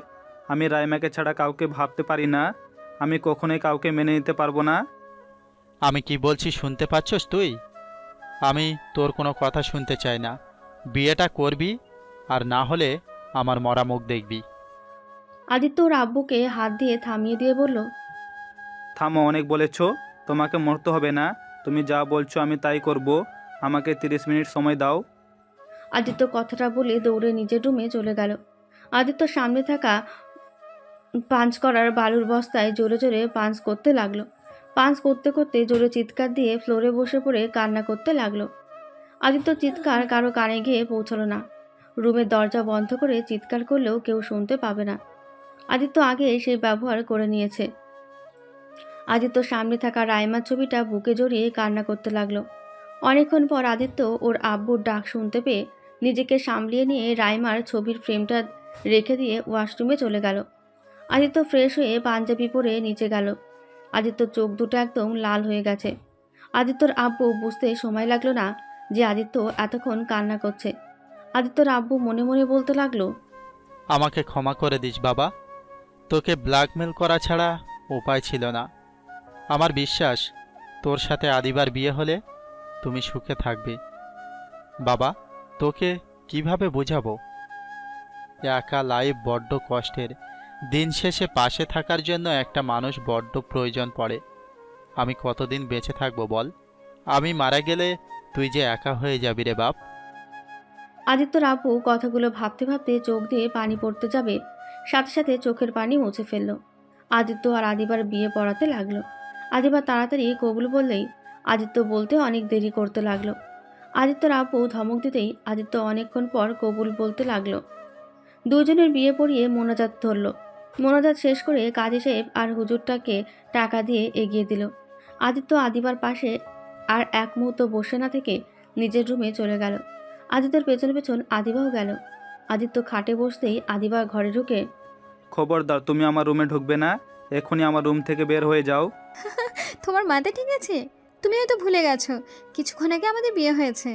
আমি রাইমাকে ছাড়া কাউকে ভাবতে পারি না। আমি কখনোই কাউকে মেনে নিতে পারবো না। আমি কি বলছি শুনতে পাচ্ছস তুই? আমি তোর কোনো কথা শুনতে চাই না। বিয়েটা করবি, আর না হলে আমার মরা মুখ দেখবি। আদিত্য ওর আব্বুকে হাত দিয়ে থামিয়ে দিয়ে বলল, থামো, অনেক বলেছো। তোমাকে মরতে হবে না। তুমি যা বলছো আমি তাই করব। আমাকে 30 মিনিট সময় দাও। আদিত্য কথাটা বলে দৌড়ে নিজের রুমে চলে গেল। আদিত্য সামনে থাকা পাঞ্চ করার বালুর বস্তায় জোরে জোরে পাঞ্চ করতে লাগলো। পাঞ্চ করতে করতে জোরে চিৎকার দিয়ে ফ্লোরে বসে পড়ে কান্না করতে লাগলো। আদিত্য চিৎকার কারো কানে গিয়ে পৌঁছলো না। রুমের দরজা বন্ধ করে চিৎকার করলেও কেউ শুনতে পাবে না। আদিত্য আগে সেই ব্যবহার করে নিয়েছে। আদিত্য সামনে থাকা রাইমার ছবিটা বুকে জড়িয়ে কান্না করতে লাগলো। অনেকক্ষণ পর আদিত্য ওর আব্বুর ডাক শুনতে পেয়ে নিজেকে সামলিয়ে নিয়ে রাইমার ছবির ফ্রেমটা রেখে দিয়ে ওয়াশরুমে চলে গেল। আদিত্য ফ্রেশ হয়ে পাঞ্জাবি পরে নিচে গেল। আদিত্যর চোখ দুটো একদম লাল হয়ে গেছে। আদিত্যর আব্বু বুঝতে সময় লাগলো না যে আদিত্য এতক্ষণ কান্না করছে। আদিত্যর আব্বু মনে মনে বলতে লাগলো, আমাকে ক্ষমা করে দিস বাবা, তোকে ব্ল্যাকমেল করা ছাড়া উপায় ছিল না। আমার বিশ্বাস তোর সাথে আদিবার বিয়ে হলে তুমি সুখে থাকবে। বাবা, তোকে কিভাবে বোঝাবো? একা লাইফ বড্ড কষ্টের। দিন শেষে পাশে থাকার জন্য একটা মানুষ বড্ড প্রয়োজন পড়ে। আমি কতদিন বেঁচে থাকবো বল? আমি মারা গেলে তুই যে একা হয়ে যাবি রে বাপ। আদিত্যর আব্বু কথাগুলো ভাবতে ভাবতে চোখ দিয়ে পানি পড়তে যাবে, সাথে সাথে চোখের পানি মুছে ফেলল। আদিত্য আর আদিবার বিয়ে পড়াতে লাগলো। আদিবা তাড়াতাড়ি কবুল বললেই আদিত্য বলতে অনেক দেরি করতে লাগলো। আদিত্যর আব্বু ধমক দিতেই আদিত্য অনেকক্ষণ পর কবুল বলতে লাগলো। দুজনের বিয়ে পড়িয়ে মোনাজাত ধরল। মোনাজাত শেষ করে কাজী সাহেব আর হুজুরটাকে টাকা দিয়ে এগিয়ে দিল। আদিত্য আদিবার পাশে আর এক মুহূর্ত বসে না থেকে নিজের রুমে চলে গেল। আদিত্যের পেছন পেছন আদিবাও গেল। আদিত্য খাটে বসতেই আদিবা ঘরে ঢুকে, খবরদার, তুমি আমার রুমে ঢুকবে না। এখনই আমার রুম থেকে বের হয়ে যাও। তোমার মাথা ঠিক আছে? তুমি হয়তো ভুলে গেছো কিছুক্ষণ আগে আমাদের বিয়ে হয়েছে।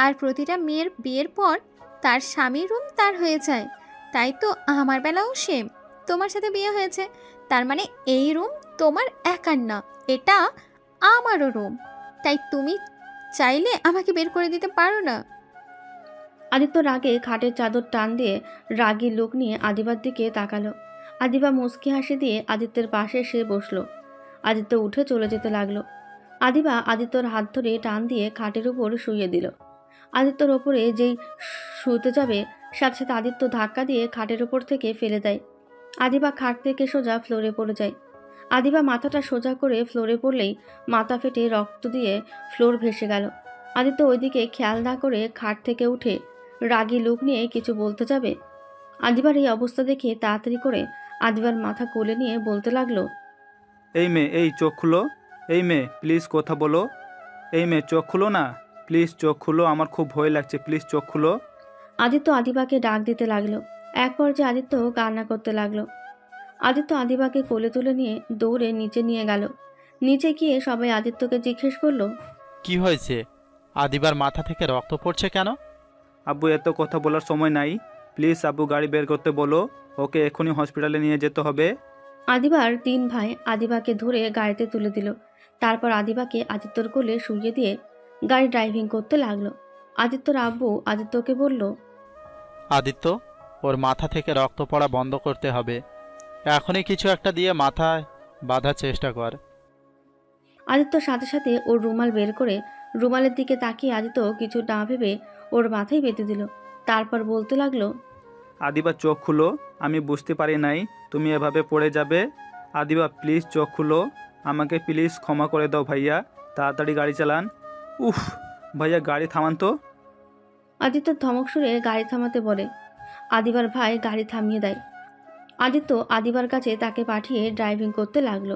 আর প্রতিটা মেয়ের বিয়ের পর তার স্বামীর রুম তার হয়ে যায়। তাই তো আমার বেলাও সেম। তোমার সাথে বিয়ে হয়েছে, তার মানে এই রুম তোমার একার না, এটা আমারও রুম। তাই তুমি চাইলে আমাকে বের করে দিতে পারো না। আদিত্য রাগে খাটের চাদর টান দিয়ে রাগী লোক নিয়ে আদিবার দিকে তাকালো। আদিবা মুচকি হাসি দিয়ে আদিত্যের পাশে এসে বসলো। আদিত্য উঠে চলে যেতে লাগলো। আদিবা আদিত্যর হাত ধরে টান দিয়ে খাটের উপর শুইয়ে দিল। আদিত্যর ওপরে যেই শুতে যাবে সাথে সাথে আদিত্য ধাক্কা দিয়ে খাটের উপর থেকে ফেলে দেয়। আদিবা খাট থেকে সোজা ফ্লোরে পড়ে যায়। আদিবা মাথাটা সোজা করে ফ্লোরে পড়লেই মাথা ফেটে রক্ত দিয়ে ফ্লোর ভেসে গেল। আদিত্য ওইদিকে খেয়াল না করে খাট থেকে উঠে রাগী লোক নিয়ে কিছু বলতে যাবে। আদিবার এই অবস্থা দেখে তাড়াতাড়ি করে আদিবার মাথা কোলে নিয়ে বলতে লাগলো, এই মেয়ে, এই চোখ খুলো। এই মেয়ে, প্লিজ কথা বলো। এই মেয়ে, চোখ খুলো না, প্লিজ চোখ খুলো, আমার খুব ভয় লাগছে, প্লিজ চোখ খুলো। আদিত্য আদিবাকে ডাক দিতে লাগলো। এক পর্যায়ে আদিত্য কান্না করতে লাগলো। আদিত্য আদিবাকে কোলে তুলে নিয়ে দৌড়ে নিচে নিয়ে গেল। নিচে গিয়ে সবাই আদিত্যকে জিজ্ঞেস করলো, কি হয়েছে? আদিবার মাথা থেকে রক্ত পড়ছে কেন? আব্বু, এত কথা বলার সময় নাই, প্লিজ আব্বু গাড়ি বের করতে বলো, ওকে এখনই হসপিটালে নিয়ে যেতে হবে। আদিবার 3 ভাই আদিবাকে ধরে গাড়িতে তুলে দিল। তারপর আদিবাকে আদিত্যর কোলে শুইয়ে দিয়ে গাড়ি ড্রাইভিং করতে লাগলো। আদিত্যর আব্বু আদিত্যকে বলল, আদিত্য, ওর মাথা থেকে রক্ত পড়া বন্ধ করতে হবে। এখনই কিছু একটা দিয়ে মাথায় বাঁধার চেষ্টা কর। আদিত্য সাথে সাথে ওর রুমাল বের করে রুমালের দিকে তাকিয়ে আদিত্য কিছু না ভেবে ওর মাথায় বেঁধে দিল। তারপর বলতে লাগলো, আদিবা চোখ খুলো, আমি বুঝতে পারি নাই তুমি এভাবে পড়ে যাবে। আদিবা প্লিজ চোখ খুলো, আমাকে প্লিজ ক্ষমা করে দাও ভাইয়া, তাড়াতাড়ি গাড়ি চালান। উফ, ভাইয়া গাড়ি থামান তো। আদিত্য ধমক সুরে গাড়ি থামাতে বলে। আদিবার ভাই গাড়ি থামিয়ে দেয়। আদিত্য আদিবার কাছে তাকে পাঠিয়ে ড্রাইভিং করতে লাগলো।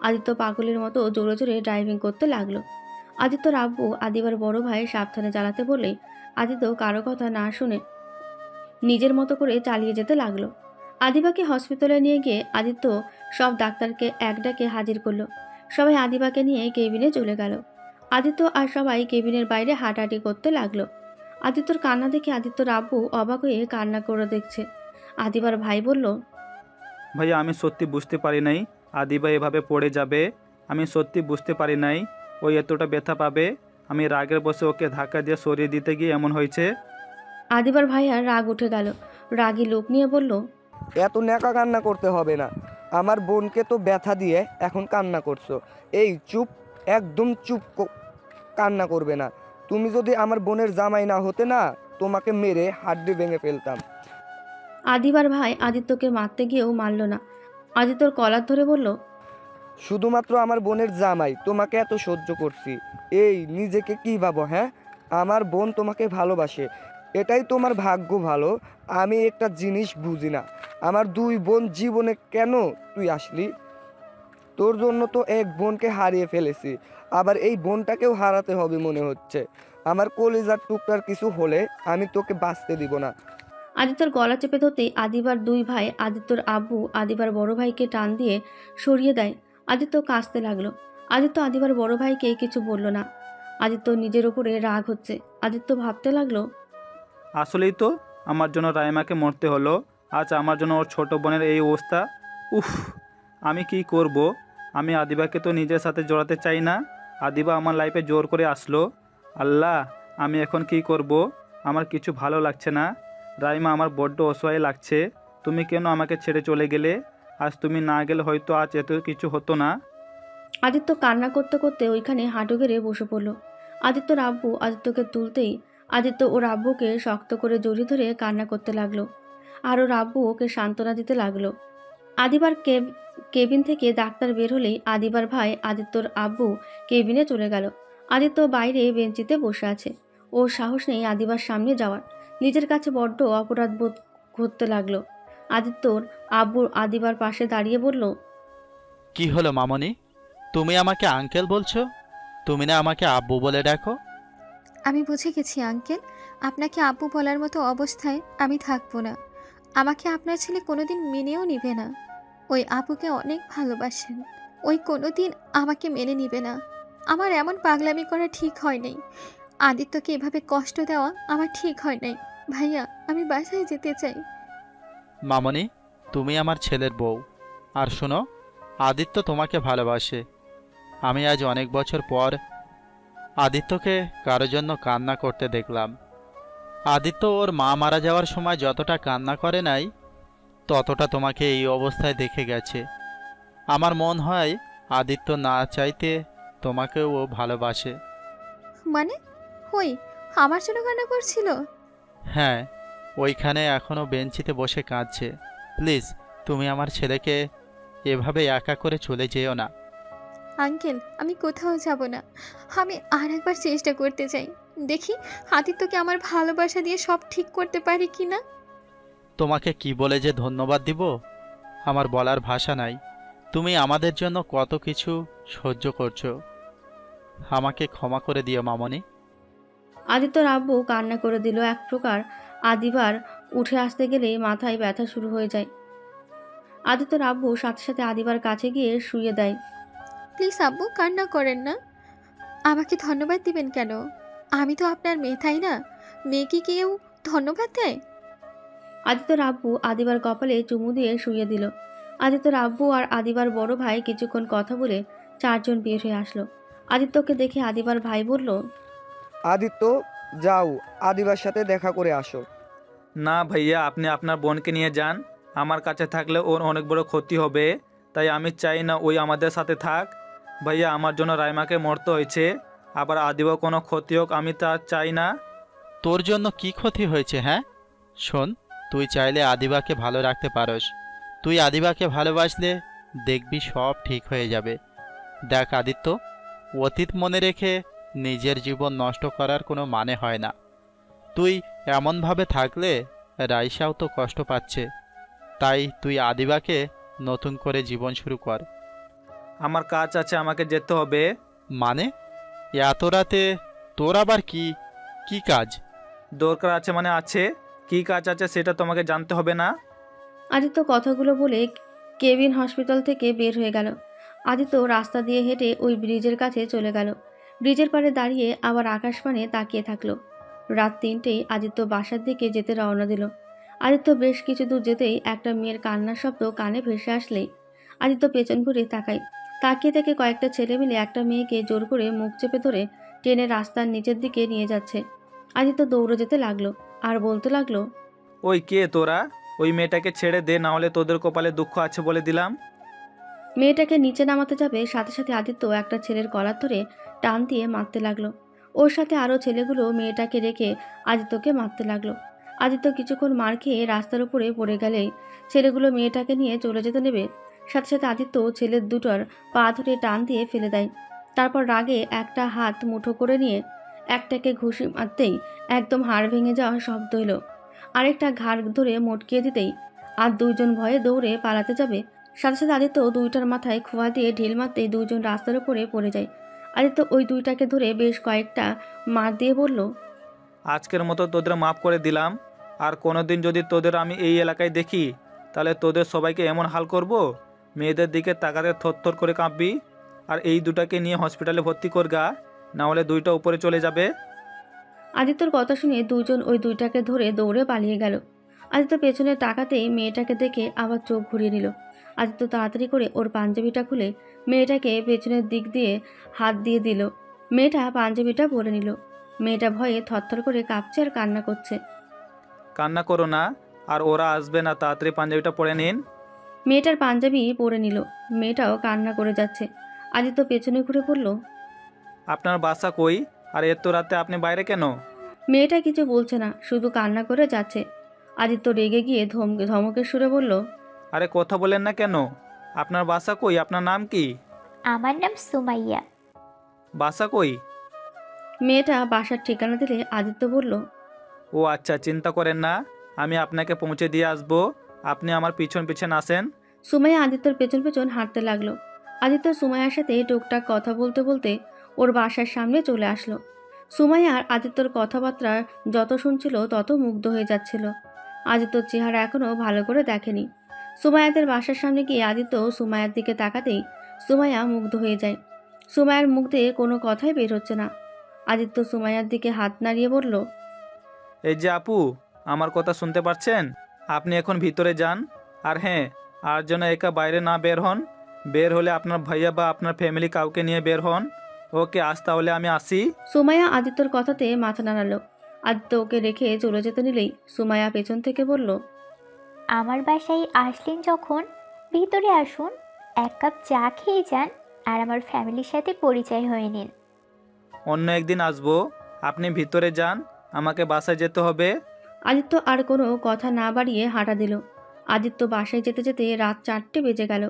আদিত্য পাগলের মতো জোরে জোরে ড্রাইভিং করতে লাগলো। আদিত্যর আব্বু আদিবার বড় ভাই সাবধানে চালাতে বলে আদিত্য কারো কথা না শুনে নিজের মতো করে চালিয়ে যেতে লাগলো। আদিবাকে হসপিটালে নিয়ে গিয়ে আদিত্য সব ডাক্তারকে এক ডাকে হাজির করলো। সবাই আদিবাকে নিয়ে কেবিনে চলে গেল। আদিত্য আর সবাই কেবিনের বাইরে হাঁটাহাঁটি করতে লাগলো। আদিত্যর কান্না দেখে আদিত্যর আব্বু অবাক হয়ে কান্না করে দেখছে। আদিবার ভাই বলল, ভাইয়া আমি সত্যি বুঝতে পারি নাই আদিবা এভাবে পড়ে যাবে। আমি সত্যি বুঝতে পারি নাই ওই এতটা ব্যথা পাবে। আমি রাগের বসে ওকে ধাক্কা দিয়ে সরিয়ে দিতে গিয়ে এমন হয়েছে। আদিবার ভাইয়ার রাগ উঠে গেল। রাগী লোক নিয়ে বলল, এত ন্যাকা কান্না করতে হবে না। আমার বোনকে তো ব্যথা দিয়ে এখন কান্না করছো। এই চুপ, একদম চুপ, কান্না করবে না। তুমি যদি আমার বোনের জামাই না হতে না, তোমাকে মেরে হাড্ডি ভেঙে ফেলতাম। আদিবার ভাই আদিত্যকে মারতে গিয়েও মারল না। আদিত্যর কলার ধরে বলল, শুধুমাত্র আমার বোনের জামাই, তোমাকে এত সহ্য করছি। এই নিজেকে কি ভাবো? হ্যাঁ, আমার বোন তোমাকে ভালোবাসে, এটাই তোমার ভাগ্য ভালো। আমি একটা জিনিস বুঝি না, আমার 2 বোন জীবনে কেন তুই আসলি? তোর জন্য তো এক বোনকে হারিয়ে ফেলেছি, আবার এই বোনটাকেও হারাতে হবে মনে হচ্ছে। আমার কলিজার টুকরার কিছু হলে আমি তোকে বাঁচতে দিব না। আদিত্যর গলা চেপে ধরতেই আদিবার 2 ভাই আদিত্যর আব্বু আদিবার বড় ভাইকে টান দিয়ে সরিয়ে দেয়। আদিত্য কাঁদতে লাগলো। আদিত্য আদিবার বড় ভাইকে কিছু বলল না। আদিত্য নিজের উপরে রাগ হচ্ছে। আদিত্য ভাবতে লাগলো, আসলেই তো আমার জন্য রাইমাকে মরতে হলো, আজ আমার জন্য ওর ছোট বোনের এই অবস্থা। উফ, আমি কি করব? আমি আদিবাকে তো নিজের সাথে জড়াতে চাই না। আদিবা আমার লাইফে জোর করে আসলো। আল্লাহ, আমি এখন কি করব? আমার কিছু ভালো লাগছে না। রাইমা, আমার বড্ড অসহায় লাগছে। তুমি কেন আমাকে ছেড়ে চলে গেলে? আজ তুমি না গেলে হয়তো আজ এত কিছু হতো না। আদিত্য কান্না করতে করতে ওইখানে হাঁটু গেড়ে বসে পড়ল। আদিত্যর আব্বু আদিত্যকে তুলতেই আদিত্য ওর আব্বুকে শক্ত করে জড়িয়ে ধরে কান্না করতে লাগলো। আর ওর আব্বু ওকে সান্ত্বনা দিতে লাগলো। আদিবার কেবিন থেকে ডাক্তার বের হলেই আদিবার ভাই আদিত্যর আব্বু কেবিনে চলে গেল। আদিত্য বাইরে বেঞ্চিতে বসে আছে। ওর সাহস নেই আদিবার সামনে যাওয়ার। নিজের কাছে বড্ড অপরাধ বোধ করতে লাগলো। আদিত্যর আব্বু আদিবার পাশে দাঁড়িয়ে বলল, কি হলো মামনি? তুমি আমাকে আঙ্কেল বলছো? তুমি না আমাকে আব্বু বলে ডাকো? আমি বুঝে গেছি আঙ্কেল, আপনাকে আব্বু বলার মতো অবস্থায় আমি থাকবো না। আমাকে আপনার ছেলে কোনোদিন মেনেও নিবে না। ওই আপুকে অনেক ভালোবাসেন। ওই কোনো দিন আমাকে মেনে নিবে না। আমার এমন পাগলামি করা ঠিক হয় নাই। আদিত্যকে এভাবে কষ্ট দেওয়া আমার ঠিক হয় নাই। ভাইয়া, আমি বাসায় যেতে চাই। মামনি, তুমি আমার ছেলের বউ। আর শোনো, আদিত্য তোমাকে ভালোবাসে। আমি আজ অনেক বছর পর আদিত্যকে কারো জন্য কান্না করতে দেখলাম। আদিত্য ওর মা মারা যাওয়ার সময় যতটা কান্না করে নাই, ততটা তোমাকে এই অবস্থায় দেখে গেছে। আমার মন হয় আদিত্য না চাইতে তোমাকেও ও ভালোবাসে। মানে? হই, আমার জন্য কান্না করছিল? হ্যাঁ, ওইখানে এখনও বেঞ্চিতে বসে কাঁদছে। প্লিজ, তুমি আমার ছেলেকে এভাবে একা করে চলে যেও না। আঙ্কেল, আমি কোথাও যাব না। আমি আর একবার চেষ্টা করতে চাই। দেখি আদিত্যকে আমার ভালোবাসা দিয়ে সব ঠিক করতে পারি কি না। তোমাকে কি বলে যে ধন্যবাদ দিব, আমার বলার ভাষা নাই। তুমি আমাদের জন্য কত কিছু সহ্য করছো। আমাকে ক্ষমা করে দিও মামনি। আদিত্যর আব্বু কান্না করে দিল। এক প্রকার আদিবার উঠে আসতে গেলেই মাথায় ব্যথা শুরু হয়ে যায়। আদিত্যর আব্বু সাথে সাথে আদিবার কাছে গিয়ে শুইয়ে দেয়। প্লিজ আব্বু, কান্না করেন না। আমাকে ধন্যবাদ দিবেন কেন? আমি তো আপনার মেয়ে, তাই না? মেয়েকে কেউ ধন্যবাদ দেয়? আদিত্যর আব্বু আদিবার কপালে চুমু দিয়ে শুইয়ে দিল। আদিত্যর আব্বু আর আদিবার বড় ভাই কিছুক্ষণ কথা বলে চারজন বের হয়ে আসলো। আদিত্যকে দেখে আদিবার ভাই বলল, আদিত্য, যাও আদিবার সাথে দেখা করে আসো। না ভাইয়া, আপনি আপনার বোনকে নিয়ে যান। আমার কাছে থাকলে ওর অনেক বড় ক্ষতি হবে, তাই আমি চাই না ওই আমাদের সাথে থাক। ভাইয়া, আমার জন্য রাইমাকে মরতে হয়েছে, আবার আদিবার কোনো ক্ষতি হোক আমি তা চাই না। তোর জন্য কি ক্ষতি হয়েছে? হ্যাঁ শোন, তুই চাইলে আদিবাকে ভালো রাখতে পারস। তুই আদিবাকে ভালোবাসলে দেখবি সব ঠিক হয়ে যাবে। দেখ আদিত্য, অতীত মনে রেখে নিজের জীবন নষ্ট করার কোনো মানে হয় না। তুই এমনভাবে থাকলে রাইসাও তো কষ্ট পাচ্ছে। তাই তুই আদিবাকে নতুন করে জীবন শুরু কর। আমার কাজ আছে, আমাকে যেতে হবে। মানে এত রাতে তোর আবার কি কি কাজ? দরকার আছে মানে আছে, কি কাজ আছে সেটা তোমাকে জানতে হবে না। আদিত্য কথাগুলো বলে কেবিন হসপিটাল থেকে বের হয়ে গেল। আদিত্য রাস্তা দিয়ে হেঁটে ওই ব্রিজের কাছে চলে গেল। ব্রিজের পাড়ে দাঁড়িয়ে আবার আকাশপানে তাকিয়ে থাকলো। রাত 3টেই আদিত্য বাসার দিকে যেতে রওনা দিল। আদিত্য বেশ কিছু দূর যেতেই একটা মেয়ের কান্নার শব্দ কানে ভেসে আসলেই আদিত্য পেছন ঘুরে তাকায়। তাকিয়ে থেকে কয়েকটা ছেলে মিলে একটা মেয়েকে জোর করে মুখ চেপে ধরে টেনে রাস্তার নিচের দিকে নিয়ে যাচ্ছে। আদিত্য দৌড়ে যেতে লাগলো আর বলতে লাগলো, ওই কে তোরা? ওই মেয়েটাকে ছেড়ে দে, না হলে তোদের কপালে দুঃখ আছে বলে দিলাম। মেয়েটাকে নিচে নামাতে যাবে সাথে সাথে আদিত্য একটা ছেলের কলার ধরে টান দিয়ে মারতে লাগলো। ওর সাথে আরও ছেলেগুলো মেয়েটাকে রেখে আদিত্যকে মারতে লাগলো। আদিত্য কিছুক্ষণ মার খেয়ে রাস্তার উপরে পড়ে গেলেই ছেলেগুলো মেয়েটাকে নিয়ে চলে যেতে নেবে। সাথে সাথে আদিত্য ছেলের দুটোর পা ধরে টান দিয়ে ফেলে দেয়। তারপর রাগে একটা হাত মুঠো করে নিয়ে একটাকে ঘুষি মারতেই একদম হাড় ভেঙে যাওয়া শব্দ হলো। আরেকটা ঘাড় ধরে মটকিয়ে দিতেই আর দুইজন ভয়ে দৌড়ে পালাতে যাবে। সাথে সাথে আদিত্য দুইটার মাথায় খোয়া দিয়ে ঢিল মারতেই দুইজন রাস্তার উপরে পড়ে যায়। আদিত্য ওই দুইটাকে ধরে বেশ কয়েকটা মার দিয়ে বলল, আজকের মতো তোদের মাফ করে দিলাম। আর কোনোদিন যদি তোদের আমি এই এলাকায় দেখি, তাহলে তোদের সবাইকে এমন হাল করব, মেয়েদের দিকে তাকাতে থরথর করে কাঁপবি। আর এই দুটাকে নিয়ে হসপিটালে ভর্তি করগা, না হলে দুইটা উপরে চলে যাবে। আদিত্যর কথা শুনে দুইজন ওই দুইটাকে ধরে দৌড়ে পালিয়ে গেল। আদিত্য পেছনে তাকাতেই মেয়েটাকে দেখে আবার চোখ ঘুরিয়ে নিল। আদিত্য তাড়াতাড়ি করে ওর পাঞ্জাবিটা খুলে মেয়েটাকে পেছনের দিক দিয়ে হাত দিয়ে দিল। মেয়েটা পাঞ্জাবিটা পরে নিল। মেয়েটা ভয়ে থরথর করে কাঁপছে আর কান্না করছে। কান্না করো না, আর ওরা আসবে না, তাড়াতাড়ি পাঞ্জাবিটা পরে নিন। মেয়েটার পাঞ্জাবি পরে নিল। মেয়েটাও কান্না করে যাচ্ছে। আদিত্য পেছনে ঘুরে পড়ল, আপনার বাসা কই? আর এত রাতে আপনি বাইরে কেন? মেয়েটা কিছু বলছে না, শুধু কান্না করে যাচ্ছে। আদিত্য রেগে গিয়ে ধমকের সুরে বলল, আরে কথা বলেন না কেন? আপনার বাসা কই? আপনার নাম কি? আমার নাম সুমাইয়া। বাসা কই? মেয়েটা বাসার ঠিকানা দিলে আদিত্য বলল, ও আচ্ছা, চিন্তা করেন না, আমি আপনাকে পৌঁছে দিয়ে আসবো। আপনি আমার পিছন পিছন আসেন। সুমাইয়া আদিত্যর পেছন পেছন হাঁটতে লাগলো। আদিত্য সুমাইয়ার সাথে টুকটাক কথা বলতে বলতে ওর বাসার সামনে চলে আসলো। সুমাইয়া আর আদিত্যর কথাবার্তা যত শুনছিল তত মুগ্ধ হয়ে যাচ্ছিল। আদিত্যর চেহারা এখনও ভালো করে দেখেনি। সুমায়াদের বাসার সামনে গিয়ে আদিত্য সুমায়ার দিকে তাকাতেই সুমায়া মুগ্ধ হয়ে যায়। সুমায়ার মুখ দিয়ে কোনো কথাই বের হচ্ছে না। আদিত্য সুমায়ার দিকে হাত নাড়িয়ে বলল, এই যে আপু, আমার কথা শুনতে পাচ্ছেন? আপনি এখন ভিতরে যান। আর হ্যাঁ, আর যেন একা বাইরে না বের হন। বের হলে আপনার ভাইয়া বা আপনার ফ্যামিলি কাউকে নিয়ে বের হন। ওকে, আজ তাহলে আমি আসি। সুমায়া আদিত্যর কথাতে মাথা নাড়ালো। আদিত্য ওকে রেখে চলে যেতে নিলেই সুমায়া পেছন থেকে বলল, আমার বাসায় আসলেন যখন ভিতরে আসুন, এক কাপ চা খেয়ে যান আর আমার ফ্যামিলির সাথে পরিচয় হয়ে নিন। অন্য একদিন আসবো। আপনি ভিতরে যান, আমাকে বাসায় যেতে হবে। আদিত্য আর কোনো কথা না বাড়িয়ে হাঁটা দিল। আদিত্য বাসায় যেতে যেতে রাত 4টে বেজে গেল।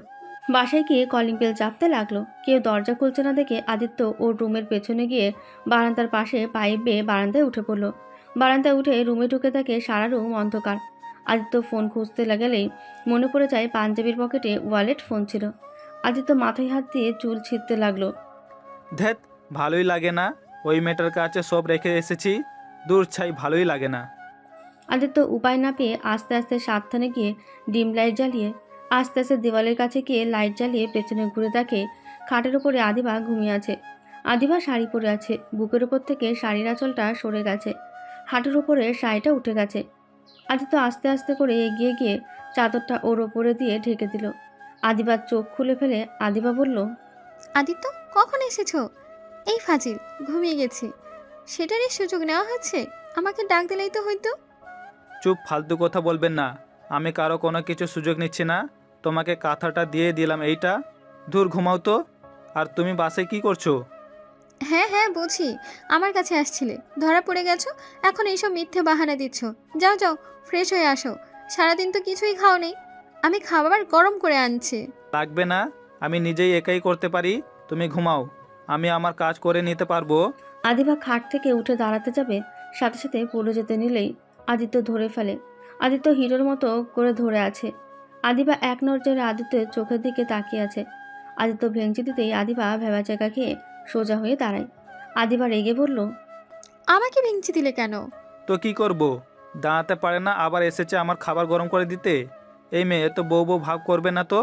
বাসায় গিয়ে কলিং বেল চাপতে লাগলো। কেউ দরজা খুলছে না দেখে আদিত্য ওর রুমের পেছনে গিয়ে বারান্দার পাশে পাইপ বেয়ে বারান্দায় উঠে পড়ল। বারান্দায় উঠে রুমে ঢুকে থাকে সারা রুম অন্ধকার। আদিত্য ফোন খুঁজতে গেলেই মনে পড়ে যায় পাঞ্জাবির পকেটে ওয়ালেট ফোন ছিল। আদিত্য মাথায় হাত দিয়ে চুল ছিঁড়তে লাগলো। ধ্যাত, ভালোই লাগে না। ওই মেয়েটার কাছে সব রেখে এসেছি। দূর ছাই, ভালোই লাগে না। আদিত্য উপায় না পেয়ে আস্তে আস্তে সাবধানে গিয়ে ডিম লাইট জ্বালিয়ে আস্তে আস্তে দেওয়ালের কাছে গিয়ে লাইট জ্বালিয়ে পেছনে ঘুরে দেখে খাটের উপরে আদিবা ঘুমিয়ে আছে। আদিবা শাড়ি পরে আছে। বুকের উপর থেকে শাড়ির আঁচলটা সরে গেছে। হাঁটুর উপরে শাড়িটা উঠে গেছে। আদিত্য আস্তে আস্তে করে এগিয়ে গিয়ে চাদরটা ওর ওপরে দিয়ে ঢেকে দিল। আদিবার চোখ খুলে ফেলে আদিবা বলল, আদিত্য, কখন এসেছো? এই ফাজিল, ঘুমিয়ে গেছি। সেটারই সুযোগ নেওয়া হচ্ছে? আমাকে ডাক দিলেই তো হইতো। চুপ, ফালতু কথা বলবেন না। আমি কারো কোনো কিছু সুযোগ নিচ্ছি না। তোমাকে কাঁথাটা দিয়ে দিলাম, এইটা। দূর, ঘুমাও তো। আর তুমি বাসে কি করছো? হ্যাঁ হ্যাঁ, বুঝি। আমার কাছে আসছিলে, ধরা পড়ে গেছো। এখন এইসব মিথ্যে বাহানা দিচ্ছ। যাও যাও, ফ্রেশ হয়ে আসো। সারাদিন তো কিছুই খাও নেই। আমি খাবার গরম করে আনছি। লাগবে না, আমি নিজেই একাই করতে পারি। তুমি ঘুমাও, আমি আমার কাজ করে নিতে পারবো। আদিবা খাট থেকে উঠে দাঁড়াতে যাবে, সাথে সাথে পড়ে যেতে নিলেই আদিত্য ধরে ফেলে। আদিত্য হিরোর মতো করে ধরে আছে। আদিবা এক নজরে আদিত্যের চোখের দিকে তাকিয়ে আছে। আদিত্য ভেঙচি দিতেই আদিবা ভেবা জায়গা খেয়ে সোজা হয়ে দাঁড়ায়। আদিবা রেগে বলল, আমাকে ভেঙচি দিলে কেন? তো কি করব? দাঁড়াতে পারে না, আবার এসেছে আমার খাবার গরম করে দিতে। এই মেয়ে তো বউ বউ ভাব করবে না তো।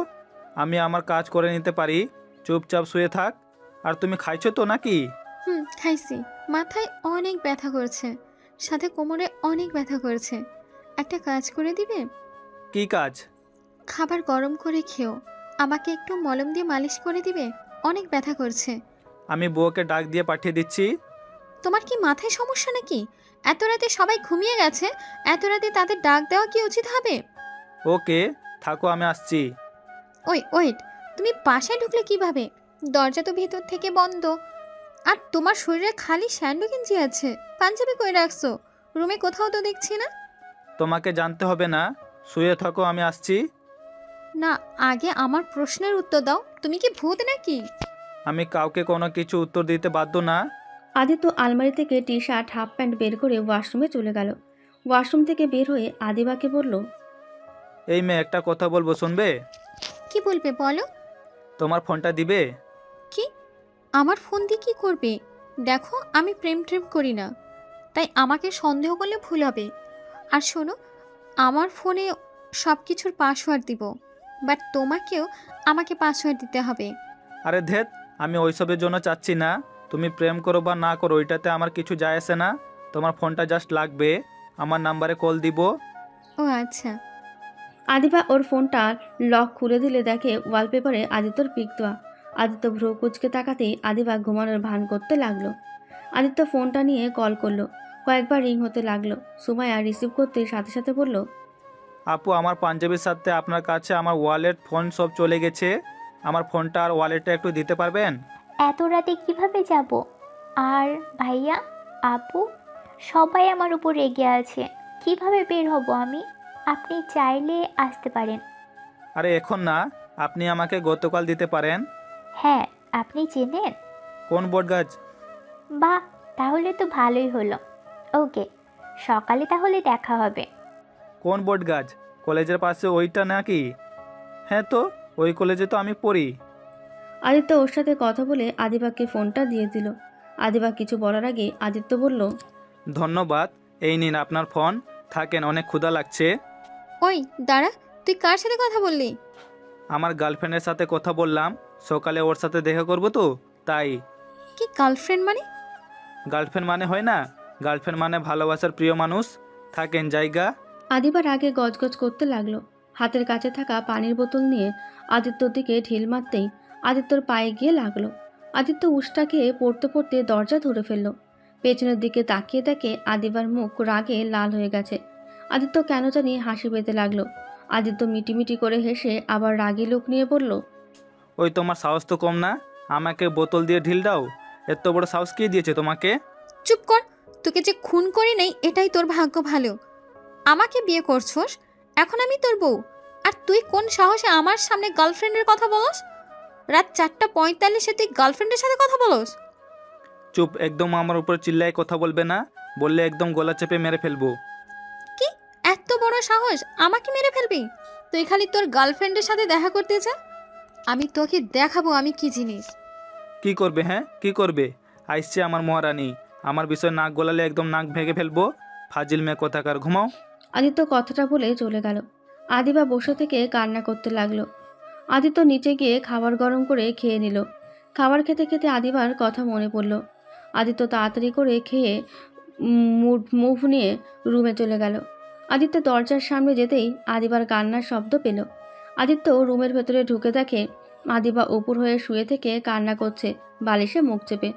আমি আমার কাজ করে নিতে পারি। চুপচাপ শুয়ে থাক। আর তুমি খাইছো তো নাকি? খাইছি। মাথায় অনেক ব্যথা করছে, সাথে কোমরে অনেক ব্যথা করছে। একটা কাজ করে দিবে? কি কাজ? খাবার গরম করে খেও। আমাকে একটু মলম দিয়ে মালিশ করে দিবে? অনেক ব্যথা করছে। আমি বউকে ডাক দিয়ে পাঠিয়ে দিচ্ছি। তোমার কি মাথায় সমস্যা নাকি? এত রাতে সবাই ঘুমিয়ে গেছে, এত রাতে তাদের ডাক দেওয়া কি উচিত হবে? ওকে, থাকো, আমি আসছি। ওয়েট, তুমি বাসায় ঢুকলে কিভাবে? দরজা তো ভিতর থেকে বন্ধ। আর তোমার শরীরে খালি স্যান্ডো গেঞ্জি আছে, পাঞ্জাবি কই রাখছো? রুমে কোথাও তো দেখছি না। তোমাকে জানতে হবে না, শুয়ে থাকো, আমি আসছি। না, আগে আমার প্রশ্নের উত্তর দাও। তুমি কি ভূত নাকি? আমি কাউকে কোনো কিছু উত্তর দিতে বাধ্য না। আদিত্য আলমারি থেকে টি শার্ট হাফ প্যান্ট বের করে ওয়াশরুমে চলে গেল। ওয়াশরুম থেকে বের হয়ে আদিবাকে বলল, এই মেয়ে, একটা কথা বলবো, শুনবে? কি বলবে বলো। তোমার ফোনটা দিবে? কি? আমার ফোন দিয়ে কি করবে? দেখো, আমি প্রেম করি না, তাই আমাকে সন্দেহ করলে ভুল হবে। আর শোনো, আমার ফোনে সব কিছুর পাসওয়ার্ড দিব, বাট তোমাকেও আমাকে পাসওয়ার্ড দিতে হবে। আরে ধ্যাত, আমি ওইসবের জন্য চাচ্ছি না। তুমি প্রেম করো বা না করো, ওইটাতে আমার কিছু যায় আসে না। তোমার ফোনটা জাস্ট লাগবে, আমার নাম্বারে কল দিব। ও আচ্ছা। আদিবা ওর ফোনটা লক খুলে দিলে দেখে ওয়ালপেপারে আদিত্যর পিক দেওয়া। আদিত্য ভ্রু কুচকে তাকাতেই আদিবা ঘুমানোর ভান করতে লাগলো। আদিত্য ফোনটা নিয়ে কল করলো। কয়েকবার রিং হতে লাগলো। সুমায়া রিসিভ করতে সাথে সাথে বলল, আপু, আমার পাঞ্জাবির সাথে আপনার কাছে আমার ওয়ালেট ফোন সব চলে গেছে। আমার ফোনটা আর ওয়ালেটটা একটু দিতে পারবেন? এত রাতে কিভাবে যাব? আর ভাইয়া, আপু, সবাই আমার উপর রেগে আছে। কিভাবে বের হব আমি? আপনি চাইলে আসতে পারেন। আরে এখন না, আপনি আমাকে গতকাল দিতে পারেন। হ্যাঁ, আপনি চেনেন? কোন বটগাছ? বাহ, তাহলে তো ভালোই হলো। ওকে, সকালে তাহলে দেখা হবে। কোন বটগাছ? কলেজের পাশে ওইটা নাকি? হ্যাঁ, তো ওই কলেজে তো আমি পড়ি। আদিত্য ওর সাথে কথা বলে আদিবাকে ফোনটা দিয়ে দিল। আদিবা কিছু বলার আগে আদিত্য বলল, ধন্যবাদ, এই নিন আপনার ফোন। থাকেন, অনেক ক্ষুধা লাগছে। ওই দাঁড়া, তুই কার সাথে কথা বললি? আমার গার্লফ্রেন্ডের সাথে কথা বললাম, সকালে ওর সাথে দেখা করবো তো তাই। কি গার্লফ্রেন্ড মানে? গার্লফ্রেন্ড মানে হয় না, গার্লফ্রেন্ড মানে ভালোবাসার প্রিয় মানুষ থাকেন জায়গা। আদিবার আগে গজগজ করতে লাগলো। হাতের কাছে থাকা পানির বোতল নিয়ে আদিত্যর দিকে ঢিল মারতেই আদিত্যর পায়ে গিয়ে লাগলো। আদিত্য উষ্টাকে পড়তে পড়তে দরজা ধরে ফেললো। পেছনের দিকে তাকিয়ে দেখে আদিবার মুখ রাগে লাল হয়ে গেছে। আদিত্য কেন জানি হাসি পেতে লাগলো। আদিত্য মিটিমিটি করে হেসে আবার রাগী লোক নিয়ে বলল, ওই তোমার সাহস তো কম না, আমাকে বোতল দিয়ে ঢিল দাও? এত বড় সাহস কে দিয়েছে তোমাকে? চুপ কর, তোকে যে খুন করি নাই এটাই তোর ভাগ্য ভালো। আমাকে বিয়ে করছস, এখন আমি তোর বউ, আর তুই কোন সাহসে আমার সামনে গার্লফ্রেন্ডের কথা বলস? রাত 4:45-এ তুই গার্লফ্রেন্ডের সাথে কথা বলস? চুপ, একদম আমার উপর চিল্লায় কথা বলবে না, বললে একদম গলা চেপে মেরে ফেলবো। কি এত বড় সাহস আমাকে মেরে ফেলবি? তুই খালি তোর গার্লফ্রেন্ডের সাথে দেখা করতে যা, আমি তোকে দেখাবো আমি কি জিনিস। কি করবে? হ্যাঁ কি করবে? আইসছে আমার মহারানী, আমার বিষয় নাক গলালে একদম নাক ভেঙে ফেলবো। ফাজিল মেয়ে কোথাকার, ঘুমাও। আদিত্য কথাটা বলে চলে গেল। আদিবা বসে থেকে কান্না করতে লাগলো। আদিত্য নিচে গিয়ে খাবার গরম করে খেয়ে নিল। খাবার খেতে খেতে আদিবার কথা মনে পড়ল। আদিত্য তাড়াতাড়ি করে খেয়ে মুভ নিয়ে রুমে চলে গেল। আদিত্য দরজার সামনে যেতেই আদিবার কান্নার শব্দ পেল। আদিত্য রুমের ভেতরে ঢুকে দেখে আদিবা উপর হয়ে শুয়ে থেকে কান্না করছে, বালিশে মুখ চেপে।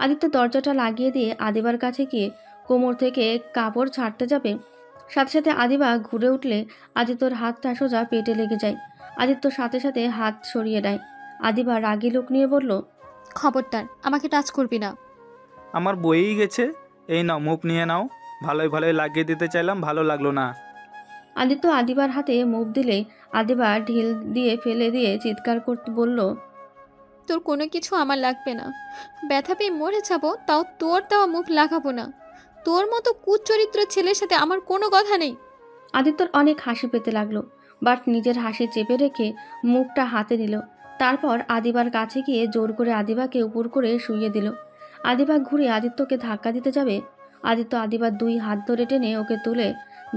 আদিত্য দরজাটা লাগিয়ে দিয়ে আদিবার কাছে গিয়ে কোমর থেকে কাপড় ছাড়তে যাবে, সাথে সাথে আদিবা ঘুরে উঠলে আদিত্যর হাতটা সোজা পেটে লেগে যায়। আদিত্য সাথে সাথে হাত সরিয়ে দেয়। আদিবা রাগী লোক নিয়ে বলল, খবরদার আমাকে টাচ করবি না। আমার বইই গেছে, এই নাও মুভ নিয়ে নাও। ভালোই ভালোই লাগিয়ে দিতে চাইলাম, ভালো লাগলো না। আদিত্য আদিবার হাতে মুভ দিলে আদিবা ঢিল দিয়ে ফেলে দিয়ে চিৎকার করতে বলল, তোর কোনো কিছু আমার লাগবে না, ব্যথা পেয়ে মরে যাবো তাও তোর দেওয়া মুখ লাগাবো না। তোর মতো কুচরিত্র ছেলের সাথে আমার কোনো কথা নেই। আদিত্যর অনেক হাসি পেতে লাগলো, বাট নিজের হাসি চেপে রেখে মুখটা হাতে নিল। তারপর আদিবার কাছে গিয়ে জোর করে আদিবাকে উপর করে শুইয়ে দিল। আদিবা ঘুরে আদিত্যকে ধাক্কা দিতে যাবে, আদিত্য আদিবার 2 হাত ধরে টেনে ওকে তুলে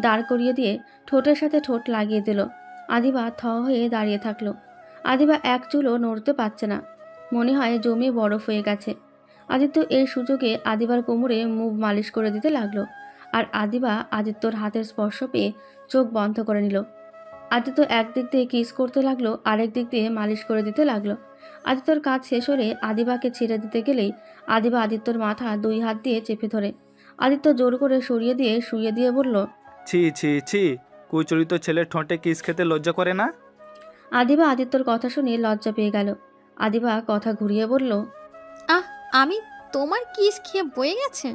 দাঁড় করিয়ে দিয়ে ঠোঁটের সাথে ঠোঁট লাগিয়ে দিল। আদিবা থ হয়ে দাঁড়িয়ে থাকলো। আদিবা এক চুলও নড়তে পারছে না, মনে হয় জমে বরফ হয়ে গেছে। আদিত্য এই সুযোগে আদিবার কোমরে মুভ মালিশ করে দিতে লাগলো, আর আদিবা আদিত্যর হাতের স্পর্শ পেয়ে চোখ বন্ধ করে নিল। আদিত্য একদিক দিয়ে কিস করতে লাগলো, আরেক দিক দিয়ে মালিশ করে দিতে লাগলো। আদিত্যর কাজ শেষ হলে আদিবাকে ছেড়ে দিতে গেলেই আদিবা আদিত্যর মাথা 2 হাত দিয়ে চেপে ধরে। আদিত্য জোর করে সরিয়ে দিয়ে শুইয়ে দিয়ে বলল, ছি ছি ছি, কুচরিত ছেলের ঠোঁটে কিস খেতে লজ্জা করে না? আদিবা আদিত্যর কথা শুনে লজ্জা পেয়ে গেল। আদিবা কথা ঘুরিয়ে বলল, আমি তোমার কিস খেয়ে বয়ে গেছে?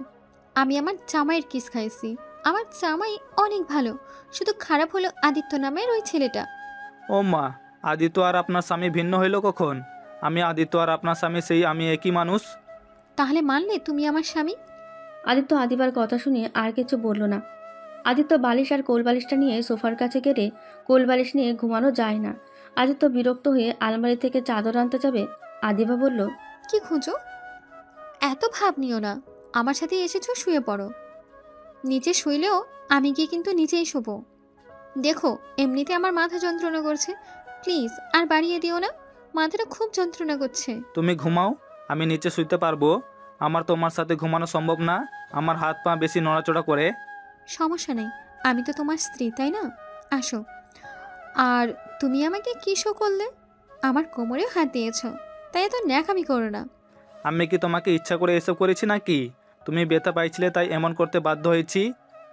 আমি আমার জামাইয়ের কিস খাইছি। আমার জামাই অনেক ভালো, শুধু খারাপ হলো আদিত্য নামের ওই ছেলেটা। ও মা, আদিত্য আর আপনার স্বামী ভিন্ন হইল কখন? আমি আদিত্য আর আপনার স্বামী সেই আমি একই মানুষ। তাহলে মানলে তুমি আমার স্বামী? আদিত্য আদিবার কথা শুনে আর কিছু বলল না। আদিত্য বালিশ আর কোলবালিশটা নিয়ে সোফার কাছে গেলে কোলবালিশ নিয়ে ঘুমানো যায় না। আদিত্য বিরক্ত হয়ে আলমারি থেকে চাদর আনতে যাবে, আদিবা বলল, কি খুঁজো? এত ভাব নিও না, আমার সাথে এসেছো, শুয়ে পড়ো। নিচে শুইলেও আমি গিয়ে কিন্তু নিচেই শোবো। দেখো এমনিতে আমার মাথা যন্ত্রণা করছে, প্লিজ আর বাড়িয়ে দিও না, মাথাটা খুব যন্ত্রণা করছে। তুমি ঘুমাও, আমি নিচে শুইতে পারবো। আমার তোমার সাথে ঘুমানো সম্ভব না, আমার হাত পা বেশি নড়াচড়া করে। সমস্যা নেই, আমি তো তোমার স্ত্রী, তাই না? আসো। আর তুমি আমাকে কি শো করলে? আমার কোমরেও হাত দিয়েছ, তাই এত ন্যাকামি করো না। আমি কি তোমাকে ইচ্ছা করে এসব করেছি নাকি? তুমি ব্যথা পাইছিলে তাই এমন করতে বাধ্য হয়েছি।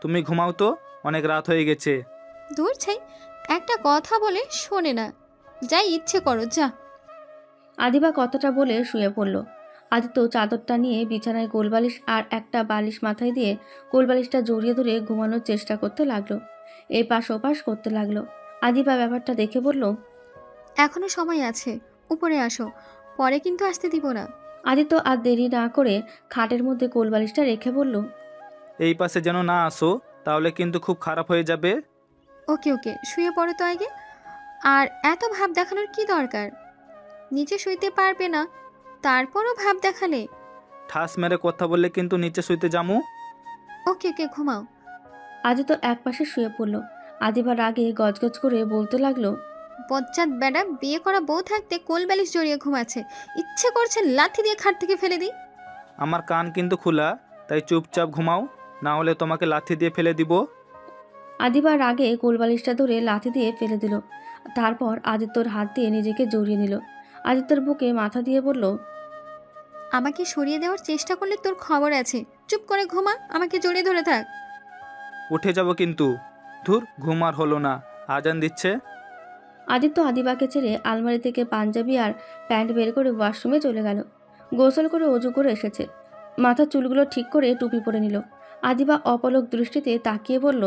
তুমি ঘুমাও তো, অনেক রাত হয়ে গেছে। দূর ছাই, একটা কথা বলে শোনে না, যাই ইচ্ছে করো যা। আদিবা কথাটা বলে শুয়ে পড়ল। আদিত্য চাদরটা নিয়ে বিছানায় কোলবালিশ আর একটা বালিশ মাথায় দিয়ে কোলবালিশটা জড়িয়ে ধরে ঘুমানোর চেষ্টা করতে লাগলো। এই পাশ ওপাশ করতে লাগলো। আদিবা ব্যাপারটা দেখে বলল, এখনো সময় আছে, উপরে আসো, পরে কিন্তু আসতে দিব না। আদিত্য আর দেরি না করে খাটের মধ্যে কোলবালিশটা রেখে বলল, এই পাশে যেন না আসো, তাহলে কিন্তু খুব খারাপ হয়ে যাবে। ওকে ওকে, শুয়ে পড়ো তো আগে। আর এত ভাব দেখানোর কি দরকার? নিচে শুইতে পারবে না, তারপরও ভাব দেখালে? ঠাস মেরে কথা বললে কিন্তু নিচে শুইতে যামু। ওকে ওকে, ঘুমাও। আদিত্য এক পাশে শুয়ে পড়ল। আদিবা রাগে গজগজ করে বলতে লাগলো, বজ্জাত বেটা, বিয়ে করা বউ থাকতে কোল বালিশ জড়িয়ে ঘুমাচ্ছে, ইচ্ছে করছে লাথি দিয়ে খাট থেকে ফেলে দিই। আমার কান কিন্তু খোলা, তাই চুপচাপ ঘুমাও, না হলে তোমাকে লাথি দিয়ে ফেলে দিব। আদিবা রাগে কোলবালিশটা ধরে লাথি দিয়ে ফেলে দিল। তারপর আদিত্যর হাত দিয়ে নিজেকে জড়িয়ে নিল। আদিত্যর বুকে মাথা দিয়ে বলল, আমাকে সরিয়ে দেওয়ার চেষ্টা করলে তোর খবর আছে। চুপ করে ঘুমা, আমাকে জড়িয়ে ধরে থাক। উঠে যাব কিন্তু। ধুর, ঘুম আর হলো না, আজান দিচ্ছে। আদিত্য আদিবাকে ছেড়ে আলমারি থেকে পাঞ্জাবি আর প্যান্ট বের করে ওয়াশরুমে চলে গেল। গোসল করে অজু করে এসেছে। মাথার চুলগুলো ঠিক করে টুপি পরে নিল। আদিবা অপলক দৃষ্টিতে তাকিয়ে বলল,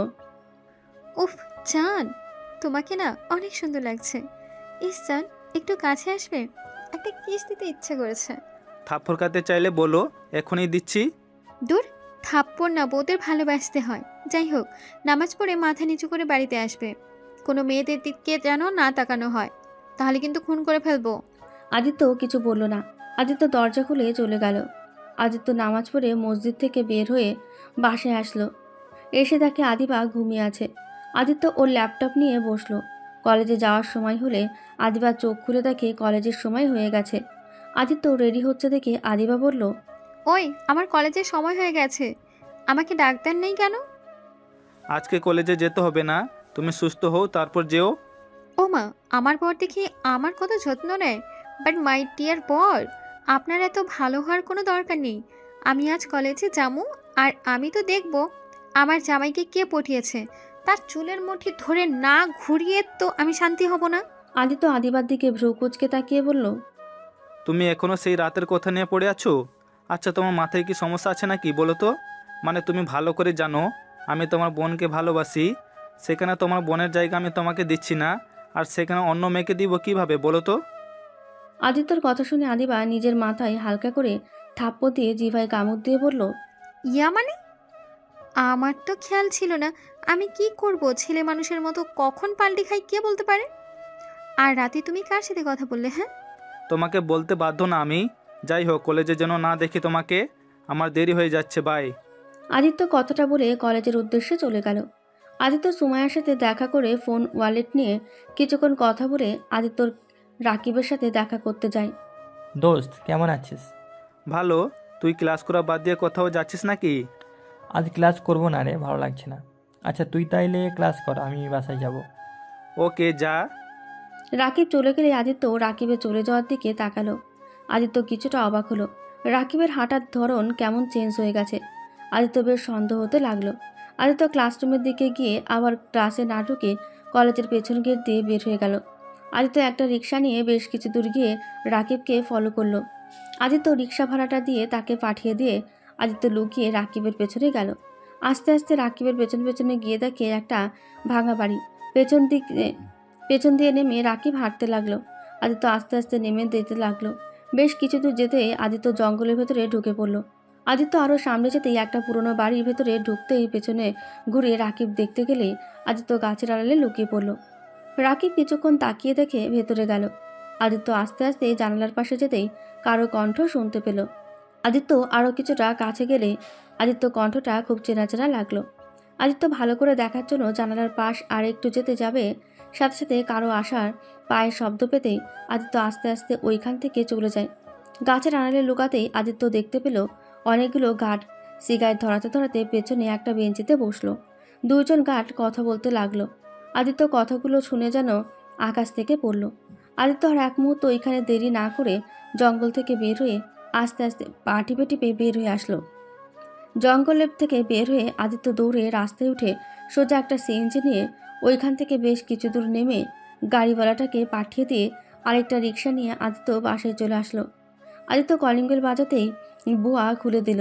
উফ জান, তোমাকে না অনেক সুন্দর লাগছে। ইস জান, একটু কাছে আসবে, একটা কিস দিতে ইচ্ছে করেছে। থাপ্পড় খাতে চাইলে বলো, এখনই দিচ্ছি। দূর, থাপ্পড় না, বউদের ভালোবাসতে হয়। যাই হোক, নামাজ পড়ে মাথা নিচু করে বাড়িতে আসবে। কোনো মেয়েদের দিকে যেন না তাকানো হয়, তাহলে কিন্তু খুন করে ফেলবো। আদিত্য কিছু বলল না। আদিত্য দরজা খুলে চলে গেল। আদিত্য নামাজ পড়ে মসজিদ থেকে বের হয়ে বাসায় আসলো। এসে দেখে আদিবা ঘুমিয়ে আছে। আদিত্য ওর ল্যাপটপ নিয়ে বসলো। কলেজে যাওয়ার সময় হলে আদিবা চোখ খুলে দেখে কলেজের সময় হয়ে গেছে। আদিত্য রেডি হচ্ছে দেখে আদিবা বলল, ওই, আমার কলেজের সময় হয়ে গেছে, আমাকে ডাক্তার নেই কেন? আজকে কলেজে যেতে হবে না, তুমি সুস্থ হও তারপর যেও। ও মা, আমার বর দেখি আমার কত যত্ন নেয়। বাট মাই ডিয়ার বর, আপনার এত ভালো হওয়ার কোনো দরকার নেই। আমি আজ কলেজে যাবো, আর আমি তো দেখব আমার জামাইকে কে পটিয়েছে। তার চুলের মুঠি ধরে না ঘুরিয়ে তো আমি শান্তি হব না। আদিত্য আদিবার দিকে ভ্রু কুচকে তাকিয়ে বলল, তুমি এখনো সেই রাতের কথা নিয়ে পড়ে আছো? আচ্ছা, তোমার মাথায় কি সমস্যা আছে নাকি বলো তো? মানে তুমি ভালো করে জানো আমি তোমার বোনকে ভালোবাসি, সেখানে তোমার বোনের জায়গা আমি তোমাকে দিচ্ছি না, আর সেখানে অন্য মেয়েকে দিব কিভাবে বলো তো? আদিত্যর কথা শুনে আদিবা নিজের মাথায় হালকা করে থাপ্পড় দিয়ে জিভায় কামড় দিয়ে বলল, ইয়া মানে? আমার তো খেয়াল ছিল না। আমি কি করব, ছেলে মানুষের মতো কখন পাল্টি খাই কে বলতে পারে? আর রাতে তুমি কার সাথে কথা বললে? হ্যাঁ, তোমাকে বলতে বাধ্য না আমি। যাই হোক, কলেজে যেন না দেখি তোমাকে, আমার দেরি হয়ে যাচ্ছে, বাই। আদিত্য কথাটা বলে কলেজের উদ্দেশ্যে চলে গেল। আদিত্য সুমাইয়ার সাথে দেখা করে ফোন ওয়ালেট নিয়ে কিছুক্ষণ কথা বলে আদিত্যর রাকিবের সাথে দেখা করতে যায়। দোস্ত, কেমন আছিস? ভালো। তুই ক্লাস করা বাদ দিয়ে কোথাও যাচ্ছিস নাকি? আজ ক্লাস করব না রে, ভালো লাগছে না। আচ্ছা, তুই তাইলে ক্লাস কর, আমি বাসায় যাব। ওকে, যা। রাকিব চলে গেলে আদিত্য রাকিবের চলে যাওয়ার দিকে তাকালো। আদিত্য কিছুটা অবাক হলো। রাকিবের হাঁটার ধরন কেমন চেঞ্জ হয়ে গেছে। আদিত্য বেশ সন্দেহ হতে লাগলো। আদিত্য ক্লাসরুমের দিকে গিয়ে আবার ক্লাসে না ঢুকে কলেজের পেছন গেট দিয়ে বের হয়ে গেল। আদিত্য একটা রিক্সা নিয়ে বেশ কিছু দূর গিয়ে রাকিবকে ফলো করলো। আদিত্য রিক্সা ভাড়াটা দিয়ে তাকে পাঠিয়ে দিয়ে আদিত্য লুকিয়ে রাকিবের পেছনে গেল। আস্তে আস্তে রাকিবের পেছন পেছনে গিয়ে দেখে একটা ভাঙা বাড়ি। পেছন দিয়ে নেমে রাকিব হাঁটতে লাগলো। আদিত্য আস্তে আস্তে নেমে যেতে লাগলো। বেশ কিছু দূর যেতে আদিত্য জঙ্গলের ভেতরে ঢুকে পড়লো। আদিত্য আরও সামনে যেতেই একটা পুরনো বাড়ির ভেতরে ঢুকতেই পেছনে ঘুরে রাকিব দেখতে গেলেই আদিত্য গাছের আড়ালে লুকিয়ে পড়ল। রাকিব কিছুক্ষণ তাকিয়ে দেখে ভেতরে গেল। আদিত্য আস্তে আস্তে জানালার পাশে যেতেই কারো কণ্ঠ শুনতে পেল। আদিত্য আরও কিছুটা কাছে গেলে আদিত্য কণ্ঠটা খুব চেনা চেনা লাগলো। আদিত্য ভালো করে দেখার জন্য জানালার পাশ আর একটু যেতে যাবে, সাথে সাথে কারো আসার পায়ের শব্দ পেতেই আদিত্য আস্তে আস্তে ওইখান থেকে চলে যায়। গাছের আড়ালে লুকাতেই আদিত্য দেখতে পেল অনেকগুলো গার্ড সিগারেট ধরাতে ধরাতে পেছনে একটা বেঞ্চিতে বসলো। দুজন গার্ড কথা বলতে লাগলো। আদিত্য কথাগুলো শুনে যেন আকাশ থেকে পড়ল। আদিত্য আর এক মুহূর্ত ওইখানে দেরি না করে জঙ্গল থেকে বের হয়ে আস্তে আস্তে পা টিপে টিপে বের হয়ে আসলো। জঙ্গলের থেকে বের হয়ে আদিত্য দৌড়ে রাস্তায় উঠে সোজা একটা সিএনজি নিয়ে ওইখান থেকে বেশ কিছু দূর নেমে গাড়িওয়ালাটাকে পাঠিয়ে দিয়ে আরেকটা রিক্সা নিয়ে আদিত্য বাসায় চলে আসলো। আদিত্য কলিং বেল বাজাতেই বুয়া খুলে দিল।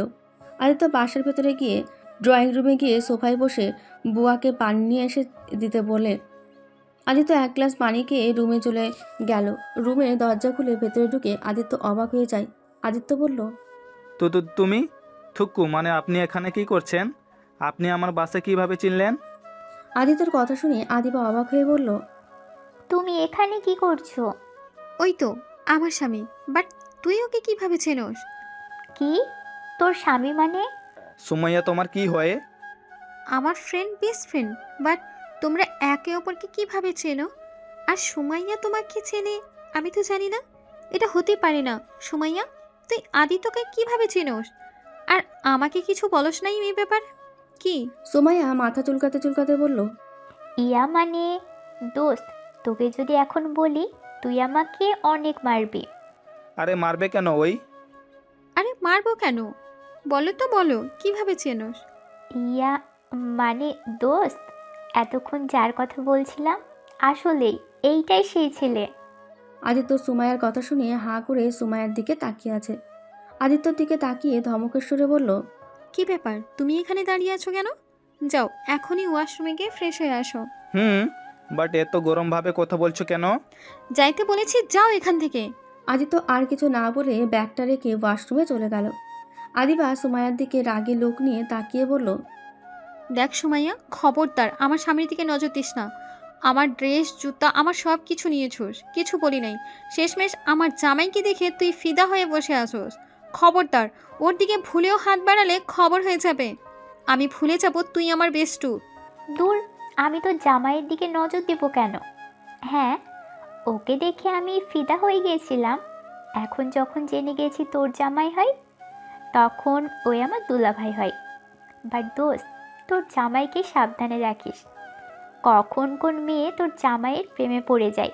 আদিত্য বাসার ভেতরে গিয়ে ড্রয়িং রুমে গিয়ে সোফায় বসে বুয়াকে পানি নিয়ে এসে দিতে বলে আদিত্য এক গ্লাস পানি খেয়ে রুমে চলে গেল। রুমে দরজা খুলে ভেতরে ঢুকে আদিত্য অবাক হয়ে যায়। আদিত্য বলল, তো তুমি থুক্কু, মানে আপনি এখানে কি করছেন? আপনি আমার বাসে কিভাবে চিনলেন? আদিত্যর কথা শুনে আদিবা অবাক হয়ে বলল, তুমি এখানে কি করছো? ওই তো আমার স্বামী। বাট তুই ওকে কিভাবে চেনোস? কি, তোর স্বামী মানে? সুমাইয়া তোমার কি হয়? আমার ফ্রেন্ড, বেস্ট ফ্রেন্ড। বাট তোমরা একে অপরকে কিভাবে চেনো? আর সুমাইয়া তোমাকে চেনে আমি তো জানি না। এটা হতে পারে না। সুমাইয়া, তুই আদিত্যকে কিভাবে চেনোস? আর আমাকে কিছু বলস নাই এই ব্যাপার কি? সুমাইয়া মাথা চুলকাতে চুলকাতে বলল, ইয়া মানে দোস্ত, তোকে যদি এখন বলি তুই আমাকে অনেক মারবি। আরে মারবে কেন ওই? আরে মারবো কেন? বলো তো, বলো কিভাবে চেনোস? ইয়া মানে দোস্ত, এতক্ষণ যার কথা বলছিলাম আসলেই এইটাই সেই ছেলে। আদিত্য সুমাইয়ার কথা শুনে হাঁ করে সুমাইয়ার দিকে তাকিয়ে আছে। আদিত্যর দিকে তাকিয়ে ধমকের সুরে বলল, কি ব্যাপার, তুমি এখানে দাঁড়িয়ে আছো কেন? যাও এখনই ওয়াশরুমে গিয়ে ফ্রেশ হয়ে আসো। বাট এত গরমভাবে কথা বলছো কেন? যাইতে বলেছি, যাও এখান থেকে। আদিত্য আর কিছু না বলে ব্যাগটা রেখে ওয়াশরুমে চলে গেল। আদিবা সুমাইয়ার দিকে রাগে লোক নিয়ে তাকিয়ে বলল, দেখ সুমাইয়া, খবরদার আমার স্বামীর দিকে নজর দিস না। আমার ড্রেস, জুতা, আমার সব কিছু নিয়েছোস, কিছু বলি নাই। শেষমেশ আমার জামাইকে দেখে তুই ফিদা হয়ে বসে আসোস। খবরদার, ওর দিকে ভুলেও হাত বাড়ালে খবর হয়ে যাবে। আমি ভুলে যাব তুই আমার বেস্টু। দূর, আমি তো জামাইয়ের দিকে নজর দেব কেন? হ্যাঁ, ওকে দেখে আমি ফিদা হয়ে গিয়েছিলাম। এখন যখন জেনে গেছি তোর জামাই হয়, তখন ওই আমার দুলাভাই হয়। বাট দোস্ত, তোর জামাইকে সাবধানে রাখিস। কখন কোন মেয়ে তোর জামাইয়ের প্রেমে পড়ে যায়।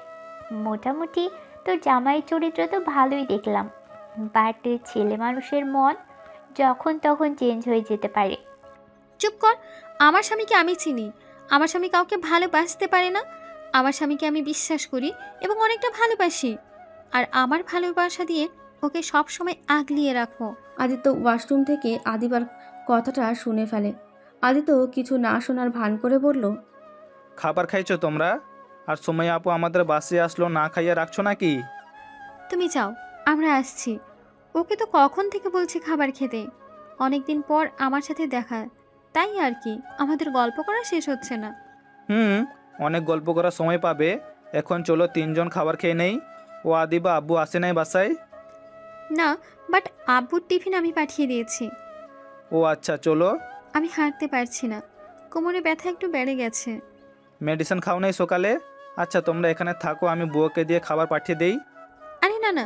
মোটামুটি তোর জামাইয়ের চরিত্র তো ভালোই দেখলাম, বাট ছেলে মানুষের মন যখন তখন চেঞ্জ হয়ে যেতে পারে। চুপ কর। আমার স্বামীকে আমি চিনি। আমার স্বামী কাউকে ভালোবাসতে পারে না। আমার স্বামীকে আমি বিশ্বাস করি এবং অনেকটা ভালোবাসি। আর আমার ভালোবাসা দিয়ে ওকে সব সময় আগলিয়ে রাখবো। আদিত্য ওয়াশরুম থেকে আদিবার কথাটা শুনে ফেলে। আদিত্য কিছু না শোনার ভান করে বলল, খাবার খাইছো তোমরা? আর সুমাইয়া আপু আমাদের বাসে আসলো, না খাইয়ে রাখছো নাকি? তুমি যাও, আমরা আসছি। ওকে তো কখন থেকে বলছি খাবার খেতে। অনেক দিন পর আমার সাথে দেখা, তাই আর কি, আমাদের গল্প করা শেষ হচ্ছে না। অনেক গল্প করার সময় পাবে। এখন চলো 3জন খাবার খেয়ে নেই। ও আদিবা আব্বু আসে নাই বাসায়? না, বাট আব্বুর টিফিন আমি পাঠিয়ে দিয়েছি। ও আচ্ছা, চলো। আমি হাঁটতে পারছি না, কোমরে ব্যথা একটু বেড়ে গেছে। মেডিসিন খাও নাই সকালে? আচ্ছা তোমরা এখানে থাকো, আমি বুয়াকে দিয়ে খাবার পাঠিয়ে দেই। আরে না না,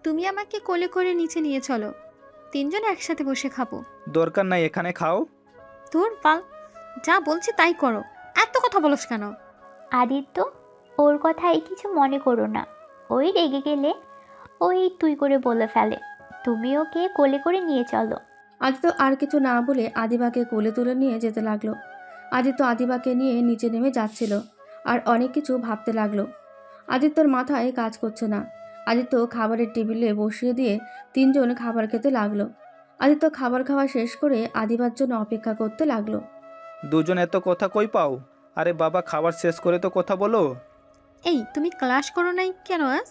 তুমি আমাকে কোলে করে নিচে নিয়ে চলো, 3জন একসাথে বসে খাবো। দরকার নাই, এখানে খাও। তোর পাল, যা বলছি তাই করো, এত কথা বলস কেন? আদিত্য, ওর কথায় কিছু মনে করো না। ওই রেগে গেলে ওই তুই করে বলে ফেলে। তুমি ওকে কোলে করে নিয়ে চলো। আদিত্য আর কিছু না বলে আদিবাকে কোলে তুলে নিয়ে যেতে লাগলো। আদিত্য আদিবাকে নিয়ে নিচে নেমে যাচ্ছিল আর অনেক কিছু ভাবতে লাগলো। আদিত্যর মাথায় কাজ করছে না। আদিত্য খাবারের টেবিলে বসিয়ে দিয়ে 3জন খাবার খেতে লাগলো। আদিত্য খাবার খাওয়া শেষ করে আদিবার জন্য অপেক্ষা করতে লাগলো। দুজন এত কথা কই পাও? আরে বাবা, খাবার শেষ করে তো কথা বলো। এই, তুমি ক্লাস করো নাই কেন আজ?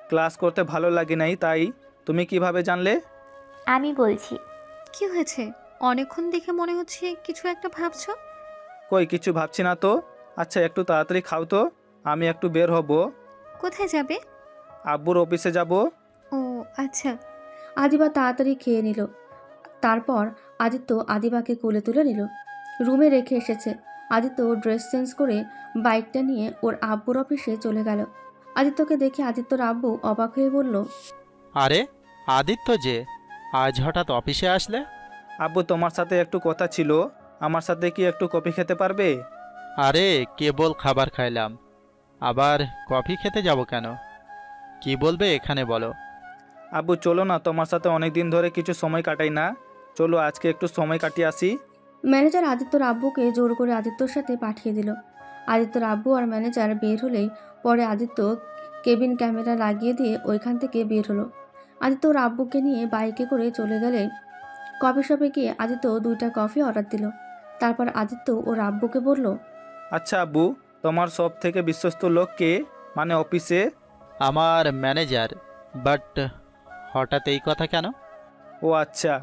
ক্লাস করতে ভালো লাগে নাই তাই। তুমি কিভাবে জানলে? আমি বলছি। কি হয়েছে? অনেকক্ষণ দেখে মনে হচ্ছে কিছু একটা ভাবছো। কই কিছু ভাবছি না তো। আচ্ছা একটু তাড়াতাড়ি খাও তো, আমি একটু বের হব। কোথায় যাবে? আব্বুর অফিসে যাব। ও আচ্ছা। আদিবা তাড়াতাড়ি খেয়ে নিল। তারপর আদিত্য আদিবাকে কোলে তুলে নিল। রুমে রেখে এসেছে। আদিত্য ড্রেস চেঞ্জ করে বাইকটা নিয়ে ওর আব্বুর অফিসে চলে গেল। আদিত্যকে দেখে আদিত্যর আব্বু অবাক হয়ে বলল, আরে আদিত্য যে, আজ হঠাৎ অফিসে আসলে? আব্বু তোমার সাথে একটু কথা ছিল, আমার সাথে কি একটু কফি খেতে পারবে? আরে কেবল খাবার খাইলাম, আবার কফি খেতে যাব কেন? কি বলবে এখানে বলো। আব্বু চলো না, তোমার সাথে অনেক দিন ধরে কিছু সময় কাটাই না, চলো আজকে একটু সময় কাটিয়ে আসি। ম্যানেজার আদিত্যর আব্বুকে জোর করে আদিত্যর সাথে পাঠিয়ে দিল। আদিত্যর আব্বু আর ম্যানেজার বের হলেই পরে আদিত্য কেবিন ক্যামেরা লাগিয়ে দিয়ে ওইখান থেকে বের হলো। আদিত্য ওর আব্বুকে নিয়ে বাইকে করে চলে গেলে কফি শপে গিয়ে আদিত্য 2টা কফি অর্ডার দিল। তারপর আদিত্য ওর আব্বুকে বলল, আচ্ছা আব্বু, তোমার সব থেকে বিশ্বস্ত লোক কে, মানে অফিসে? আমার ম্যানেজার। বাট হঠাৎ এই কথা কেন? ও আচ্ছা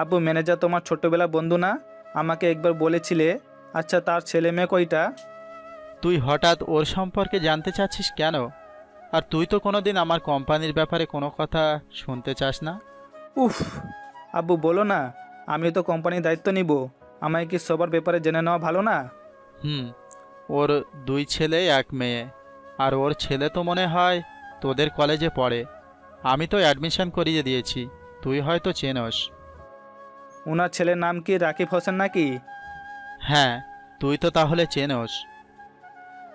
আব্বু, ম্যানেজার তোমার ছোটবেলা বন্ধু না? আমাকে একবার বলেছিলে। আচ্ছা তার ছেলে মেয়ে কয়টা? তুই হঠাৎ ওর সম্পর্কে জানতে চাচ্ছিস কেন? আর তুই তো কোনোদিন আমার কোম্পানির ব্যাপারে কোনো কথা শুনতে চাস না। উফ আব্বু বলো না, আমি তো কোম্পানির দায়িত্ব নিব, আমায় কি সবার ব্যাপারে জেনে নেওয়া ভালো না? ওর 2 ছেলে 1 মেয়ে। আর ওর ছেলে তো মনে হয় তোদের কলেজে পড়ে। আমি তো অ্যাডমিশন করিয়ে দিয়েছি, তুই হয়তো চেনস। ওনার ছেলের নাম কি রাকিব হোসেন নাকি? হ্যাঁ, তুই তো তাহলে চেনস।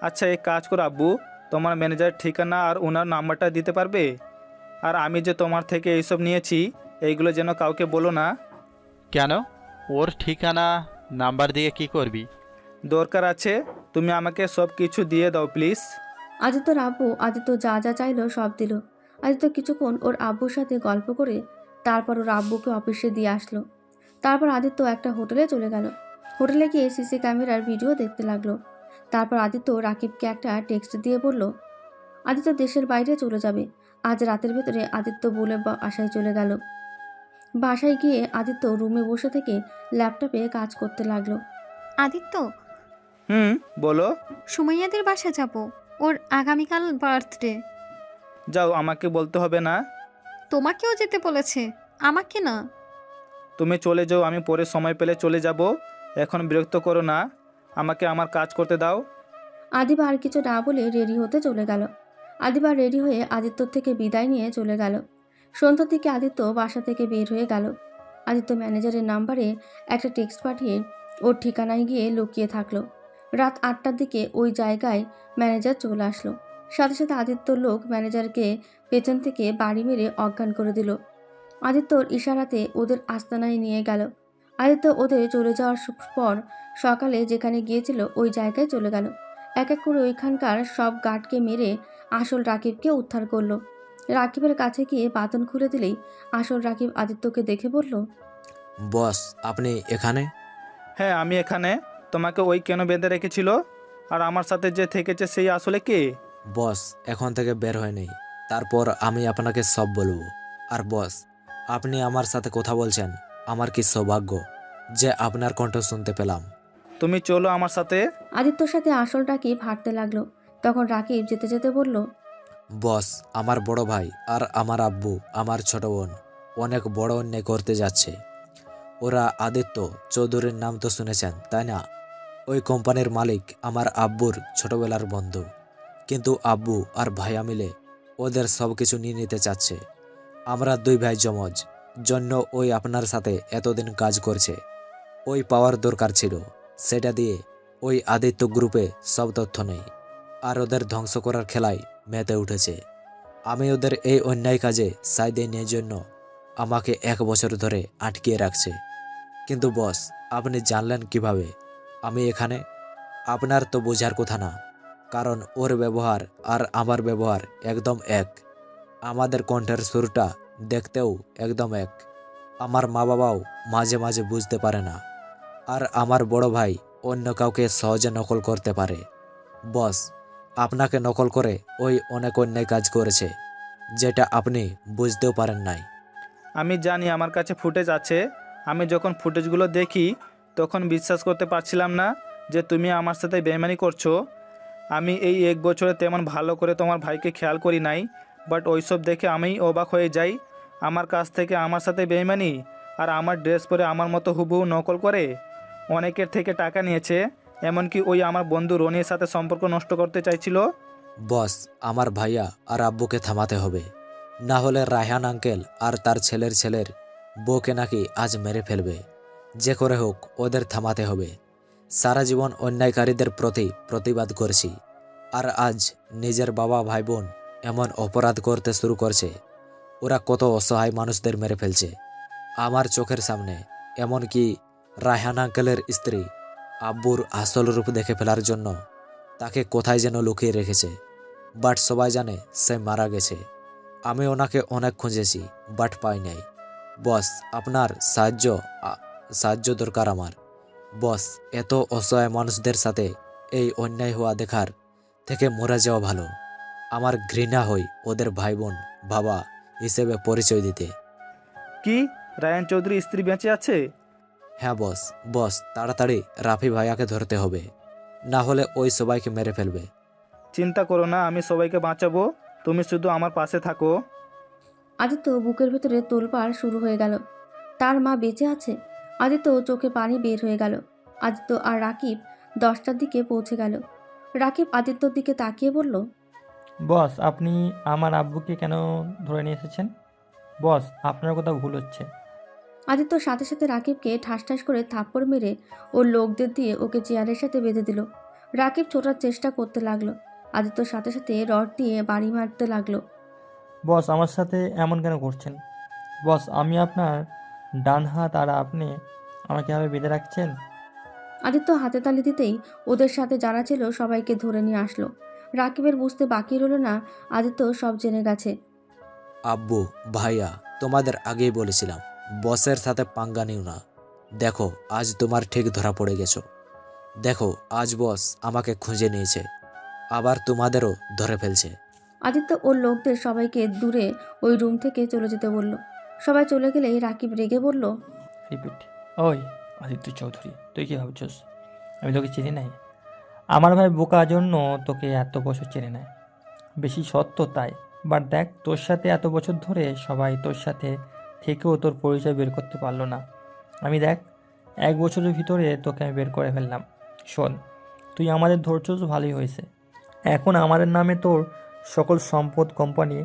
আচ্ছা, এক কাজ করো আব্বু, তোমার ম্যানেজারের ঠিকানা আর ওনার নাম্বারটা দিতে পারবে? আর আমি যে তোমার থেকে এইসব নিয়েছি এইগুলো যেন কাউকে বলো না। কেন? ওর ঠিকানা নাম্বার দিয়ে কি করবি? দরকার আছে, তুমি আমাকে সব কিছু দিয়ে দাও প্লিজ। আদিত্যর আব্বু আদিত্য যা যা চাইলো সব দিল। আদিত্য কিছুক্ষণ ওর আব্বুর সাথে গল্প করে তারপর ওর আব্বুকে অফিসে দিয়ে আসলো। তারপর আদিত্য একটা হোটেলে চলে গেল। হোটেলে গিয়ে সিসি ক্যামেরার ভিডিও দেখতে লাগলো। তারপর আদিত্য রাকিবকে একটা টেক্সট দিয়ে বলল আদিত্য দেশের বাইরে চলে যাবে। আজ রাতের ভেতরে আদিত্য বলে বাসায় চলে গেল। বাসায় গিয়ে আদিত্য রুমে বসে থেকে ল্যাপটপে কাজ করতে লাগলো। আদিত্য, বলো। সুমাইয়াদের বাসা যাব, ওর আগামীকাল বার্থডে। যাও, আমাকে বলতে হবে না। তোমাকেও যেতে বলেছে, আমাকে না। তুমি চলে যাও, আমি পরে সময় পেলে চলে যাব। এখন বিরক্ত করো না, আমাকে আমার কাজ করতে দাও। আদিবা আর কিছু না বলে রেডি হতে চলে গেল। আদিবা রেডি হয়ে আদিত্যর থেকে বিদায় নিয়ে চলে গেল। সন্ধ্যার দিকে আদিত্য বাসা থেকে বের হয়ে গেল। আদিত্য ম্যানেজারের নাম্বারে একটা টেক্সট পাঠিয়ে ওর ঠিকানায় গিয়ে লুকিয়ে থাকলো। রাত 8টার দিকে ওই জায়গায় ম্যানেজার চলে আসলো। সাথে সাথে আদিত্যর লোক ম্যানেজারকে পেছন থেকে বাড়ি মেরে অজ্ঞান করে দিল। আদিত্যর ইশারাতে ওদের আস্তানায় নিয়ে গেল। আদিত্য ওদের চলে যাওয়ার পর সকালে যেখানে গিয়েছিল ওই জায়গায় চলে গেল। এক এক করে ওইখানকার সব গার্ডকে মেরে আসল রাকিবকে উদ্ধার করলো। রাকিবের কাছে গিয়ে বাঁধন খুলে দিলেই আসল রাকিব আদিত্যকে দেখে বলল, বস, আপনি এখানে? হ্যাঁ, আমি এখানে। তোমাকে ওই কেন বেঁধে রেখেছিল? আর আমার সাথে যে থেকেছে সেই আসলে কে? বস, এখন থেকে বের হয় নেই, তারপর আমি আপনাকে সব বলবো। আর বস, আপনি আমার সাথে কথা বলছেন, আমার কি সৌভাগ্য যে আপনার কণ্ঠ শুনতে পেলাম। তুমি চলো আমার সাথে। আদিত্যর সাথে আসল রাকিব হাঁটতে লাগলো। তখন রাকিব যেতে যেতে বলল, বস, আমার বড় ভাই আর আমার আব্বু, আমার ছোট বোন অনেক বড় অন্যায় করতে যাচ্ছে। ওরা আদিত্য চৌধুরীর নাম তো শুনেছেন, তাই না? ওই কোম্পানির মালিক আমার আব্বুর ছোটবেলার বন্ধু। কিন্তু আব্বু আর ভাইয়া মিলে ওদের সব কিছু নিয়ে নিতে চাচ্ছে। আমরা 2 ভাই জমজ জন্য ওই আপনার সাথে এতদিন কাজ করছে। ওই পাওয়ার দরকার ছিল, সেটা দিয়ে ওই আদিত্য গ্রুপে সব তথ্য নেই। আর ওদের ধ্বংস করার খেলায় মেতে উঠেছে। আমি ওদের এই অন্যায় কাজে সায় দেওয়ার জন্য আমাকে 1 বছর ধরে আটকিয়ে রাখছে। কিন্তু বস, আপনি জানলেন কিভাবে আমি এখানে? আপনার তো বোঝার কথা না, কারণ ওর ব্যবহার আর আমার ব্যবহার একদম এক। আমাদের কণ্ঠের সুরটা দেখতেও একদম এক। আমার মা বাবাও মাঝে মাঝে বুঝতে পারে না। আর আমার বড় ভাই অন্য কাউকে সহজে নকল করতে পারে। বস, আপনাকে নকল করে ওই অনেক অন্যায় কাজ করেছে, যেটা আপনি বুঝতেও পারেন নাই। আমি জানি আমার কাছে ফুটেজ আছে। আমি যখন ফুটেজগুলো দেখি তখন বিশ্বাস করতে পারছিলাম না যে তুমি আমার সাথে বেইমানি করছো। আমি এই 1 বছরে তেমন ভালো করে তোমার ভাইকে খেয়াল করি নাই, বাট ওইসব দেখে আমি অবাক হয়ে যাই। আমার কাছ থেকে আমার সাথে বেইমানি, আর আমার ড্রেস পরে আমার মতো হুবহু নকল করে। অনেকের থেকে টাকা নিয়েছে, এমনকি ওই আমার বন্ধু রনির সাথে সম্পর্ক নষ্ট করতে চাইছিল। বস, আমার ভাইয়া আর আব্বুকে থামাতে হবে, না হলে রায়হান আঙ্কেল আর তার ছেলের বউকে নাকি আজ মেরে ফেলবে। যে করে হোক ওদের থামাতে হবে। সারা জীবন অন্যায়কারীদের প্রতি প্রতিবাদ করছি, আর আজ নিজের বাবা ভাই বোন এমন অপরাধ করতে শুরু করছে। ওরা কত অসহায় মানুষদের মেরে ফেলছে আমার চোখের সামনে। এমনকি রায়হান আঙ্কেলের স্ত্রী আব্বুর আসল রূপ দেখে ফেলার জন্য তাকে কোথায় যেন লুকিয়ে রেখেছে। বাট সবাই জানে সে মারা গেছে। আমি ওনাকে অনেক খুঁজেছি, বাট পাই নাই। বস, আপনার সাহায্য দরকার আমার। বস, এত অসহায় মানুষদের সাথে এই অন্যায় হওয়া দেখার থেকে মরে যাওয়া ভালো। আমার ঘৃণা হয় ওদের ভাই বোন বাবা হিসেবে পরিচয় দিতে। কি, রায়ান চৌধুরী স্ত্রী বেঁচে আছে? হ্যাঁ বস, বস তাড়াতাড়ি রাফি ভাইয়াকে ধরতে হবে, না হলে ওই সবাইকে মেরে ফেলবে। চিন্তা করো না, আমি সবাইকে বাঁচাবো, তুমি শুধু আমার পাশে থাকো। আদিত্য বুকের ভেতরে তোলপাড় শুরু হয়ে গেল। তার মা বেঁচে আছে। আদিত্য চোখে পানি বের হয়ে গেল। আদিত্য আর রাকিব 10টার দিকে পৌঁছে গেল। রাকিব আদিত্যর দিকে তাকিয়ে বলল, বস, আপনি আমার আব্বুকে কেন ধরে নিয়ে এসেছেন? বস, আপনার কোথাও ভুল হচ্ছে। আদিত্য সাথে সাথে রাকিবকে ঠাস ঠাস করে থাপ্পড় মেরে ওর লোকদের দিয়ে ওকে চেয়ারের সাথে বেঁধে দিল। রাকিব ছোটার চেষ্টা করতে লাগলো। আদিত্যর সাথে সাথে রড দিয়ে বাড়ি মারতে লাগলো। বস, আমার সাথে এমন কেন করছেন? বস, আমি আপনার ডান হাত, আর আপনি আমাকে এভাবে বেঁধে রাখছেন। আদিত্য হাতে তালি দিতেই ওদের সাথে যারা ছিল সবাইকে ধরে নিয়ে আসলো। রাকিবের বুঝতে বাকি রইল না আদিত্য সব জেনে গেছে। আব্বু, ভাইয়া, তোমাদের আগেই বলেছিলাম বসের সাথে পাঙ্গা নিও না। দেখো আজ তোমার ঠিক ধরা পড়ে গেছো। দেখো আজ বস আমাকে খুঁজে নিয়েছে, আবার তোমাদেরও ধরে ফেলছে। আদিত্য ওর লোকদের সবাইকে দূরে ওই রুম থেকে চলে যেতে বলল। সবাই চলে গেলেই রাকিব রেগে বলল, রিপিট। ওই আদিত্য চৌধুরী, তুই কি ভাবছস আমি তোকে চিনি নাই? আমার ভাই বোকা জন্য তোকে এত বছর চেনে নেয়, বেশি সত্য তাই। বাট দেখ, তোর সাথে এত বছর ধরে সবাই তোর সাথে থেকেও তোর পরিচয় বের করতে পারলো না। আমি দেখ 1 বছরের ভিতরে তোকে আমি বের করে ফেললাম। শোন, তুই আমাদের ধরছস, ভালোই হয়েছে। এখন আমাদের নামে তোর সকল সম্পদ কোম্পানি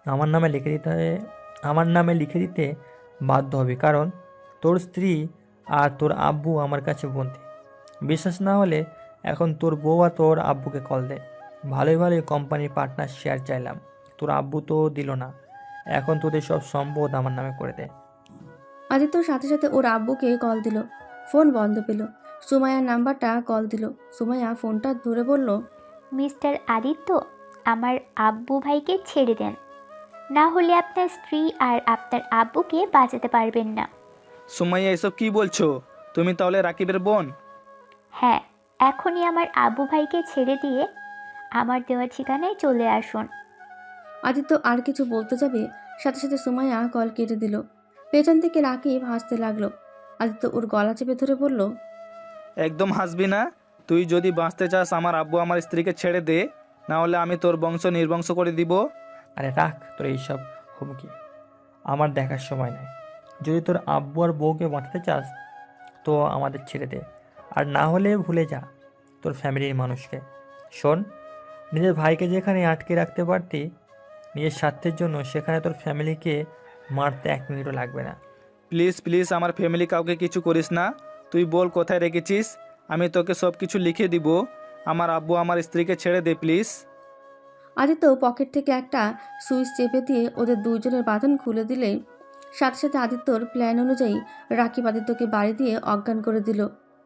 আমার নামে লিখে দিতে বাধ্য হবে, কারণ তোর স্ত্রী আর তোর আব্বু আমার কাছে বন্দী। বিশ্বাস না হলে এখন তোর বউ আর তোর আব্বুকে কল দে। ভালোই ভালোই কোম্পানির পার্টনার শেয়ার চাইলাম, তোর আব্বু তো দিল না। এখন তোদের সব সম্পদ আমার নামে করে দে। আদিত্যর সাথে সাথে ওর আব্বুকে কল দিল। ফোন বন্ধ পেল। সুমাইয়ার নাম্বারটা কল দিল। সুমাইয়া ফোনটা ধরে বলল, মিস্টার আদিত্য, আমার আব্বু ভাইকে ছেড়ে দেন, না হলে আপনার স্ত্রী আর আপনার আব্বুকে বাঁচাতে পারবেন না। সুমাইয়া, এসব কি বলছো? তুমি তাহলে রাকিবের বোন? হ্যাঁ, এখনই আমার আব্বু ভাইকে ছেড়ে দিয়ে আমার দেওয়া ঠিকানায় চলে আসুন। আদিত্য আর কিছু বলতে যাবে, সাথে সাথে সুমাইয়া কল কেটে দিল। পেছন থেকে রাকিব হাসতে লাগলো। আদিত্য ওর গলা চেপে ধরে বলল, একদম হাসবি না। তুই যদি বাঁচতে চাস আমার আব্বু আমার স্ত্রীকে ছেড়ে দে, না হলে আমি তোর বংশ নির্বংশ করে দিব। আরে রাখ তোর এইসব হুমকি, আমার দেখার সময় নাই। যদি তোর আব্বু আর বউকে বাঁচাতে চাস তো আমাদের ছেড়ে দে, আর না হলে ভুলে যা তোর ফ্যামিলির মানুষকে। শোন, নিজের ভাইকে যেখানে আটকে রাখতে পারতি নিজের স্বার্থের জন্য, সেখানে তোর ফ্যামিলিকে মারতে 1 মিনিটও লাগবে না। প্লিজ প্লিজ আমার ফ্যামিলি কাউকে কিছু করিস না। তুই বল কোথায় রেখেছিস, আমি তোকে সব কিছু লিখে দিব। আমার আব্বু আমার স্ত্রীকে ছেড়ে দে প্লিজ। আদিত্য পকেট থেকে একটা সুইচ চেপে দিয়ে ওদের দুইজনের বাঁধন খুলে দিলে সাথে সাথে আদিত্যর প্ল্যান অনুযায়ী রাকিব আদিত্যকে বাড়ি দিয়ে অজ্ঞান করে দিল।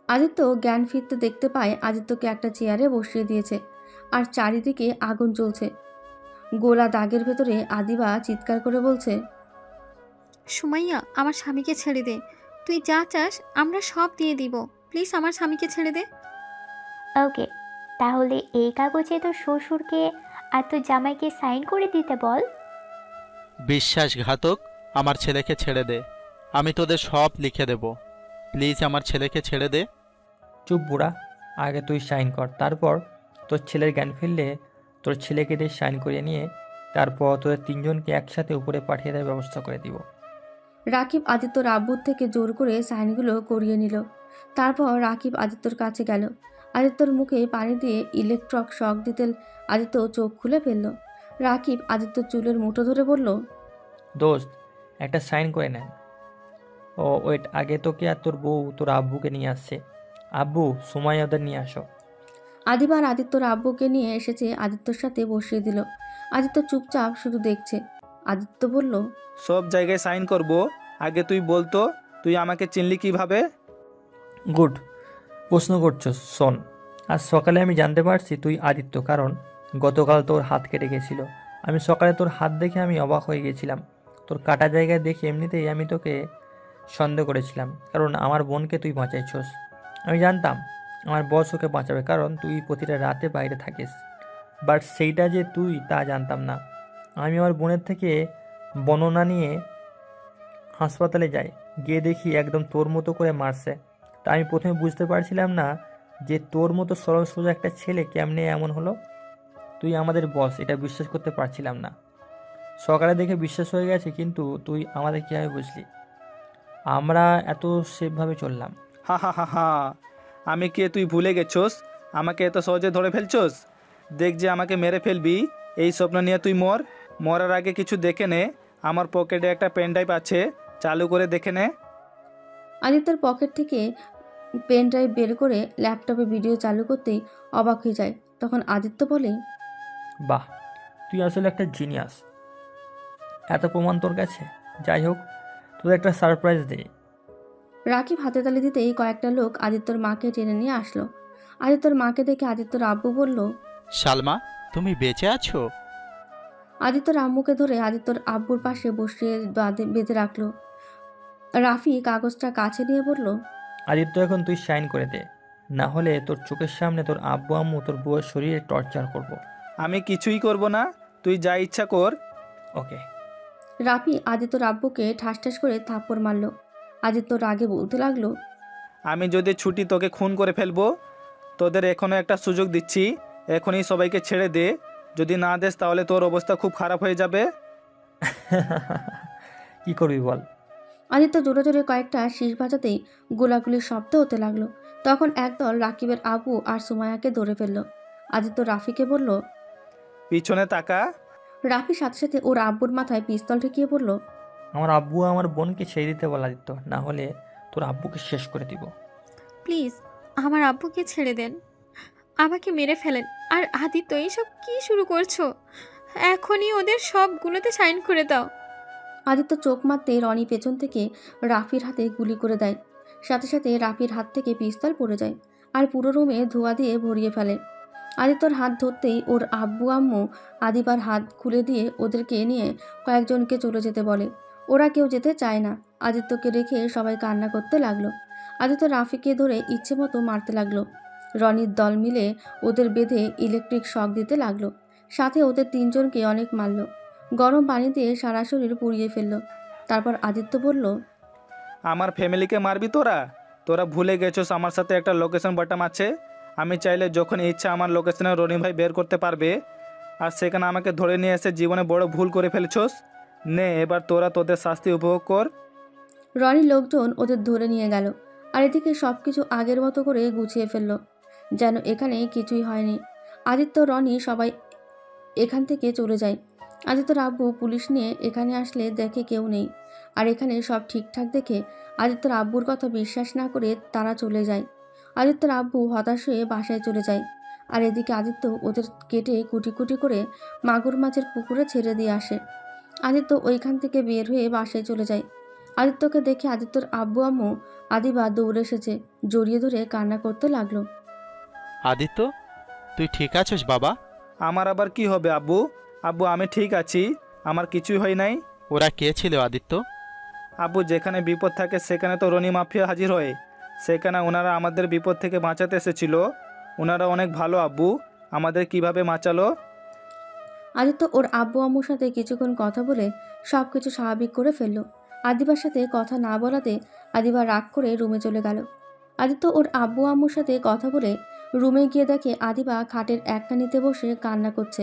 আদিত্য জ্ঞান ফিরতে দেখতে পায় আদিত্যকে একটা চেয়ারে বসিয়ে দিয়েছে, আর চারিদিকে আগুন জ্বলছে। গোলা দাগের ভেতরে আদিবা চিৎকার করে বলছে, সুমাইয়া, আমার স্বামীকে ছেড়ে দে। তুই যা চাস আমরা সব দিয়ে দিব। প্লিজ আমার স্বামীকে ছেড়ে দে। ওকে, তাহলে এই কাগজে তোর শ্বশুরকে আর তোর জামাইকে সাইন করে দিতে বল। বিশ্বাসঘাতক, আমার ছেলেকে ছেড়ে দে, আমি তোদের সব লিখে দেব। প্লিজ আমার ছেলেকে ছেড়ে দে। চুপ বুড়া, আগে তুই সাইন কর, তারপর তোর ছেলের জ্ঞান ফিরলে তোর ছেলেকে দিয়ে সাইন করিয়ে নিয়ে তারপর তোদের 3 জনকে একসাথে উপরে পাঠিয়ে দেওয়ার ব্যবস্থা করে দিব। রাকিব আদিত্যর আব্বুর থেকে জোর করে সাইনগুলো করিয়ে নিল। তারপর রাকিব আদিত্যর কাছে গেল। আদিত্যর মুখে পানি দিয়ে ইলেকট্রক শক দিতে আদিত্য চোখ খুলে ফেলল। রাকিব আদিত্যর চুলের মুঠো ধরে বলল, দোস্ত, একটা সাইন করে নেন। ও ওয়েট, আগে তোকে আর তোর বউ তোর আব্বুকে নিয়ে আসছে। আব্বু, সময় ওদের নিয়ে আসো। আদিবার আদিত্যর আব্বুকে নিয়ে এসেছে আদিত্যর সাথে বসিয়ে দিল। আদিত্য চুপচাপ শুধু দেখছে। আদিত্য বলল, সব জায়গায় সাইন করব, আগে তুই বলতো তুই আমাকে চিনলি কিভাবে? গুড প্রশ্ন করছো। শোন, আজ সকালে আমি জানতে পারছি তুই আদিত্য, কারণ গতকাল তোর হাত কেটে গেছিল। আমি সকালে তোর হাত দেখে আমি অবাক হয়ে গেছিলাম। তোর কাটা জায়গায় দেখে এমনিতেই আমি তোকে সন্দেহ করেছিলাম, কারণ আমার বোনকে তুই বাঁচাইছস। আমি জানতাম আমার বস ওকে বাঁচাবে, কারণ তুই প্রতিটা রাতে বাইরে থাকিস। বাট সেইটা যে তুই তা জানতাম না। আমি আমার বোনের থেকে বর্ণনা নিয়ে হাসপাতালে যাই, গিয়ে দেখি একদম তোর মতো করে মারছে। তা আমি প্রথমে বুঝতে পারছিলাম না যে তোর মতো সরল সোজা একটা ছেলে কেমনে এমন হলো। তুই আমাদের বস, এটা বিশ্বাস করতে পারছিলাম না। সকালে দেখে বিশ্বাস হয়ে গেছে, কিন্তু তুই আমাদের কীভাবে বুঝলি আমরা এত সেফভাবে চললাম? হা হা হা হা, আমি কে তুই ভুলে গেছোস? আমাকে এত সহজে ধরে ফেলছোস? দেখ যে আমাকে মেরে ফেলবি, এই স্বপ্ন নিয়ে তুই মরার আগে কিছু দেখে নে। আমার পকেটে একটা পেন ড্রাইভ আছে, চালু করে দেখে নে। আদিত্যর পকেট থেকে পেন ড্রাইভ বের করে ল্যাপটপে ভিডিও চালু করতেই অবাক হয়ে যায়। তখন আদিত্য বলে, বাহ, তুই আসলে একটা জিনিয়াস। এত প্রমাণ তোর কাছে? যাই হোক, তোদের একটা সারপ্রাইজ দে। রাকিব হাতে তালি দিতেই কয়েকটা লোক আদিত্যর মাকে টেনে নিয়ে আসলো। আদিত্যর মাকে দেখে আদিত্যর আব্বু বলল, সালমা, তুমি বেঁচে আছো? আদিত্যর আম্মুকে ধরে আদিত্যর আব্বুর পাশে বসিয়ে বেঁধে রাখলো। রাফি কাগজটা কাছে নিয়ে বলল, আদিত্য, এখন তুই সাইন করে দে, না হলে তোর চোখের সামনে তোর আব্বু আম্মু তোর বউয়ের শরীরে টর্চার করব। আমি কিছুই করব না, তুই যা ইচ্ছা কর। ওকে। রাফি আদিত্যর আব্বুকে ঠাস ঠাস করে থাপ্পড় মারল। আদিত্য রাগে বলতে লাগলো, আমি যদি ছুটি তোকে খুন করে ফেলবো। তোদের এখনও একটা সুযোগ দিচ্ছি, এখনই সবাইকে ছেড়ে দে। যদি না দেস তাহলে তোর অবস্থা খুব খারাপ হয়ে যাবে। কি করবি বল? আদিত্য জোরে জোরে কয়েকটা শীষ বাজাতেই গোলাগুলির শব্দ হতে লাগলো। তখন একদল রাকিবের আবু আর সুমায়াকে ধরে ফেলল। আদিত্য রাফিকে বলল, পিছনে তাকা। রাফির সাথে সাথে ওর আব্বুর মাথায় পিস্তল ঠেকিয়ে বলল, আমার আব্বু আমার বোনকে ছেড়ে দিতে বল আদিত্য, না হলে তোর আব্বুকে শেষ করে দিব। প্লিজ আমার আব্বুকে ছেড়ে দেন, আমাকে মেরে ফেলেন। আর আদিত্য, এইসব কি শুরু করছো? এখনই ওদের সবগুলোতে সাইন করে দাও। আদিত্য চোখ মারতে রনি পেছন থেকে রাফির হাতে গুলি করে দেয়। সাথে সাথে রাফির হাত থেকে পিস্তল পড়ে যায় আর পুরো রুমে ধোঁয়া দিয়ে ভরিয়ে ফেলে। আদিত্যর হাত ধরতেই ওর আব্বু আম্মু আদিবার হাত খুলে দিয়ে ওদেরকে নিয়ে কয়েকজনকে চলে যেতে বলে। ওরা কেউ যেতে চায় না। আদিত্যকে রেখে সবাই কান্না করতে লাগলো। আদিত্য রাফিকে ধরে ইচ্ছে মতো মারতে লাগলো। রনির দল মিলে ওদের বেঁধে ইলেকট্রিক শক দিতে লাগলো। সাথে ওদের তিনজনকে অনেক মারল। গরম পানি দিয়ে সারা শরীর পুড়িয়ে ফেলল। তারপর আদিত্য বলল, আমার ফ্যামিলিকে মারবি তোরা? তোরা ভুলে গেছোস আমার সাথে একটা লোকেশন বাটন আছে। আমি চাইলে যখন ইচ্ছা আমার লোকেশনে রনি ভাই বের করতে পারবে। আর সেখানে আমাকে ধরে নিয়ে এসে জীবনে বড় ভুল করে ফেলেছোস। নে, এবার তোরা তোদের শাস্তি উপভোগ কর। রনির লোকজন ওদের ধরে নিয়ে গেল। আর এদিকে সব কিছু আগের মতো করে গুছিয়ে ফেলল, যেন এখানে কিছুই হয়নি। আদিত্য রনি সবাই এখান থেকে চলে যায়। আদিত্যর আব্বু পুলিশ নিয়ে এখানে আসলে দেখে কেউ নেই। আর এখানে সব ঠিকঠাক দেখে আদিত্যর আব্বুর কথা বিশ্বাস না করে তারা চলে যায়। আদিত্যর আব্বু হতাশ হয়ে বাসায় চলে যায়। আর এদিকে আদিত্য ওদের কেটে কুটি কুটি করে মাগুর মাছের পুকুরে ছেড়ে দিয়ে আসে। আদিত্য ওইখান থেকে বের হয়ে বাসায় চলে যায়। আদিত্যকে দেখে আদিত্যর আব্বু আম্মু আদিবা দৌড়ে এসেছে, জড়িয়ে ধরে কান্না করতে লাগলো। আদিত্য, তুই ঠিক আছিস বাবা? আমার আবার কি হবে আব্বু? আব্বু, আমি ঠিক আছি, আমার কিছুই হয় নাই। ওরা কে ছিল আদিত্য? আব্বু, যেখানে বিপদ থাকে সেখানে তো রনি মাফিয়া হাজির হয়। সেখানে ওনারা আমাদের বিপদ থেকে বাঁচাতে এসেছিল। ওনারা অনেক ভালো আব্বু, আমাদের কিভাবে বাঁচালো। আদিত্য ওর আব্বু আম্মুর সাথে কিছুক্ষণ কথা বলে সব কিছু স্বাভাবিক করে ফেলল। আদিবার সাথে কথা না বলাতে আদিবা রাগ করে রুমে চলে গেল। আদিত্য ওর আব্বু আম্মুর সাথে কথা বলে রুমে গিয়ে দেখে আদিবা খাটের একটানিতে বসে কান্না করছে।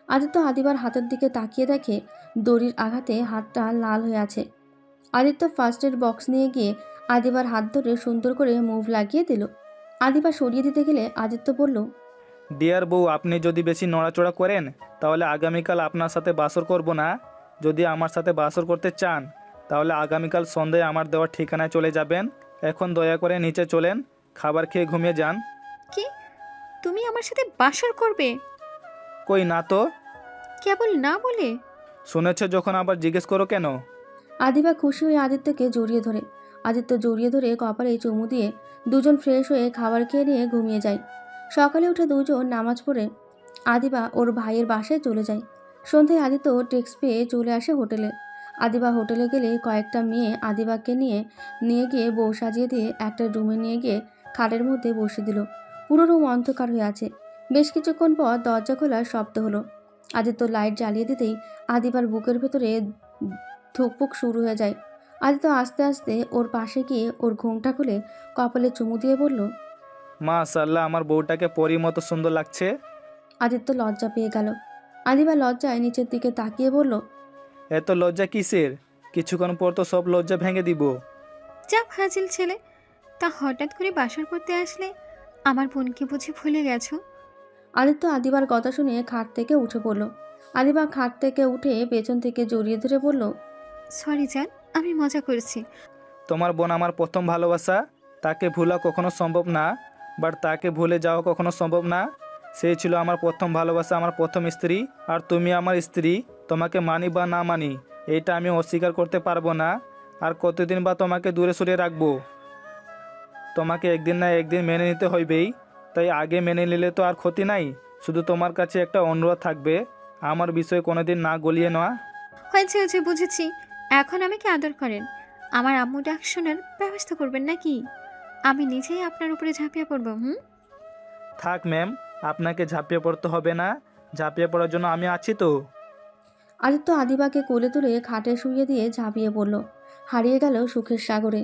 আদিত্য আদিবার হাতের দিকে তাকিয়ে দেখে দড়ির আঘাতে হাতটা লাল হয়ে আছে। আদিত্য ফার্স্ট এড বক্স নিয়ে গিয়ে আদিবার হাত ধরে সুন্দর করে মুভ লাগিয়ে দিল। আদিবা সরিয়ে দিতে গেলে আদিত্য বলল, ডিয়ার বউ, আপনি যদি বেশি নড়াচড়া করেন তাহলে আগামীকাল আপনার সাথে বাসর করব না। যদি আমার সাথে বাসর করতে চান তাহলে আগামীকাল সন্ধ্যায় আমার দেওয়া ঠিকানায় চলে যাবেন। এখন দয়া করে নিচে চলেন, খাবার খেয়ে ঘুমিয়ে যান। কি, তুমি আমার সাথে বাসর করবে? কই না তো। কেবল না বলে? শুনেছ যখন আবার জিজ্ঞেস করো কেন? আদিবা খুশি হয়ে আদিত্যকে জড়িয়ে ধরে। আদিত্য জড়িয়ে ধরে কপালে চুমু দিয়ে দুজন ফ্রেশ হয়ে খাবার খেয়ে নিয়ে ঘুমিয়ে যায়। সকালে উঠে দুজন নামাজ পড়ে আদিবা ওর ভাইয়ের বাসায় চলে যায়। সন্ধ্যায় আদিত্য টেক্সট পেয়ে চলে আসে হোটেলে। আদিবা হোটেলে গেলে কয়েকটা মেয়ে আদিবাকে নিয়ে গিয়ে বউ সাজিয়ে দিয়ে একটা রুমে নিয়ে গিয়ে খাটের মধ্যে বসে দিল। পুরো রুম অন্ধকার হয়ে আছে। বেশ কিছুক্ষণ পর দরজা খোলার শব্দ হলো। আদিত্য লাইট জ্বালিয়ে দিতেই আদিবার বুকের ভেতরে ধুকপুক শুরু হয়ে যায়। আদিত্য আস্তে আস্তে ওর পাশে গিয়ে ওর ঘুমটা খুলে কপালে চুমু দিয়ে বলল, মাশাআল্লাহ, আমার বউটাকে পরীর মতো সুন্দর লাগছে। আদিত্য লজ্জা পেয়ে গেল। আদিবা লজ্জায় নিচের দিকে তাকিয়ে বলল, এত লজ্জা কিসের? কিছুক্ষণ পর তো সব লজ্জা ভেঙে দিব। যা ফাজিল ছেলে, তা হঠাৎ করে বাসর করতে আসলে আমার বোনকে বুঝি ভুলে গেছো? আদিত্য আদিবার কথা শুনে খাট থেকে উঠে পড়ল। আদিবা খাট থেকে উঠে পেছন থেকে জড়িয়ে ধরে বলল, সরি জান, আমি মজা করছি। তোমার বোন আমার প্রথম ভালোবাসা, তাকে ভোলা কখনো সম্ভব না, বাট তাকে ভুলে যাওয়া কখনো সম্ভব না। সেই ছিল আমার প্রথম ভালোবাসা, আমার প্রথম স্ত্রী, আর তুমি আমার স্ত্রী। তোমাকে মানি বা না মানি এইটা আমি অস্বীকার করতে পারবো না। আর কতদিন বা তোমাকে দূরে সরিয়ে রাখবো? তোমাকে একদিন না একদিন মেনে নিতে হইবেই। তাই আগে মেনে নিলে তো আর ক্ষতি নাই। শুধু তোমার কাছে একটা অনুরোধ থাকবে, আমার বিষয়ে কোনোদিন না গলিয়ে নেওয়া। হয়েছে হয়েছে, বুঝেছি। এখন আমাকে আদর করেন, আমার আম্মু ডাক শোনার ব্যবস্থা করবেন নাকি? আমি নিজেই আপনার উপরে ঝাঁপিয়ে পড়বো। থাক ম্যাম, আপনাকে ঝাঁপিয়ে পড়তে হবে না, ঝাঁপিয়ে পড়ার জন্য আমি আছি তো। আদিত্য আদিবাকে কোলে তুলে খাটে শুইয়ে দিয়ে ঝাঁপিয়ে পড়ল, হারিয়ে গেল সুখের সাগরে।